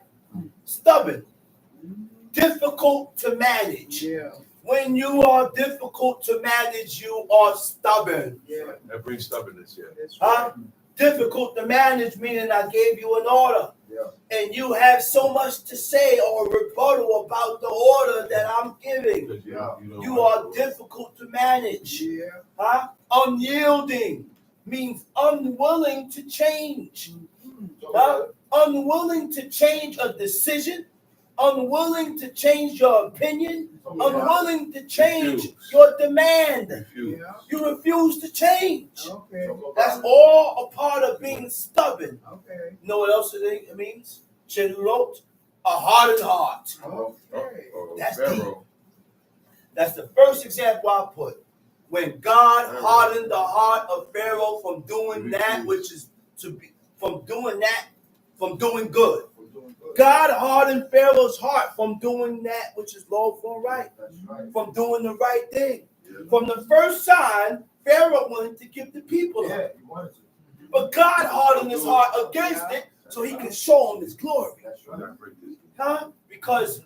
Speaker 1: Stubborn. Difficult to manage. When you are difficult to manage, you are stubborn.
Speaker 2: That brings stubbornness,
Speaker 1: Difficult to manage, meaning I gave you an order. And you have so much to say or rebuttal about the order that I'm giving. You are difficult to manage. Huh? Unyielding means unwilling to change. Huh? Unwilling to change a decision. Unwilling to change your opinion. Unwilling to change your demand. You refuse to change. That's all a part of being stubborn. You know what else it means? Wrote a hardened heart. That's deep. That's the first example I put. When God hardened the heart of Pharaoh from doing that which is to be, from doing good. God hardened Pharaoh's heart from doing that which is lawful and right. From doing the right thing. From the first sign, Pharaoh wanted to give the people up. But God hardened his heart against it so he can show him his glory. Huh? Because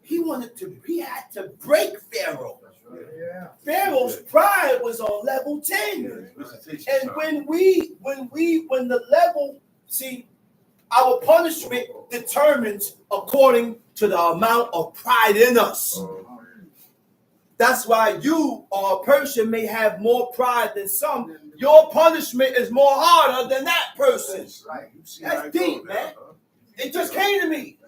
Speaker 1: he had to break Pharaoh. Pharaoh's pride was on level 10. And when the level, see, our punishment determines according to the amount of pride in us. That's why you or a person may have more pride than some. Your punishment is more harder than that person. That's deep, man. It just came to me.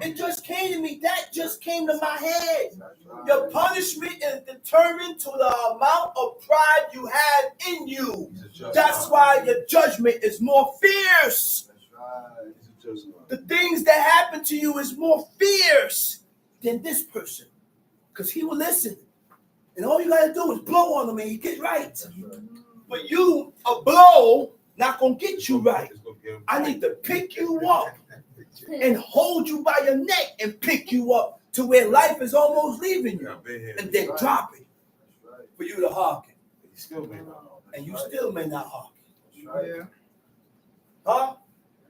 Speaker 1: It just came to me. That just came to my head. Your punishment is determined to the amount of pride you have in you. That's why your judgment is more fierce. The things that happen to you is more fierce than this person. Because he will listen. And all you got to do is blow on him and he get right. But you, a blow, not going to get you right. I need to pick you up and hold you by your neck and pick you up to where life is almost leaving you. And then drop it for you to hearken. And you still may not hearken. Huh?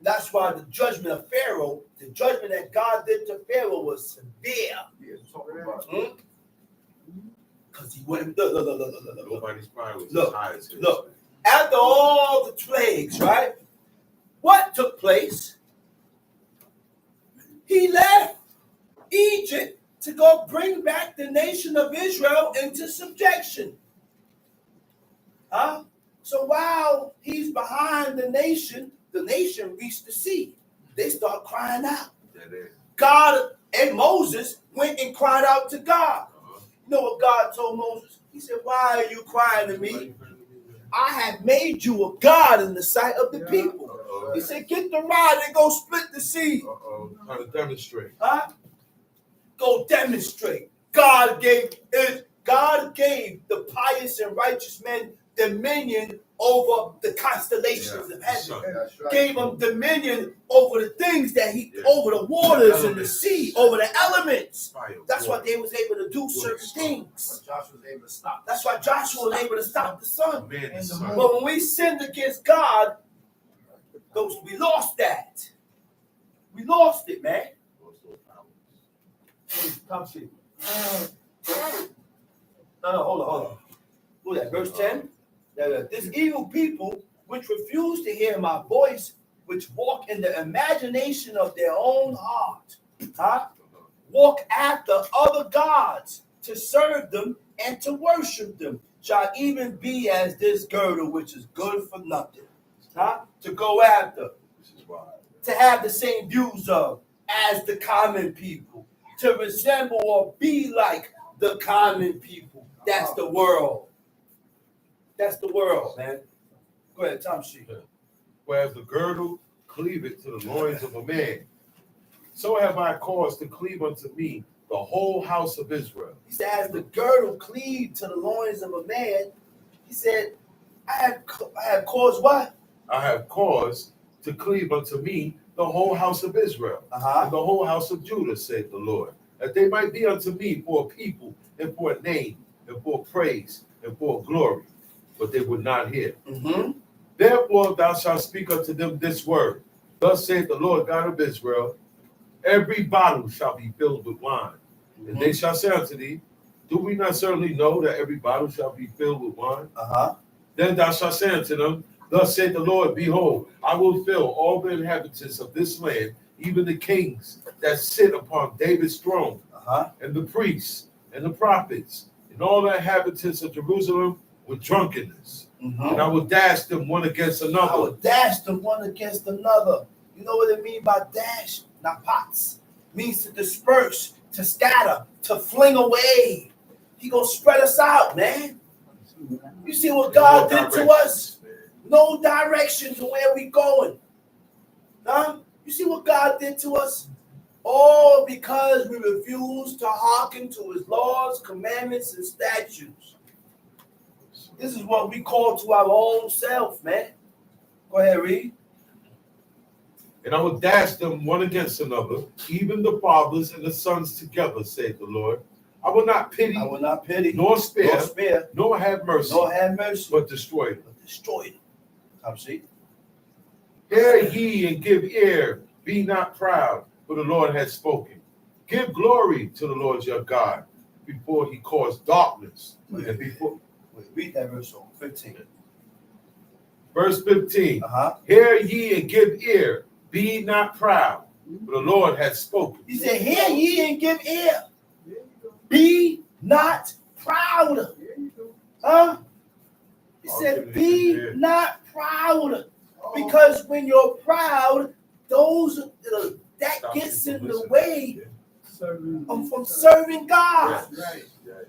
Speaker 1: That's why the judgment of Pharaoh, the judgment that God did to Pharaoh was severe. Because he went, look, after all the plagues, right? What took place? He left Egypt to go bring back the nation of Israel into subjection. Huh? So while he's behind the nation reached the sea. They start crying out. God and Moses went and cried out to God. You know what God told Moses? He said, why are you crying to me? I have made you a God in the sight of the people. He said, get the rod and go split the sea.
Speaker 2: How to demonstrate.
Speaker 1: Huh? Go demonstrate. God gave the pious and righteous men dominion over the constellations of heaven. Gave them dominion over the things that over the waters and the sea, over the elements. That's why they was able to do certain things. That's why Joshua was able to stop the sun. But when we sinned against God, we lost that. We lost it, man. Come see. No, hold on. Look at that, verse 10. This evil people which refuse to hear my voice, which walk in the imagination of their own heart, walk after other gods to serve them and to worship them, shall even be as this girdle which is good for nothing. To go after, to have the same views of as the common people, to resemble or be like the common people. That's the world. That's the world, man. Go ahead, Tom Sheep.
Speaker 2: Whereas the girdle cleaveth to the loins of a man, so have I caused to cleave unto me the whole house of Israel.
Speaker 1: He said, as the girdle cleaved to the loins of a man, he said, I have caused what?
Speaker 2: I have caused to cleave unto me the whole house of Israel, and the whole house of Judah, saith the Lord, that they might be unto me for a people, and for a name, and for praise, and for glory. But they would not hear. Therefore thou shalt speak unto them this word. Thus saith the Lord God of Israel, every bottle shall be filled with wine. And they shall say unto thee, do we not certainly know that every bottle shall be filled with wine? Then thou shalt say unto them, Thus saith the Lord, Behold, I will fill all the inhabitants of this land, even the kings that sit upon David's throne, and the priests, and the prophets, and all the inhabitants of Jerusalem with drunkenness. And I will dash them one against another.
Speaker 1: I will dash them one against another. You know what it means by dash? Not pots. It means to disperse, to scatter, to fling away. He gonna spread us out, man. You see what God did to us? No direction to where we going. Huh? You see what God did to us? All because we refuse to hearken to his laws, commandments, and statutes. This is what we call to our own self, man. Go ahead, read.
Speaker 2: And I will dash them one against another, even the fathers and the sons together, saith the Lord. I will not pity, nor spare, nor have mercy, but destroy them.
Speaker 1: Come see.
Speaker 2: Hear ye and give ear, be not proud, for the Lord has spoken. Give glory to the Lord your God, before he caused darkness. And before.
Speaker 1: Read that verse 15.
Speaker 2: Verse 15. Hear ye and give ear, be not proud, for the Lord has spoken.
Speaker 1: He said, hear ye and give ear. Be not proud. Huh? He said, be not proud. Because when you're proud, that gets in the way from serving God.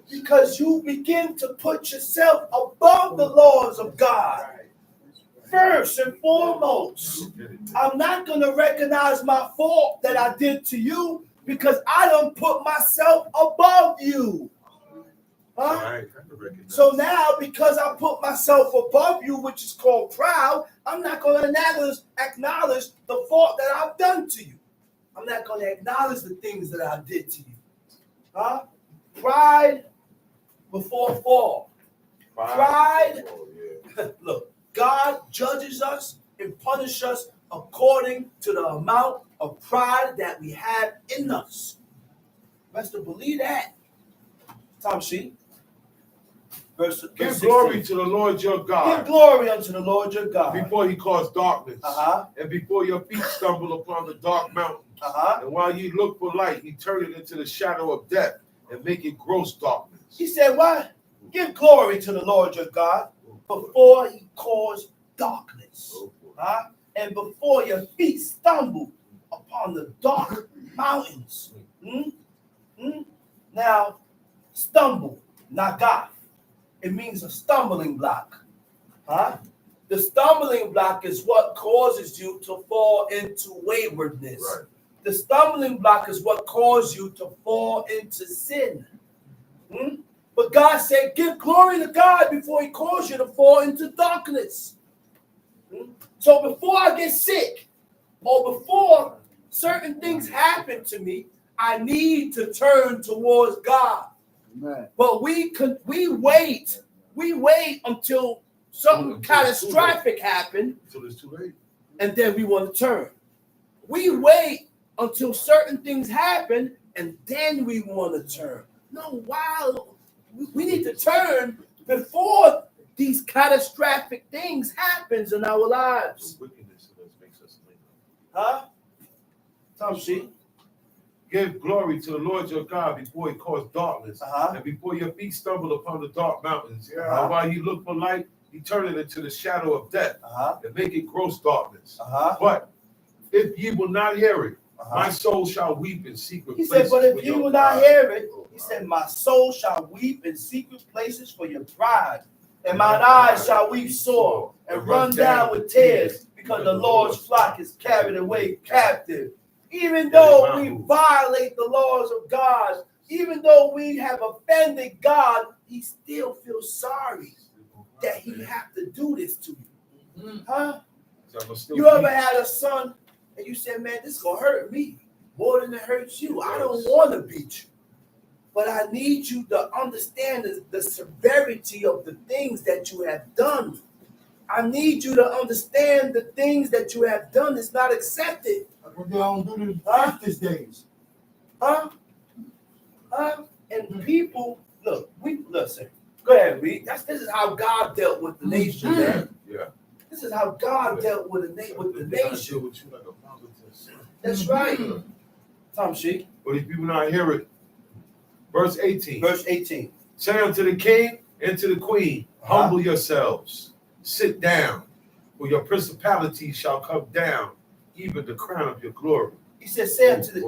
Speaker 1: Because you begin to put yourself above the laws of God. First and foremost, I'm not going to recognize my fault that I did to you because I don't put myself above you. Huh? So now, because I put myself above you, which is called proud, I'm not going to acknowledge the fault that I've done to you. I'm not going to acknowledge the things that I did to you. Huh? Pride before fall. Pride. Look, God judges us and punishes us according to the amount of pride that we have in us. Best to believe that. Tom Sheet.
Speaker 2: Give glory to the Lord your God.
Speaker 1: Give glory unto the Lord your God.
Speaker 2: Before he caused darkness. And before your feet stumble upon the dark mountains. And while ye look for light, he turned it into the shadow of death and make it gross darkness.
Speaker 1: He said, what? Give glory to the Lord your God before he caused darkness. And before your feet stumble upon the dark mountains. Now, stumble, nagat. It means a stumbling block. The stumbling block is what causes you to fall into waywardness. Right. The stumbling block is what causes you to fall into sin. But God said, give glory to God before he calls you to fall into darkness. So before I get sick or before certain things happen to me, I need to turn towards God. Right. But we wait until something catastrophic happens.
Speaker 2: Until it's too late.
Speaker 1: And then we want to turn. We wait until certain things happen and then we want to turn. No, wow. We need to turn before these catastrophic things happens in our lives.
Speaker 2: Wickedness makes us linger.
Speaker 1: Huh? Tom Sheet.
Speaker 2: Give glory to the Lord your God before he caused darkness, and before your feet stumble upon the dark mountains. And while you look for light, he turned it into the shadow of death and make it gross darkness. But if ye will not hear it, my soul shall weep in secret places.
Speaker 1: He said, but if you will not hear it, he said, my soul shall weep in secret places for your pride, and mine eyes shall weep sore and run down with tears, because the Lord's flock is carried away captive. Even though we violate the laws of God, even though we have offended God, he still feels sorry that he have to do this to you. Huh? You ever had a son and you said, man, this is going to hurt me more than it hurts you. I don't want to beat you. But I need you to understand the severity of the things that you have done. I need you to understand the things that you have done is not accepted.
Speaker 3: What they don't do these days.
Speaker 1: And people, listen, Go ahead, read. This is how God dealt with the nation, man.
Speaker 2: Yeah.
Speaker 1: This is how God dealt with the nation.
Speaker 2: With you like a father to a son.
Speaker 1: That's right. Tom Sheik.
Speaker 2: But if you not hear it, verse 18.
Speaker 1: Verse 18.
Speaker 2: Say unto the king and to the queen, humble yourselves, sit down, for your principality shall come down, even the crown of your glory.
Speaker 1: He says, say unto the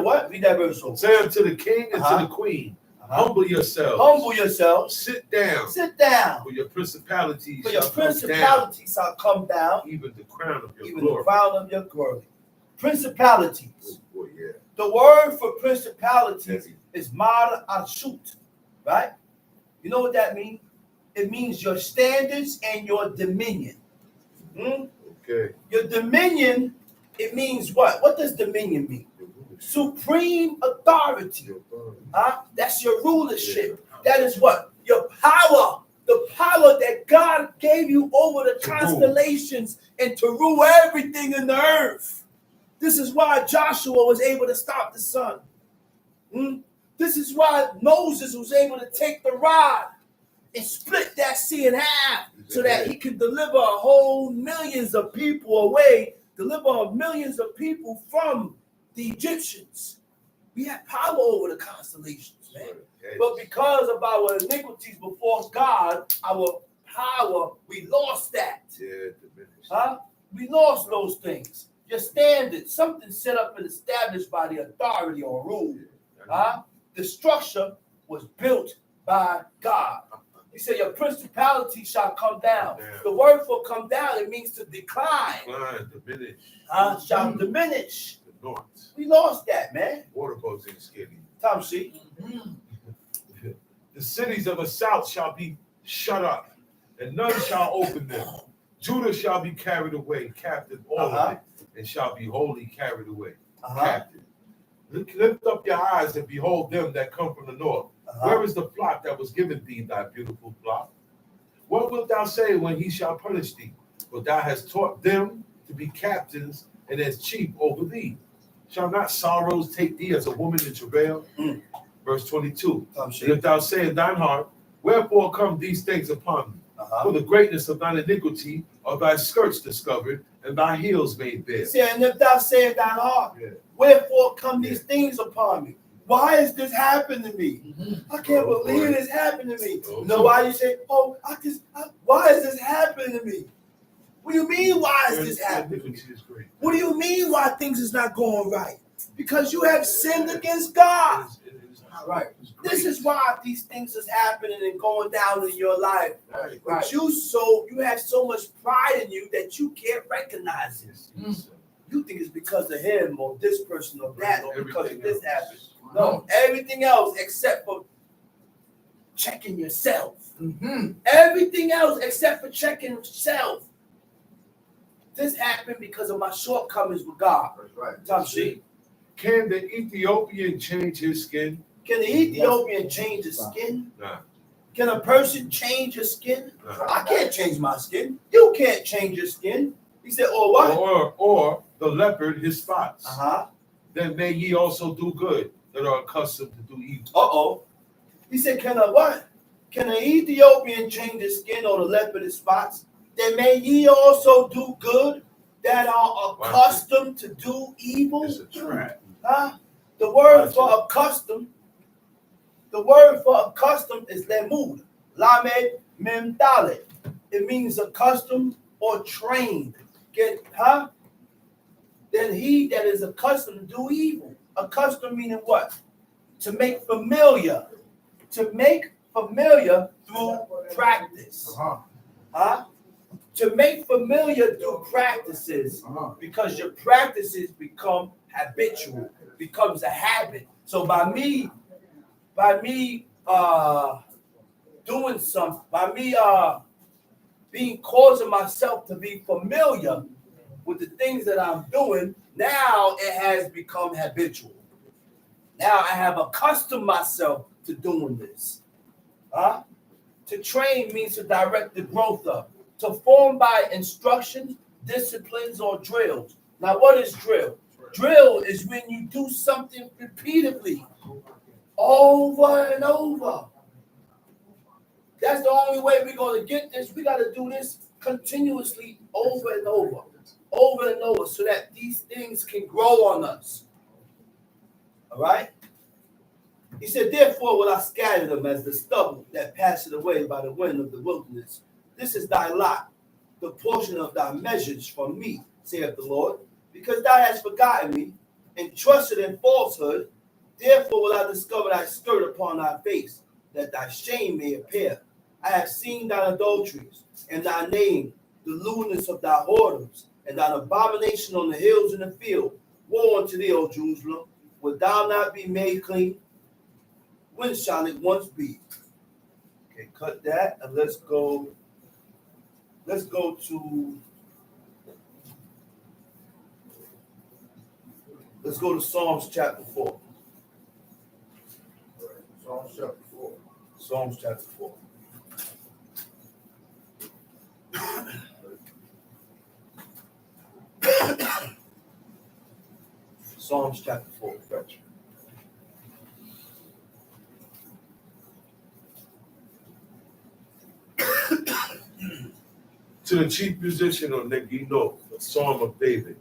Speaker 1: what? Read that verse over.
Speaker 2: Say unto the king and to the queen, humble yourselves.
Speaker 1: Humble yourselves.
Speaker 2: Sit down.
Speaker 1: Sit down.
Speaker 2: For your principality
Speaker 1: shall come down,
Speaker 2: even the crown of your
Speaker 1: even
Speaker 2: glory.
Speaker 1: the crown of your glory. Principalities.
Speaker 2: Oh, boy, yeah.
Speaker 1: The word for principalities is mar ashut, right? You know what that means? It means your standards and your dominion.
Speaker 2: Okay.
Speaker 1: Your dominion, it means what? What does dominion mean? Supreme authority. That's your rulership. That is what? Your power. The power that God gave you over the constellations and to rule everything in the earth. This is why Joshua was able to stop the sun. This is why Moses was able to take the rod and split that sea in half so that he could deliver a whole millions of people away, deliver millions of people from the Egyptians. We had power over the constellations, man. But because of our iniquities before God, our power, we lost that. We lost those things. Your standard, something set up and established by the authority or rule. The structure was built by God. He said, your principality shall come down. The word for come down, it means to decline.
Speaker 2: Diminish.
Speaker 1: Shall diminish.
Speaker 2: The north.
Speaker 1: We lost that, man.
Speaker 2: Water boats ain't skinny.
Speaker 1: Tom C.
Speaker 2: The cities of the south shall be shut up, and none shall open them. Judah shall be carried away, captive, all of it, and shall be wholly carried away, captive. Lift up your eyes and behold them that come from the north. Where is the flock that was given thee, thy beautiful flock? What wilt thou say when he shall punish thee? For thou hast taught them to be captains and as chief over thee. Shall not sorrows take thee as a woman in travail? Verse 22. And if thou say in thine heart, wherefore come these things upon me? For the greatness of thine iniquity are thy skirts discovered, and thy heels made bare.
Speaker 1: And if thou say in thine heart, wherefore come these things upon me? Why is this happening to me? I can't believe this happened to me. You know why you say, why is this happening to me? What do you mean, why is this happening? What do you mean, why things is not going right? Because you have sinned against God. Right. This is why these things is happening and going down in your life. But you have so much pride in you that you can't recognize it. You think it's because of him or this person or that or because of this happened. No, everything else except for checking yourself. Everything else except for checking yourself. This happened because of my shortcomings with God. That's right. Tom Sheik.
Speaker 2: Can the Ethiopian change his skin?
Speaker 1: Can the Ethiopian change his skin?
Speaker 2: Nah.
Speaker 1: Can a person change his skin?
Speaker 2: Nah.
Speaker 1: I can't change my skin. You can't change your skin. He said, or what?
Speaker 2: Or the leopard his spots. Then may ye also do good that are accustomed to do evil.
Speaker 1: He said, can a what? Can an Ethiopian change his skin or the leopard his spots? Then may ye also do good that are accustomed to do evil.
Speaker 2: It's a trap.
Speaker 1: The word for accustomed is lemud. Lamed memdale. It means accustomed or trained. Then he that is accustomed to do evil. Accustomed meaning what? To make familiar. To make familiar through practice. To make familiar through practices, because your practices become habitual, becomes a habit. So by me doing something, by me causing myself to be familiar with the things that I'm doing, now it has become habitual. Now I have accustomed myself to doing this. To train means to direct the growth of. To form by instructions, disciplines, or drills. Now, what is drill? Drill is when you do something repeatedly, over and over. That's the only way we're going to get this. We got to do this continuously over and over so that these things can grow on us. All right? He said, therefore will I scatter them as the stubble that passeth away by the wind of the wilderness. This is thy lot, the portion of thy measures from me, saith the Lord, because thou hast forgotten me and trusted in falsehood. Therefore will I discover thy skirt upon thy face, that thy shame may appear. I have seen thine adulteries, and thy name, the lewdness of thy whoredoms, and thine abomination on the hills and the field. Woe unto thee, O Jerusalem! Wilt thou not be made clean? When shall it once be? Okay, cut that, and let's go to Psalms chapter 4.
Speaker 3: Psalms chapter 4.
Speaker 1: Psalms chapter 4. Psalms chapter 4. Gotcha.
Speaker 2: To the chief musician of Negino, a psalm of David.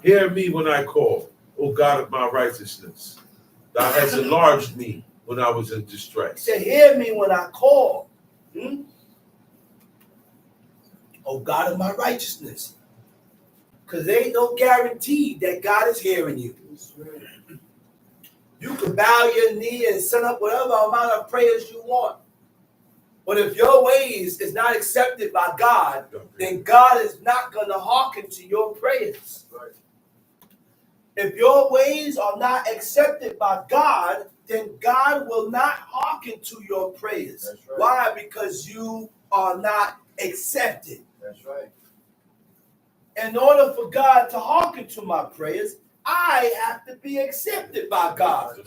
Speaker 2: Hear me when I call, O God of my righteousness. Thou hast enlarged me when I was in distress.
Speaker 1: He said, hear me when I call. O God of my righteousness. Because there ain't no guarantee that God is hearing you. You can bow your knee and send up whatever amount of prayers you want. But if your ways is not accepted by God, then God is not going to hearken to your prayers.
Speaker 3: Right.
Speaker 1: If your ways are not accepted by God, then God will not hearken to your prayers.
Speaker 3: That's right.
Speaker 1: Why? Because you are not accepted.
Speaker 3: That's right.
Speaker 1: In order for God to hearken to my prayers, I have to be accepted by God.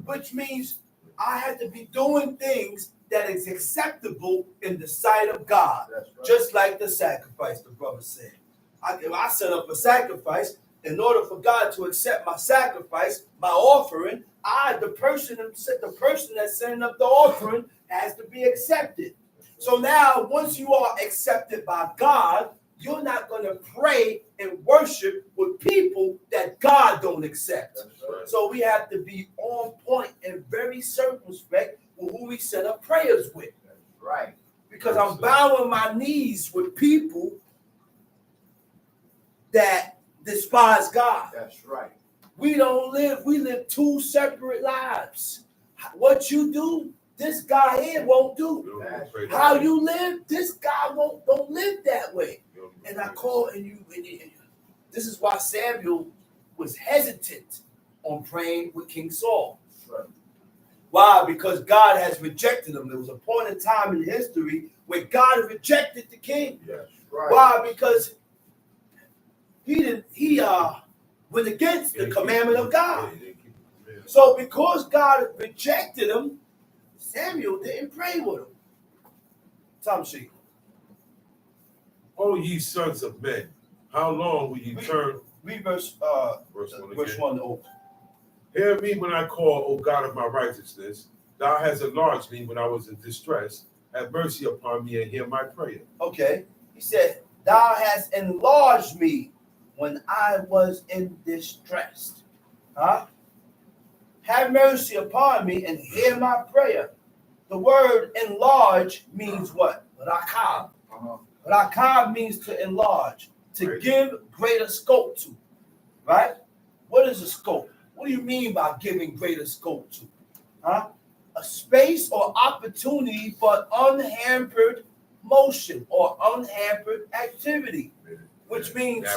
Speaker 1: Which means I have to be doing things that is acceptable in the sight of God.
Speaker 3: That's right.
Speaker 1: Just like the sacrifice, the brother said. If I set up a sacrifice, in order for God to accept my sacrifice, my offering, the person that's setting up the offering has to be accepted. So now, once you are accepted by God, you're not going to pray and worship with people that God don't accept.
Speaker 3: Right.
Speaker 1: So we have to be on point and very circumspect with who we set up prayers with.
Speaker 3: That's right.
Speaker 1: Because I'm bowing my knees with people that despise God.
Speaker 3: That's right.
Speaker 1: We live two separate lives. What you do, this guy here won't do. How you live, this guy don't live that way. And I call and this is why Samuel was hesitant on praying with King Saul.
Speaker 3: Right.
Speaker 1: Why? Because God has rejected him. There was a point in time in history where God rejected the king.
Speaker 3: Yes. Right.
Speaker 1: Why? Because he went against the commandment of God. So because God rejected him, Samuel didn't pray with him. Tom Sheik.
Speaker 2: O ye sons of men, how long will ye turn?
Speaker 1: Read verse 1 over.
Speaker 2: Hear me when I call, O God of my righteousness. Thou hast enlarged me when I was in distress. Have mercy upon me and hear my prayer.
Speaker 1: Okay. He said, thou hast enlarged me when I was in distress. Have mercy upon me and hear my prayer. The word enlarge means what? Rakab. Rakab means to enlarge, to give greater scope to. Right? What is a scope? What do you mean by giving greater scope to? A space or opportunity for unhampered motion or unhampered activity, which means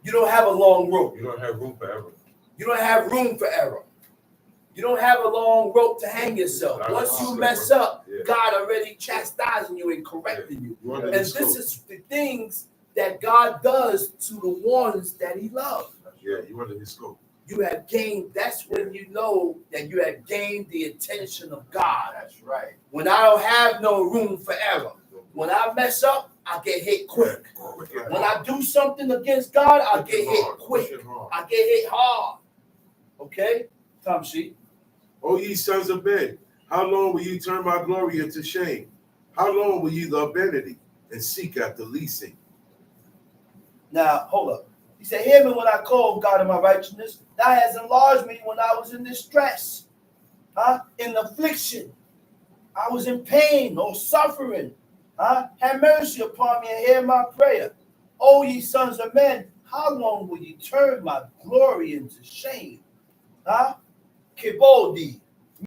Speaker 1: you don't have a long rope.
Speaker 2: You don't have room for error.
Speaker 1: You don't have room for error. You don't have a long rope to hang yourself. Once you mess up, God already chastising you and correcting you. And this is the things that God does to the ones that he loves.
Speaker 2: Yeah, you under his scope.
Speaker 1: You have gained, that's when you know that you have gained the attention of God.
Speaker 3: That's right.
Speaker 1: When I don't have no room for error. When I mess up, I get hit quick. When I do something against God, I get hit quick. I get hit hard. Okay? Tom Sheik.
Speaker 2: O ye sons of men, How long will you turn my glory into shame? How long will you love vanity and seek after leasing?
Speaker 1: Now, hold up. He said, hear me when I call, God of my righteousness. Thou hast enlarged me when I was in distress, in affliction. I was in pain or suffering. Have mercy upon me and hear my prayer. O ye sons of men, how long will you turn my glory into shame? Kibodi.